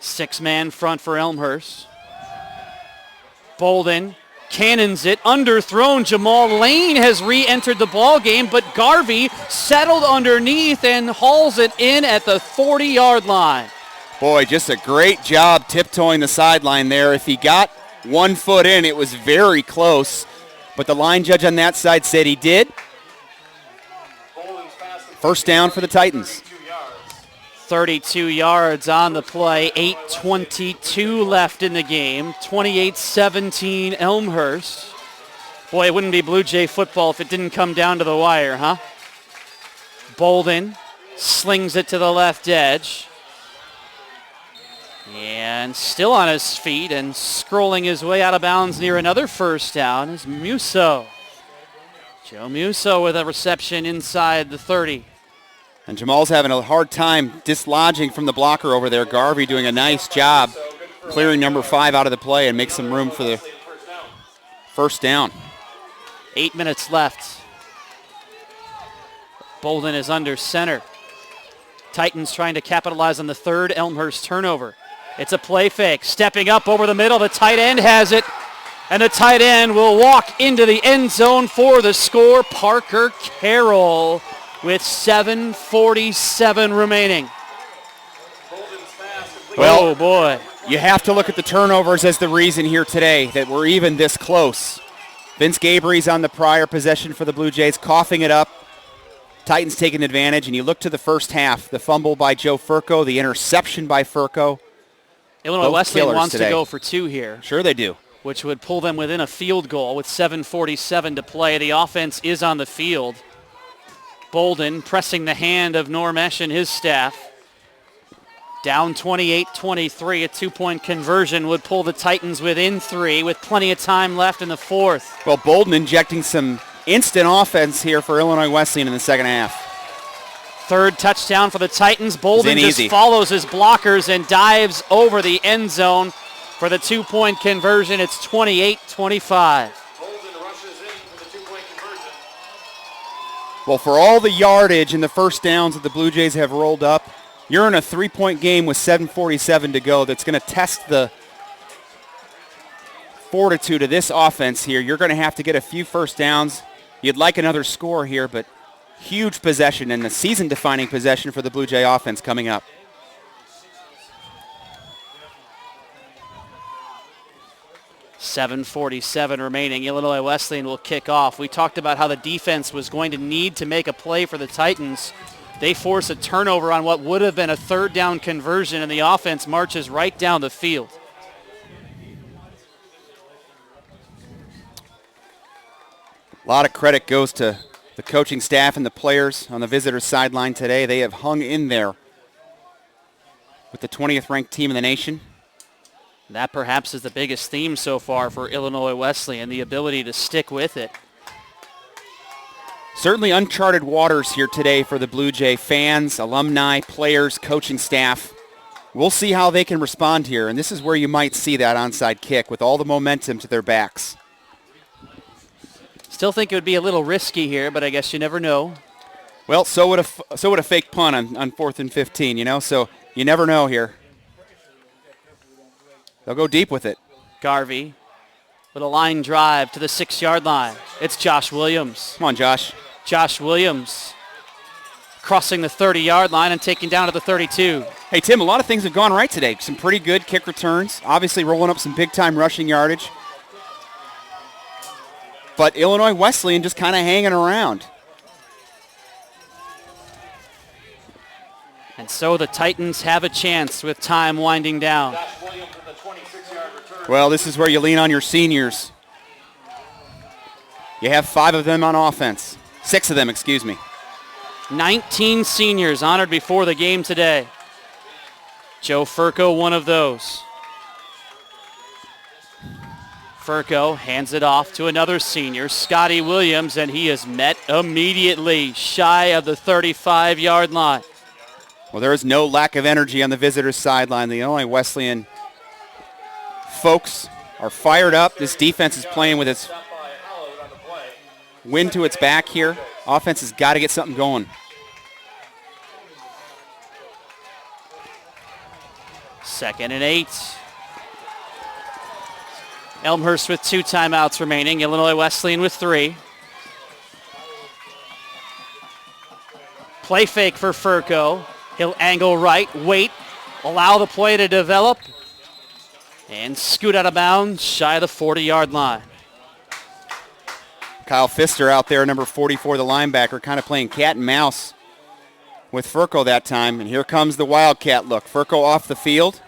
6-man front for Elmhurst. Bolden cannons it, underthrown. Jamal Lane has re-entered the ball game, but Garvey settled underneath and hauls it in at the 40-yard line. Boy, just a great job tiptoeing the sideline there. If he got 1 foot in, it was very close, but the line judge on that side said he did. First down for the Titans. 32 yards on the play, 8:22 left in the game, 28-17 Elmhurst. Boy, it wouldn't be Blue Jay football if it didn't come down to the wire, huh? Bolden slings it to the left edge. And still on his feet and scrolling his way out of bounds near another first down is Musso. Joe Musso with a reception inside the 30. And Jamal's having a hard time dislodging from the blocker over there. Garvey doing a nice job clearing number 5 out of the play and make some room for the first down. 8 minutes left. Bolden is under center. Titans trying to capitalize on the 3rd Elmhurst turnover. It's a play fake. Stepping up over the middle. The tight end has it. And the tight end will walk into the end zone for the score. Parker Carroll with 7:47 remaining. Well, oh, boy. You have to look at the turnovers as the reason here today that we're even this close. Vince Gabrys on the prior possession for the Blue Jays, coughing it up. Titans taking advantage, and you look to the first half. The fumble by Joe Furco, the interception by Furco. Illinois Wesleyan wants to go for 2 here. Sure they do. which would pull them within a field goal with 7:47 to play. The offense is on the field. Bolden pressing the hand of Normesh and his staff. Down 28-23, a two-point conversion would pull the Titans within 3 with plenty of time left in the fourth. Well, Bolden injecting some instant offense here for Illinois Wesleyan in the second half. Third touchdown for the Titans. Bolden just easy. follows his blockers and dives over the end zone for the two-point conversion. It's 28-25. Well, for all the yardage and the first downs that the Blue Jays have rolled up, you're in a 3-point game with 7:47 to go. That's going to test the fortitude of this offense here. You're going to have to get a few first downs. You'd like another score here, but huge possession and the season-defining possession for the Blue Jay offense coming up. $7:47 remaining. Illinois Wesleyan will kick off. We talked about how the defense was going to need to make a play for the Titans. They force a turnover on what would have been a third down conversion, and the offense marches right down the field. A lot of credit goes to the coaching staff and the players on the visitor sideline today. They have hung in there with the 20th ranked team in the nation. That perhaps is the biggest theme so far for Illinois Wesleyan, the ability to stick with it. Certainly uncharted waters here today for the Blue Jay fans, alumni, players, coaching staff. We'll see how they can respond here, and this is where you might see that onside kick with all the momentum to their backs. Still think it would be a little risky here, but I guess you never know. Well, so would a fake punt on 4th and 15, you know, so you never know here. They'll go deep with it. Garvey with a line drive to the 6-yard line. It's Josh Williams. Come on, Josh. Josh Williams crossing the 30-yard line and taking down to the 32. Hey, Tim, a lot of things have gone right today. Some pretty good kick returns. Obviously rolling up some big-time rushing yardage. But Illinois Wesleyan just kind of hanging around. And so the Titans have a chance with time winding down. Well, this is where you lean on your seniors. You have 5 of them on offense. 6 of them, excuse me. 19 seniors honored before the game today. Joe Furco, one of those. Furco hands it off to another senior, Scotty Williams, and he is met immediately shy of the 35-yard line. Well, there is no lack of energy on the visitors' sideline. The Illinois Wesleyan folks are fired up. This defense is playing with its wind to its back here. Offense has got to get something going. Second and 8. Elmhurst with 2 timeouts remaining. Illinois Wesleyan with 3. Play fake for Furco. He'll angle right, wait, allow the play to develop, and scoot out of bounds shy of the 40-yard line. Kyle Pfister out there, number 44, the linebacker, kind of playing cat and mouse with Furco that time. And here comes the Wildcat look. Furco off the field.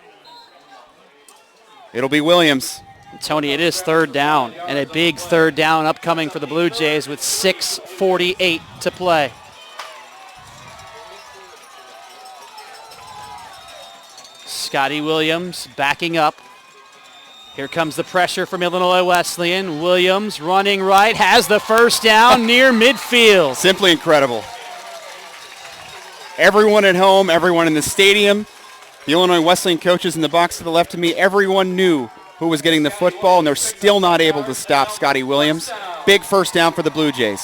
It'll be Williams. Tony, it is third down, and a big third down upcoming for the Blue Jays with 6:48 to play. Scotty Williams backing up. Here comes the pressure from Illinois Wesleyan. Williams running right, has the first down near midfield. Simply incredible. Everyone at home, everyone in the stadium, the Illinois Wesleyan coaches in the box to the left of me, everyone knew who was getting the football, and they're still not able to stop Scotty Williams. Big first down for the Blue Jays.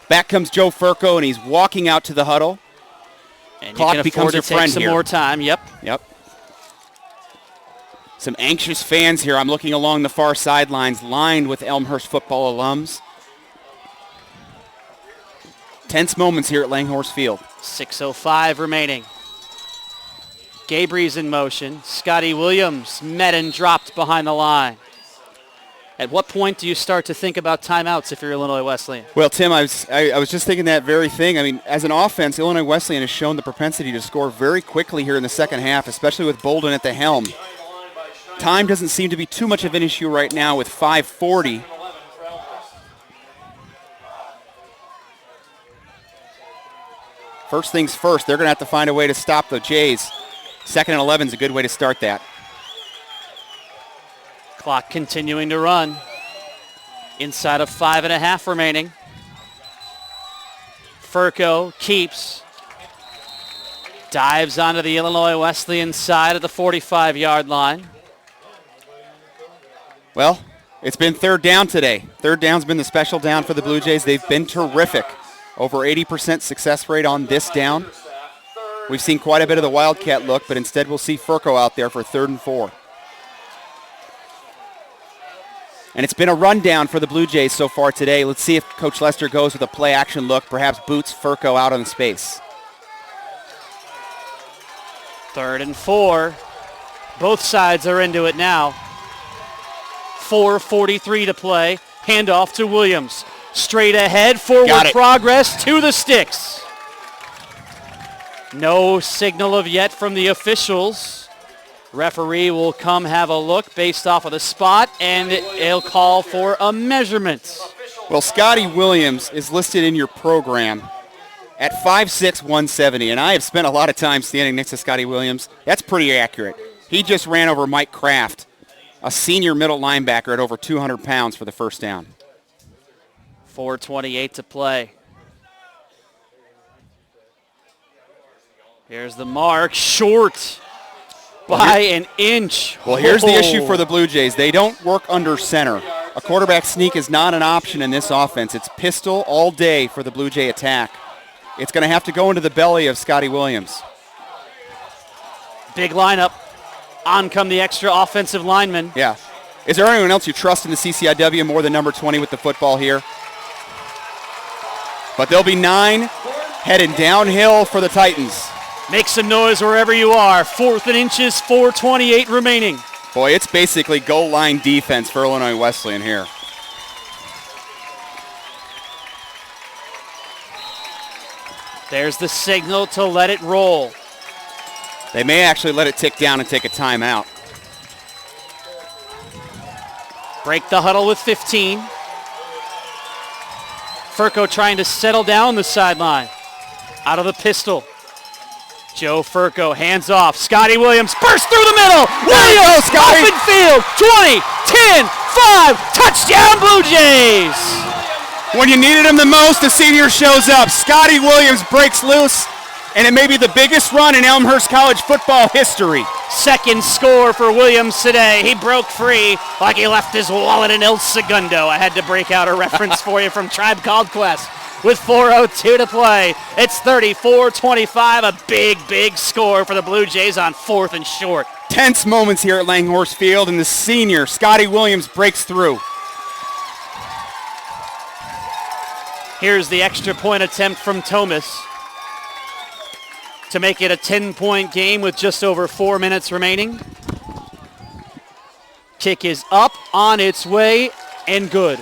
Back comes Joe Furco, and he's walking out to the huddle. And Clock you can becomes afford your to take friend some here. more time. Yep. Some anxious fans here. I'm looking along the far sidelines, lined with Elmhurst football alums. Tense moments here at Langhorse Field. 6:05 remaining. Gabriel's in motion. Scotty Williams met and dropped behind the line. At what point do you start to think about timeouts if you're Illinois Wesleyan? Well, Tim, I was just thinking that very thing. I mean, as an offense, Illinois Wesleyan has shown the propensity to score very quickly here in the second half, especially with Bolden at the helm. Time doesn't seem to be too much of an issue right now with 5:40. First things first, they're going to have to find a way to stop the Jays. 2nd and 11 is a good way to start that. Clock continuing to run. Inside of 5.5 remaining. Furco keeps. Dives onto the Illinois Wesleyan side at the 45-yard line. Well, it's been 3rd down today. 3rd down's been the special down for the Blue Jays. They've been terrific. Over 80% success rate on this down. We've seen quite a bit of the Wildcat look, but instead we'll see Furco out there for 3rd and 4. And it's been a rundown for the Blue Jays so far today. Let's see if Coach Lester goes with a play-action look, perhaps boots Furco out on the space. 3rd and 4. Both sides are into it now. 4:43 to play. Handoff to Williams. Straight ahead, forward progress to the sticks. No signal of yet from the officials. Referee will come have a look based off of the spot, and it'll call for a measurement. Well, Scotty Williams is listed in your program at 5'6", 170, and I have spent a lot of time standing next to Scotty Williams. That's pretty accurate. He just ran over Mike Kraft, a senior middle linebacker at over 200 pounds for the first down. 4:28 to play. Here's the mark, short by an inch. Well, here's the issue for the Blue Jays. They don't work under center. A quarterback sneak is not an option in this offense. It's pistol all day for the Blue Jay attack. It's going to have to go into the belly of Scotty Williams. Big lineup. On come the extra offensive lineman. Yeah. Is there anyone else you trust in the CCIW more than number 20 with the football here? But there'll be 9 heading downhill for the Titans. Make some noise wherever you are. 4th and inches, 4:28 remaining. Boy, it's basically goal line defense for Illinois Wesleyan here. There's the signal to let it roll. They may actually let it tick down and take a timeout. Break the huddle with 15. Furco trying to settle down the sideline. Out of the pistol. Joe Furco, hands off. Scotty Williams bursts through the middle. Williams, open field. 20, 10, 5. Touchdown, Blue Jays. When you needed him the most, the senior shows up. Scotty Williams breaks loose, and it may be the biggest run in Elmhurst College football history. Second score for Williams today. He broke free like he left his wallet in El Segundo. I had to break out a reference for you from Tribe Called Quest. With 4:02 to play, it's 34-25, a big score for the Blue Jays on 4th and short. Tense moments here at Langhorse Field, and the senior, Scotty Williams, breaks through. Here's the extra point attempt from Thomas to make it a 10-point game with just over 4 minutes remaining. Kick is up, on its way, and good.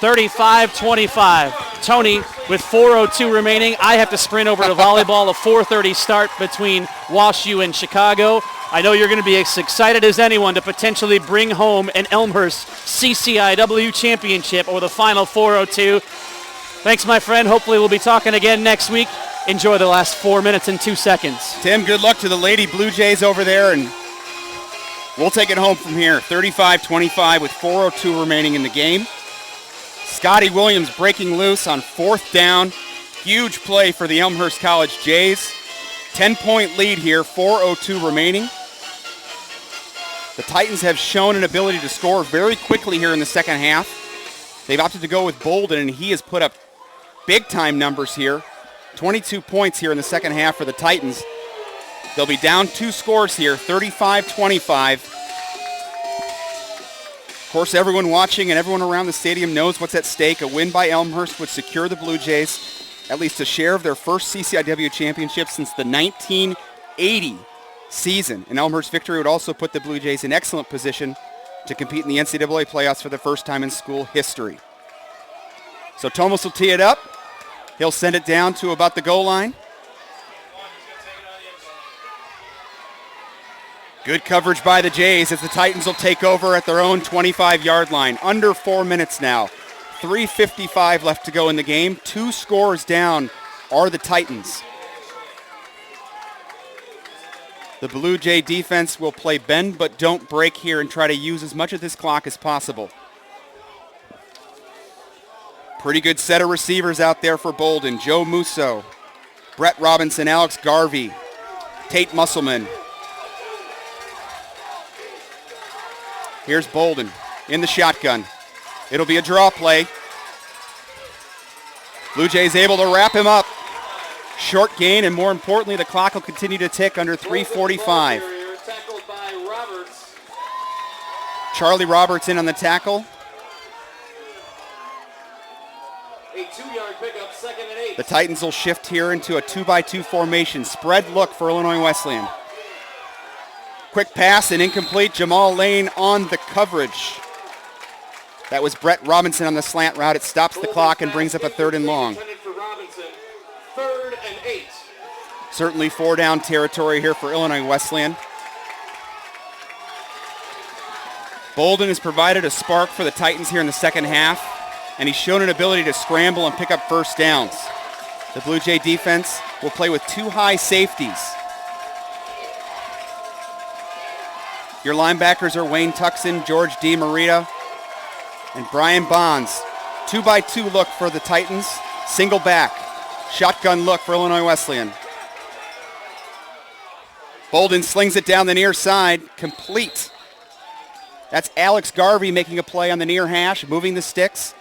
35-25. Tony with 4:02 remaining. I have to sprint over to volleyball, a 4:30 start between Wash U and Chicago. I know you're going to be as excited as anyone to potentially bring home an Elmhurst CCIW championship or the final 4:02. Thanks, my friend. Hopefully we'll be talking again next week. Enjoy the last 4 minutes and 2 seconds. Tim, good luck to the Lady Blue Jays over there, and we'll take it home from here. 35-25 with 4:02 remaining in the game. Scotty Williams breaking loose on 4th down. Huge play for the Elmhurst College Jays. 10-point lead here, 4:02 remaining. The Titans have shown an ability to score very quickly here in the second half. They've opted to go with Bolden, and he has put up big-time numbers here. 22 points here in the second half for the Titans. They'll be down 2 scores here, 35-25. Of course, everyone watching and everyone around the stadium knows what's at stake. A win by Elmhurst would secure the Blue Jays at least a share of their first CCIW championship since the 1980 season. An Elmhurst victory would also put the Blue Jays in excellent position to compete in the NCAA playoffs for the first time in school history. So Thomas will tee it up. He'll send it down to about the goal line. Good coverage by the Jays as the Titans will take over at their own 25-yard line. Under 4 minutes now. 3:55 left to go in the game. 2 scores down are the Titans. The Blue Jay defense will play bend but don't break here and try to use as much of this clock as possible. Pretty good set of receivers out there for Bolden. Joe Musso, Brett Robinson, Alex Garvey, Tate Musselman. Here's Bolden in the shotgun. It'll be a draw play. Blue Jays able to wrap him up. Short gain, and more importantly, the clock will continue to tick under 3:45. Tackled by Roberts. Charlie Roberts in on the tackle. A 2-yard pickup, 2nd and 8. The Titans will shift here into a 2-by-2 formation. Spread look for Illinois Wesleyan. Quick pass and incomplete. Jamal Lane on the coverage. That was Brett Robinson on the slant route. It stops the clock and brings up a 3rd and long. 3rd and 8. Certainly 4-down territory here for Illinois Wesleyan. Bolden has provided a spark for the Titans here in the second half, and he's shown an ability to scramble and pick up first downs. The Blue Jay defense will play with 2 high safeties. Your linebackers are Wayne Tuxon, George D. Marita, and Brian Bonds. 2-by-2 look for the Titans. Single back. Shotgun look for Illinois Wesleyan. Bolden slings it down the near side. Complete. That's Alex Garvey making a play on the near hash, moving the sticks.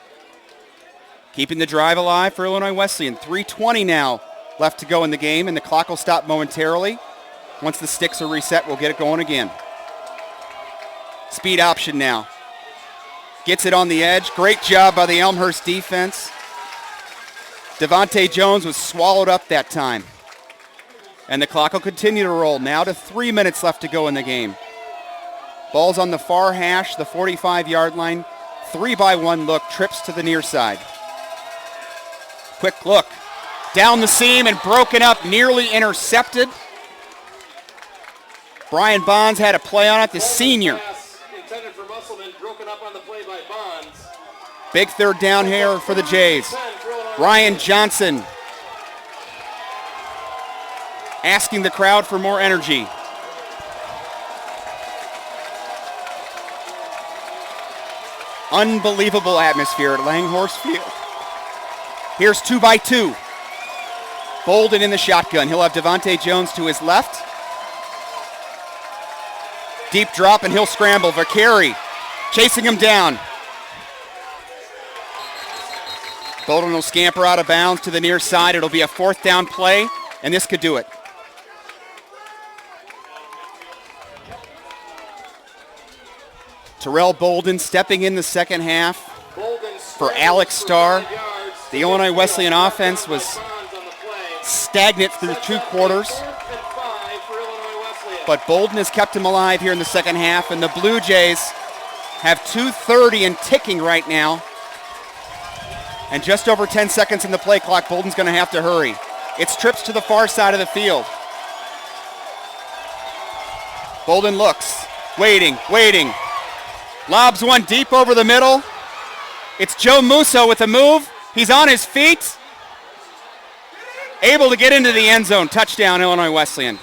Keeping the drive alive for Illinois Wesleyan. 3:20 now left to go in the game, and the clock will stop momentarily. Once the sticks are reset, we'll get it going again. Speed option now. Gets it on the edge. Great job by the Elmhurst defense. Devontae Jones was swallowed up that time. And the clock will continue to roll. Now to 3 minutes left to go in the game. Ball's on the far hash, the 45-yard line. 3-by-1 look, trips to the near side. Quick look. Down the seam and broken up, nearly intercepted. Brian Bonds had a play on it, the senior. Intended for Musselman, broken up on the play by Bonds. Big 3rd down here for the Jays. Ryan Johnson asking the crowd for more energy. Unbelievable atmosphere at Elmhurst Field. Here's 2-by-2. Bolden in the shotgun. He'll have Devontae Jones to his left. Deep drop and he'll scramble. Vakari chasing him down. Bolden will scamper out of bounds to the near side. It'll be a 4th down play, and this could do it. Terrell Bolden stepping in the second half for Alex Starr. The Illinois Wesleyan offense was stagnant through 2 quarters. But Bolden has kept him alive here in the second half, and the Blue Jays have 2:30 and ticking right now. And just over 10 seconds in the play clock, Bolden's going to have to hurry. It's trips to the far side of the field. Bolden looks, waiting. Lobs one deep over the middle. It's Joe Musso with a move. He's on his feet. Able to get into the end zone. Touchdown, Illinois Wesleyan.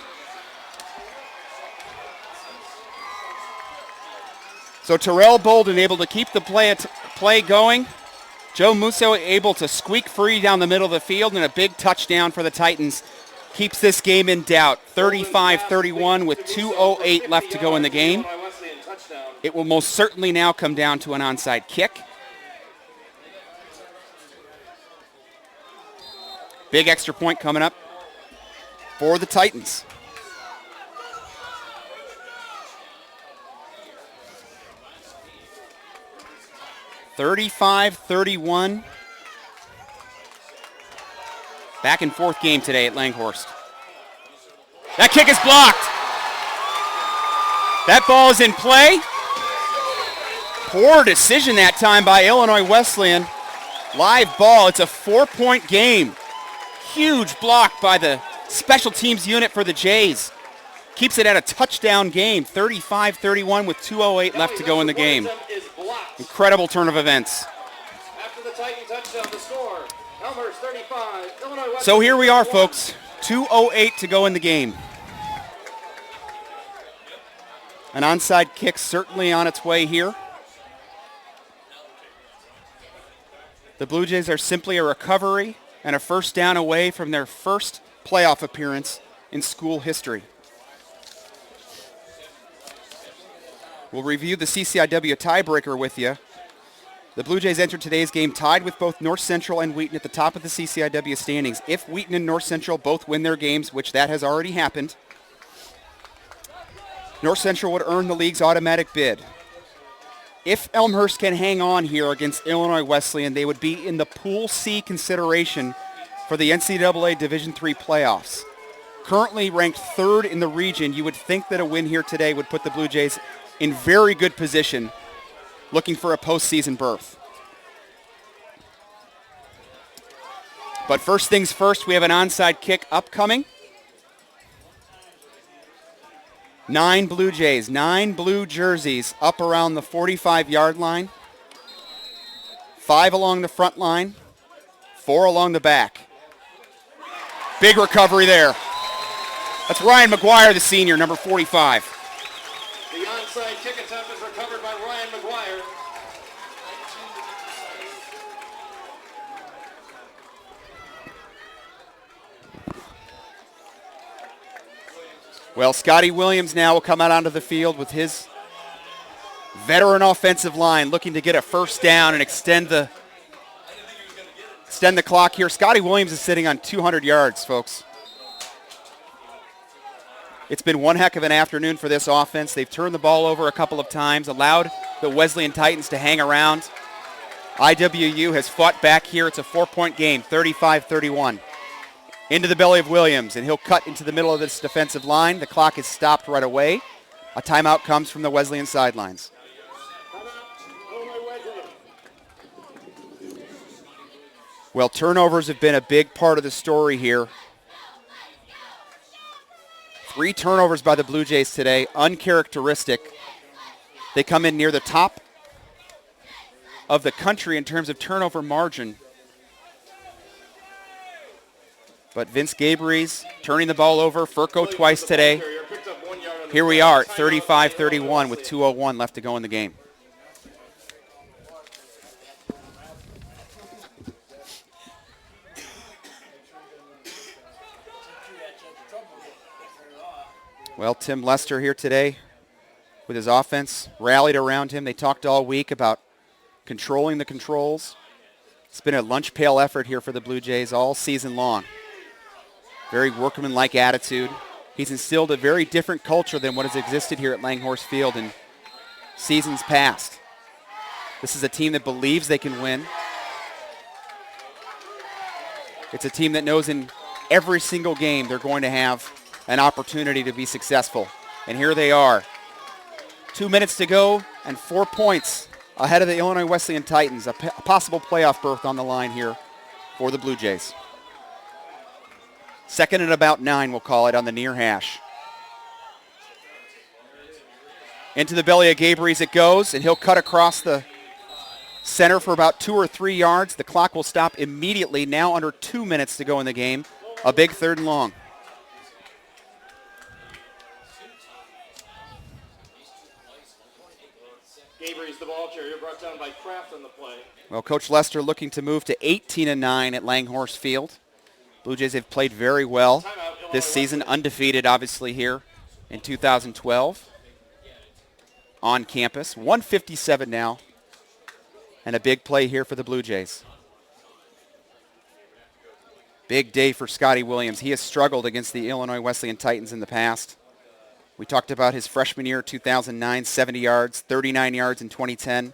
So Terrell Bolden able to keep the play going. Joe Musso able to squeak free down the middle of the field, and a big touchdown for the Titans keeps this game in doubt. 35-31 with 2:08 left to go in the game. It will most certainly now come down to an onside kick. Big extra point coming up for the Titans. (35-31). Back and forth game today at Elmhurst. That kick is blocked. That ball is in play. Poor decision that time by Illinois Wesleyan. Live ball. It's a 4-point game. Huge block by the special teams unit for the Jays. keeps it at a touchdown game, 35-31 with 2:08 left to go in the game. Incredible turn of events. After the Titan touchdown, the score, Elmhurst 35, Illinois Wesleyan. So here we are, folks. 2:08 to go in the game. An onside kick certainly on its way here. The Blue Jays are simply a recovery and a first down away from their first playoff appearance in school history. We'll review the CCIW tiebreaker with you. The Blue Jays entered today's game tied with both North Central and Wheaton at the top of the CCIW standings. If Wheaton and North Central both win their games, which that has already happened, North Central would earn the league's automatic bid. If Elmhurst can hang on here against Illinois Wesleyan, they would be in the Pool C consideration for the NCAA Division III playoffs. Currently ranked third in the region, you would think that a win here today would put the Blue Jays in very good position looking for a postseason berth. But first things first, we have an onside kick upcoming. 9 Blue Jays, 9 blue jerseys up around the 45-yard line. 5 along the front line, 4 along the back. Big recovery there. That's Ryan McGuire, the senior, number 45. The onside kick attempt is recovered by Ryan McGuire. Well, Scotty Williams now will come out onto the field with his veteran offensive line looking to get a first down and extend the clock here. Scotty Williams is sitting on 200 yards, folks. It's been one heck of an afternoon for this offense. They've turned the ball over a couple of times, allowed the Wesleyan Titans to hang around. IWU has fought back here. It's a 4-point game, 35-31. Into the belly of Williams, and he'll cut into the middle of this defensive line. The clock is stopped right away. A timeout comes from the Wesleyan sidelines. Well, turnovers have been a big part of the story here. 3 turnovers by the Blue Jays today, uncharacteristic. They come in near the top of the country in terms of turnover margin. But Vince Gabrey's turning the ball over. Furco twice today. Here we are at 35-31 with 2:01 left to go in the game. Well, Tim Lester here today with his offense rallied around him. They talked all week about controlling the controls. It's been a lunch pail effort here for the Blue Jays all season long. Very workmanlike attitude. He's instilled a very different culture than what has existed here at Langhorse Field in seasons past. This is a team that believes they can win. It's a team that knows in every single game they're going to have an opportunity to be successful. And here they are. 2 minutes to go and 4 points ahead of the Illinois Wesleyan Titans. A possible playoff berth on the line here for the Blue Jays. 2nd and about 9, we'll call it, on the near hash. Into the belly of Gabrey's it goes, and he'll cut across the center for about 2 or 3 yards. The clock will stop immediately, now under 2 minutes to go in the game. A big 3rd and long. Gabrey's the ball carrier, brought down by Kraft on the play. Well, Coach Lester looking to move to 18-9 at Langhorse Field. Blue Jays have played very well this season, undefeated obviously here in 2012 on campus. 157 now, and a big play here for the Blue Jays. Big day for Scotty Williams. He has struggled against the Illinois Wesleyan Titans in the past. We talked about his freshman year, 2009, 70 yards, 39 yards in 2010.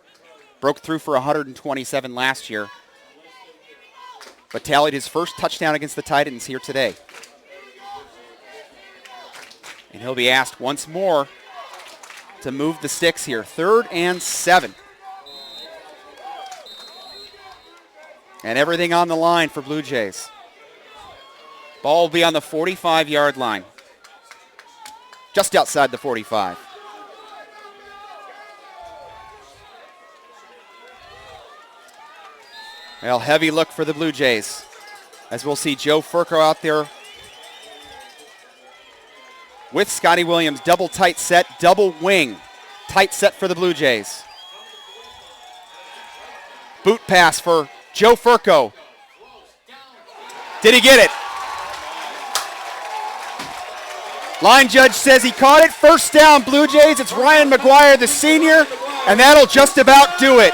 Broke through for 127 last year, but tallied his first touchdown against the Titans here today. And he'll be asked once more to move the sticks here. 3rd and 7. And everything on the line for Blue Jays. Ball will be on the 45-yard line. just outside the 45. Well, heavy look for the Blue Jays, as we'll see Joe Furco out there with Scotty Williams. Double tight set, double wing. Tight set for the Blue Jays. Boot pass for Joe Furco. Did he get it? Line judge says he caught it. First down, Blue Jays. It's Ryan McGuire, the senior, and that'll just about do it.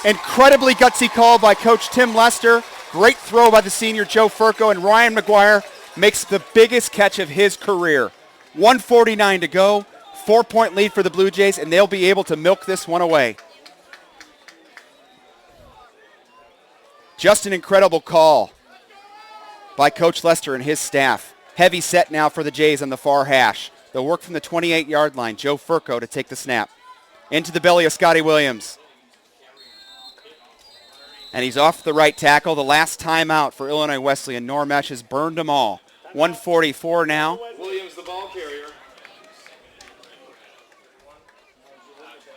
Incredibly gutsy call by Coach Tim Lester. Great throw by the senior Joe Furco, and Ryan McGuire makes the biggest catch of his career. 1:49 to go. 4-point lead for the Blue Jays, and they'll be able to milk this one away. Just an incredible call by Coach Lester and his staff. Heavy set now for the Jays on the far hash. They'll work from the 28-yard line. Joe Furco to take the snap. Into the belly of Scotty Williams. And he's off the right tackle. The last timeout for Illinois Wesleyan. Normesh has burned them all. 1:44 now. Williams, the ball carrier.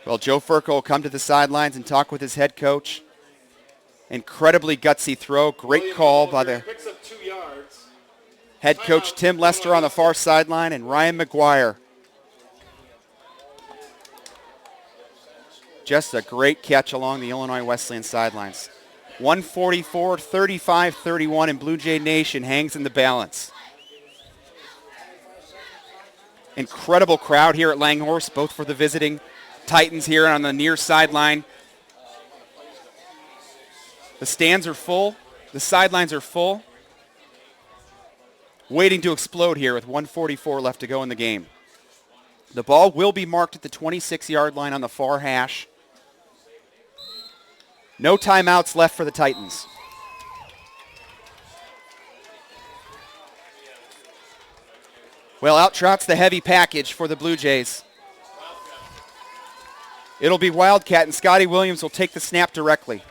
Well, Joe Furco will come to the sidelines and talk with his head coach. Incredibly gutsy throw. Great call by the Picks up 2 yards. head coach Tim Lester on the far sideline, and Ryan McGuire. Just a great catch along the Illinois Wesleyan sidelines. 1:44, 35-31, and Blue Jay Nation hangs in the balance. Incredible crowd here at Elmhurst, both for the visiting Titans here on the near sideline. The stands are full. The sidelines are full. Waiting to explode here with 1:44 left to go in the game. The ball will be marked at the 26-yard line on the far hash. No timeouts left for the Titans. Well, out trots the heavy package for the Blue Jays. It'll be Wildcat, and Scotty Williams will take the snap directly.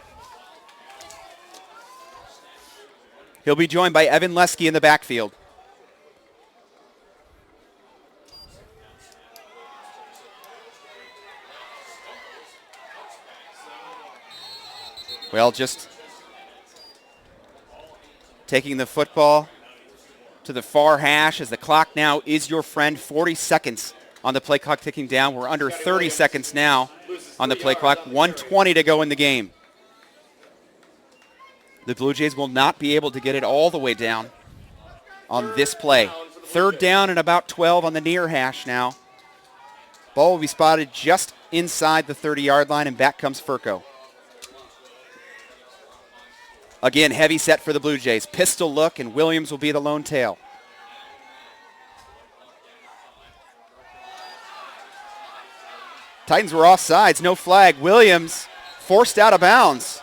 He'll be joined by Evan Lesky in the backfield. Well, just taking the football to the far hash as the clock now is your friend. 40 seconds on the play clock ticking down. We're under 30 seconds now on the play clock. 1:20 to go in the game. The Blue Jays will not be able to get it all the way down on this play. Third down and about 12 on the near hash now. Ball will be spotted just inside the 30-yard line, and back comes Furco. Again, heavy set for the Blue Jays. Pistol look, and Williams will be the lone tail. Titans were offsides, no flag. Williams forced out of bounds.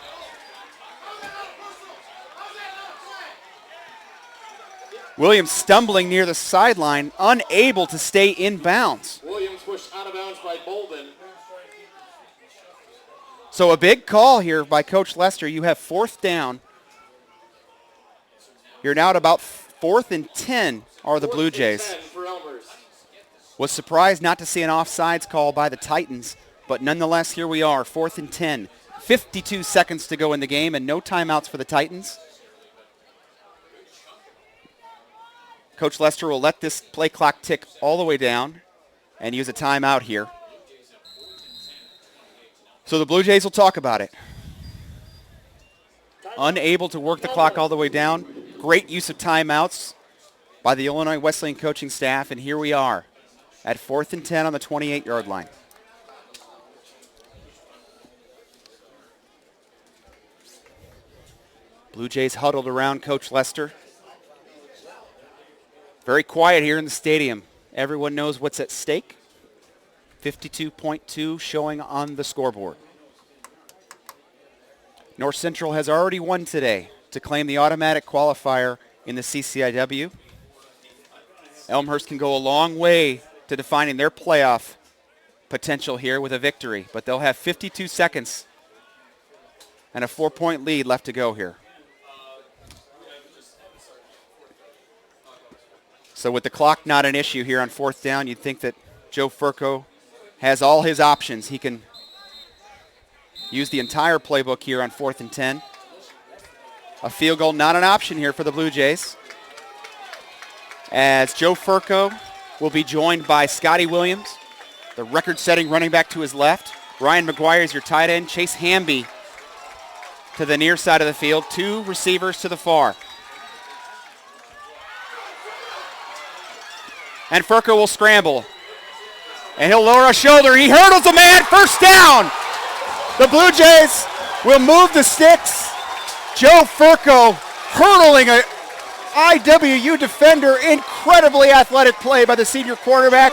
Williams stumbling near the sideline, unable to stay in bounds. Williams pushed out of bounds by Bolden. So a big call here by Coach Lester. You have fourth down. You're now at about 4th and 10 are the Blue Jays. Was surprised not to see an offsides call by the Titans, but nonetheless, here we are, 4th and 10. 52 seconds to go in the game and no timeouts for the Titans. Coach Lester will let this play clock tick all the way down and use a timeout here. So the Blue Jays will talk about it. Unable to work the clock all the way down. Great use of timeouts by the Illinois Wesleyan coaching staff, and here we are at 4th and 10 on the 28-yard line. Blue Jays huddled around Coach Lester. Very quiet here in the stadium. Everyone knows what's at stake. 52.2 showing on the scoreboard. North Central has already won today to claim the automatic qualifier in the CCIW. Elmhurst can go a long way to defining their playoff potential here with a victory, but they'll have 52 seconds and a 4-point lead left to go here. So with the clock not an issue here on 4th down, you'd think that Joe Furco has all his options. He can use the entire playbook here on 4th and 10. A field goal not an option here for the Blue Jays, as Joe Furco will be joined by Scotty Williams, the record-setting running back to his left. Ryan McGuire is your tight end. Chase Hamby to the near side of the field. 2 receivers to the far. And Furco will scramble. And he'll lower a shoulder. He hurdles a man. First down. The Blue Jays will move the sticks. Joe Furco hurdling a IWU defender. Incredibly athletic play by the senior quarterback.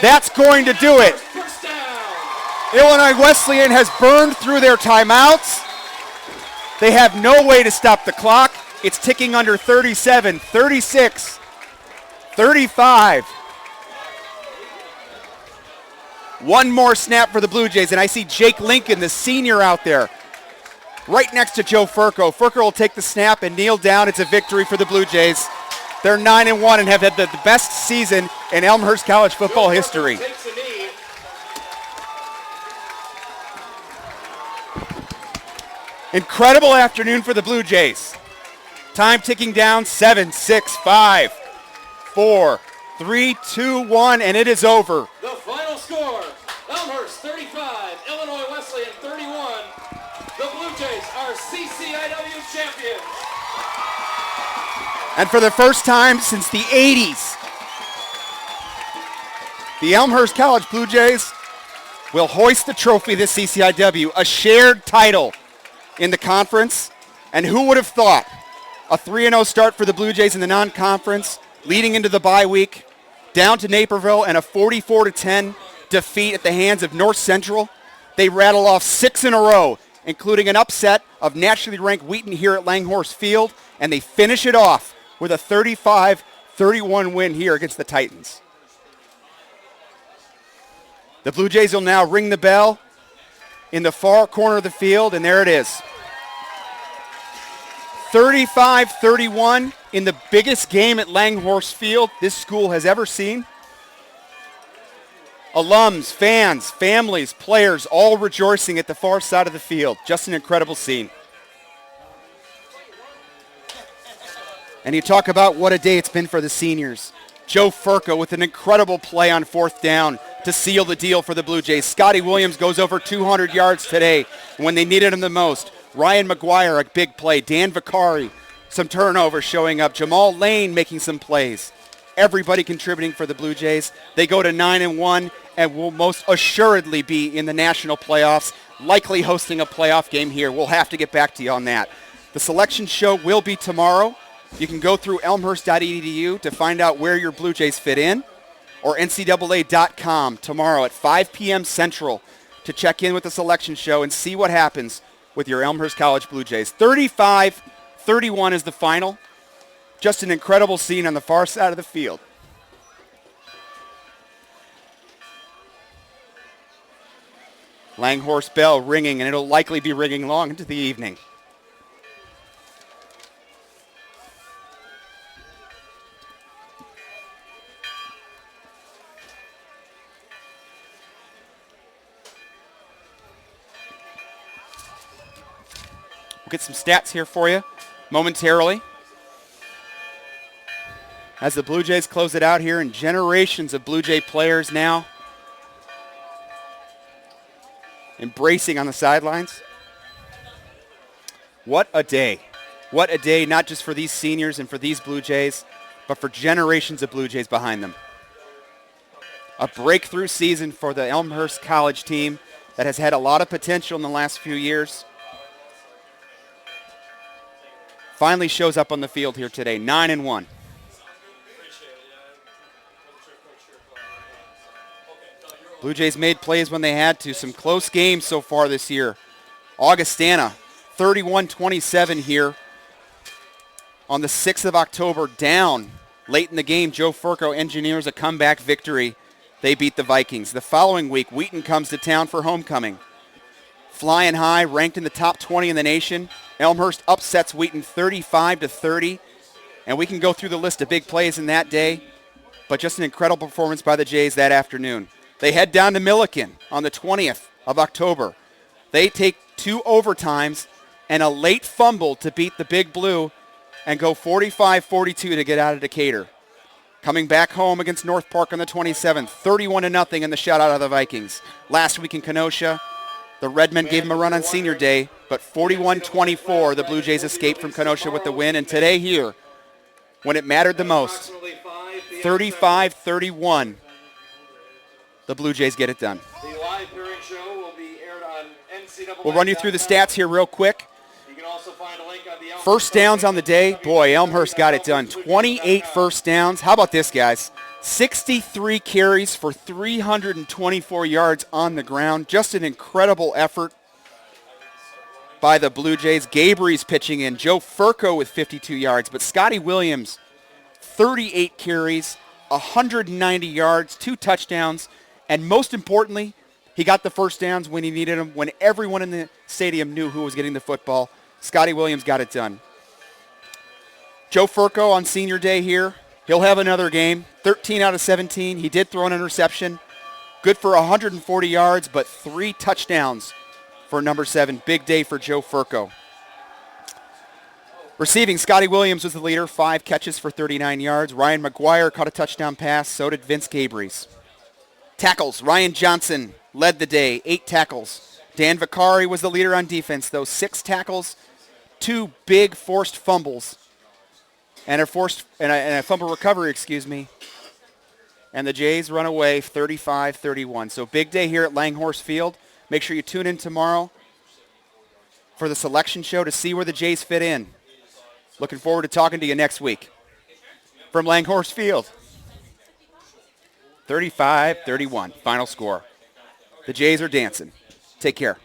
That's going to do it. Illinois Wesleyan has burned through their timeouts. They have no way to stop the clock. It's ticking under 37, 36, 35. One more snap for the Blue Jays, and I see Jake Lincoln, the senior, out there right next to Joe Furco. Furco will take the snap and kneel down. It's a victory for the Blue Jays. They're 9-1 and have had the best season in Elmhurst College football history. Incredible afternoon for the Blue Jays. Time ticking down, 7, 6, 5, 4, 3, 2, 1, and it is over. The final score, Elmhurst 35, Illinois Wesleyan 31. The Blue Jays are CCIW champions. And for the first time since the 80s, the Elmhurst College Blue Jays will hoist the trophy this CCIW, a shared title in the conference. And who would have thought a 3-0 start for the Blue Jays in the non-conference, leading into the bye week, down to Naperville, and a 44-10 defeat at the hands of North Central. They rattle off 6 in a row, including an upset of nationally ranked Wheaton here at Langhorse Field, and they finish it off with a 35-31 win here against the Titans. The Blue Jays will now ring the bell in the far corner of the field, and there it is. 35-31 in the biggest game at Langhorse Field this school has ever seen. Alums, fans, families, players, all rejoicing at the far side of the field. Just an incredible scene. And you talk about what a day it's been for the seniors. Joe Furco with an incredible play on 4th down to seal the deal for the Blue Jays. Scotty Williams goes over 200 yards today when they needed him the most. Ryan McGuire, a big play. Dan Vicari, some turnovers showing up. Jamal Lane making some plays. Everybody contributing for the Blue Jays. They go to 9-1 and will most assuredly be in the national playoffs, likely hosting a playoff game here. We'll have to get back to you on that. The selection show will be tomorrow. You can go through elmhurst.edu to find out where your Blue Jays fit in, or ncaa.com tomorrow at 5 p.m. Central to check in with the selection show and see what happens with your Elmhurst College Blue Jays. 35-31 is the final. Just an incredible scene on the far side of the field. Langhorse bell ringing, and it'll likely be ringing long into the evening. We'll get some stats here for you momentarily as the Blue Jays close it out here, and generations of Blue Jay players now embracing on the sidelines. What a day. What a day, not just for these seniors and for these Blue Jays, but for generations of Blue Jays behind them. A breakthrough season for the Elmhurst College team that has had a lot of potential in the last few years. Finally shows up on the field here today, 9-1. Blue Jays made plays when they had to. Some close games so far this year. Augustana, 31-27 here on the 6th of October, down late in the game. Joe Furco engineers a comeback victory. They beat the Vikings. The following week, Wheaton comes to town for homecoming. Flying high, ranked in the top 20 in the nation. Elmhurst upsets Wheaton 35-30. And we can go through the list of big plays in that day, but just an incredible performance by the Jays that afternoon. They head down to Milliken on the 20th of October. They take 2 overtimes and a late fumble to beat the Big Blue and go 45-42 to get out of Decatur. Coming back home against North Park on the 27th, 31-0 in the shutout of the Vikings. Last week in Kenosha, the Redmen gave them a run on Senior Day, but 41-24, the Blue Jays escaped from Kenosha with the win. And today here, when it mattered the most, 35-31, the Blue Jays get it done. The live hearing show will be aired on NCAA. We'll run you through the stats here real quick. You can also find a link on the First downs on the day, boy, Elmhurst got it done. 28 first downs. How about this, guys? 63 carries for 324 yards on the ground. Just an incredible effort by the Blue Jays. Gabri's pitching in. Joe Furco with 52 yards. But Scotty Williams, 38 carries, 190 yards, 2 touchdowns. And most importantly, he got the first downs when he needed them, when everyone in the stadium knew who was getting the football. Scotty Williams got it done. Joe Furco on Senior Day here. He'll have another game. 13 out of 17. He did throw an interception. Good for 140 yards, but 3 touchdowns for number 7. Big day for Joe Furco. Receiving, Scotty Williams was the leader. 5 catches for 39 yards. Ryan McGuire caught a touchdown pass. So did Vince Gabri's. Tackles, Ryan Johnson led the day. 8 tackles. Dan Vicari was the leader on defense, though. 6 tackles, 2 big forced fumbles, and a fumble recovery, And the Jays run away 35-31. So big day here at Langhorse Field. Make sure you tune in tomorrow for the selection show to see where the Jays fit in. Looking forward to talking to you next week. From Langhorse Field, 35-31, final score. The Jays are dancing. Take care.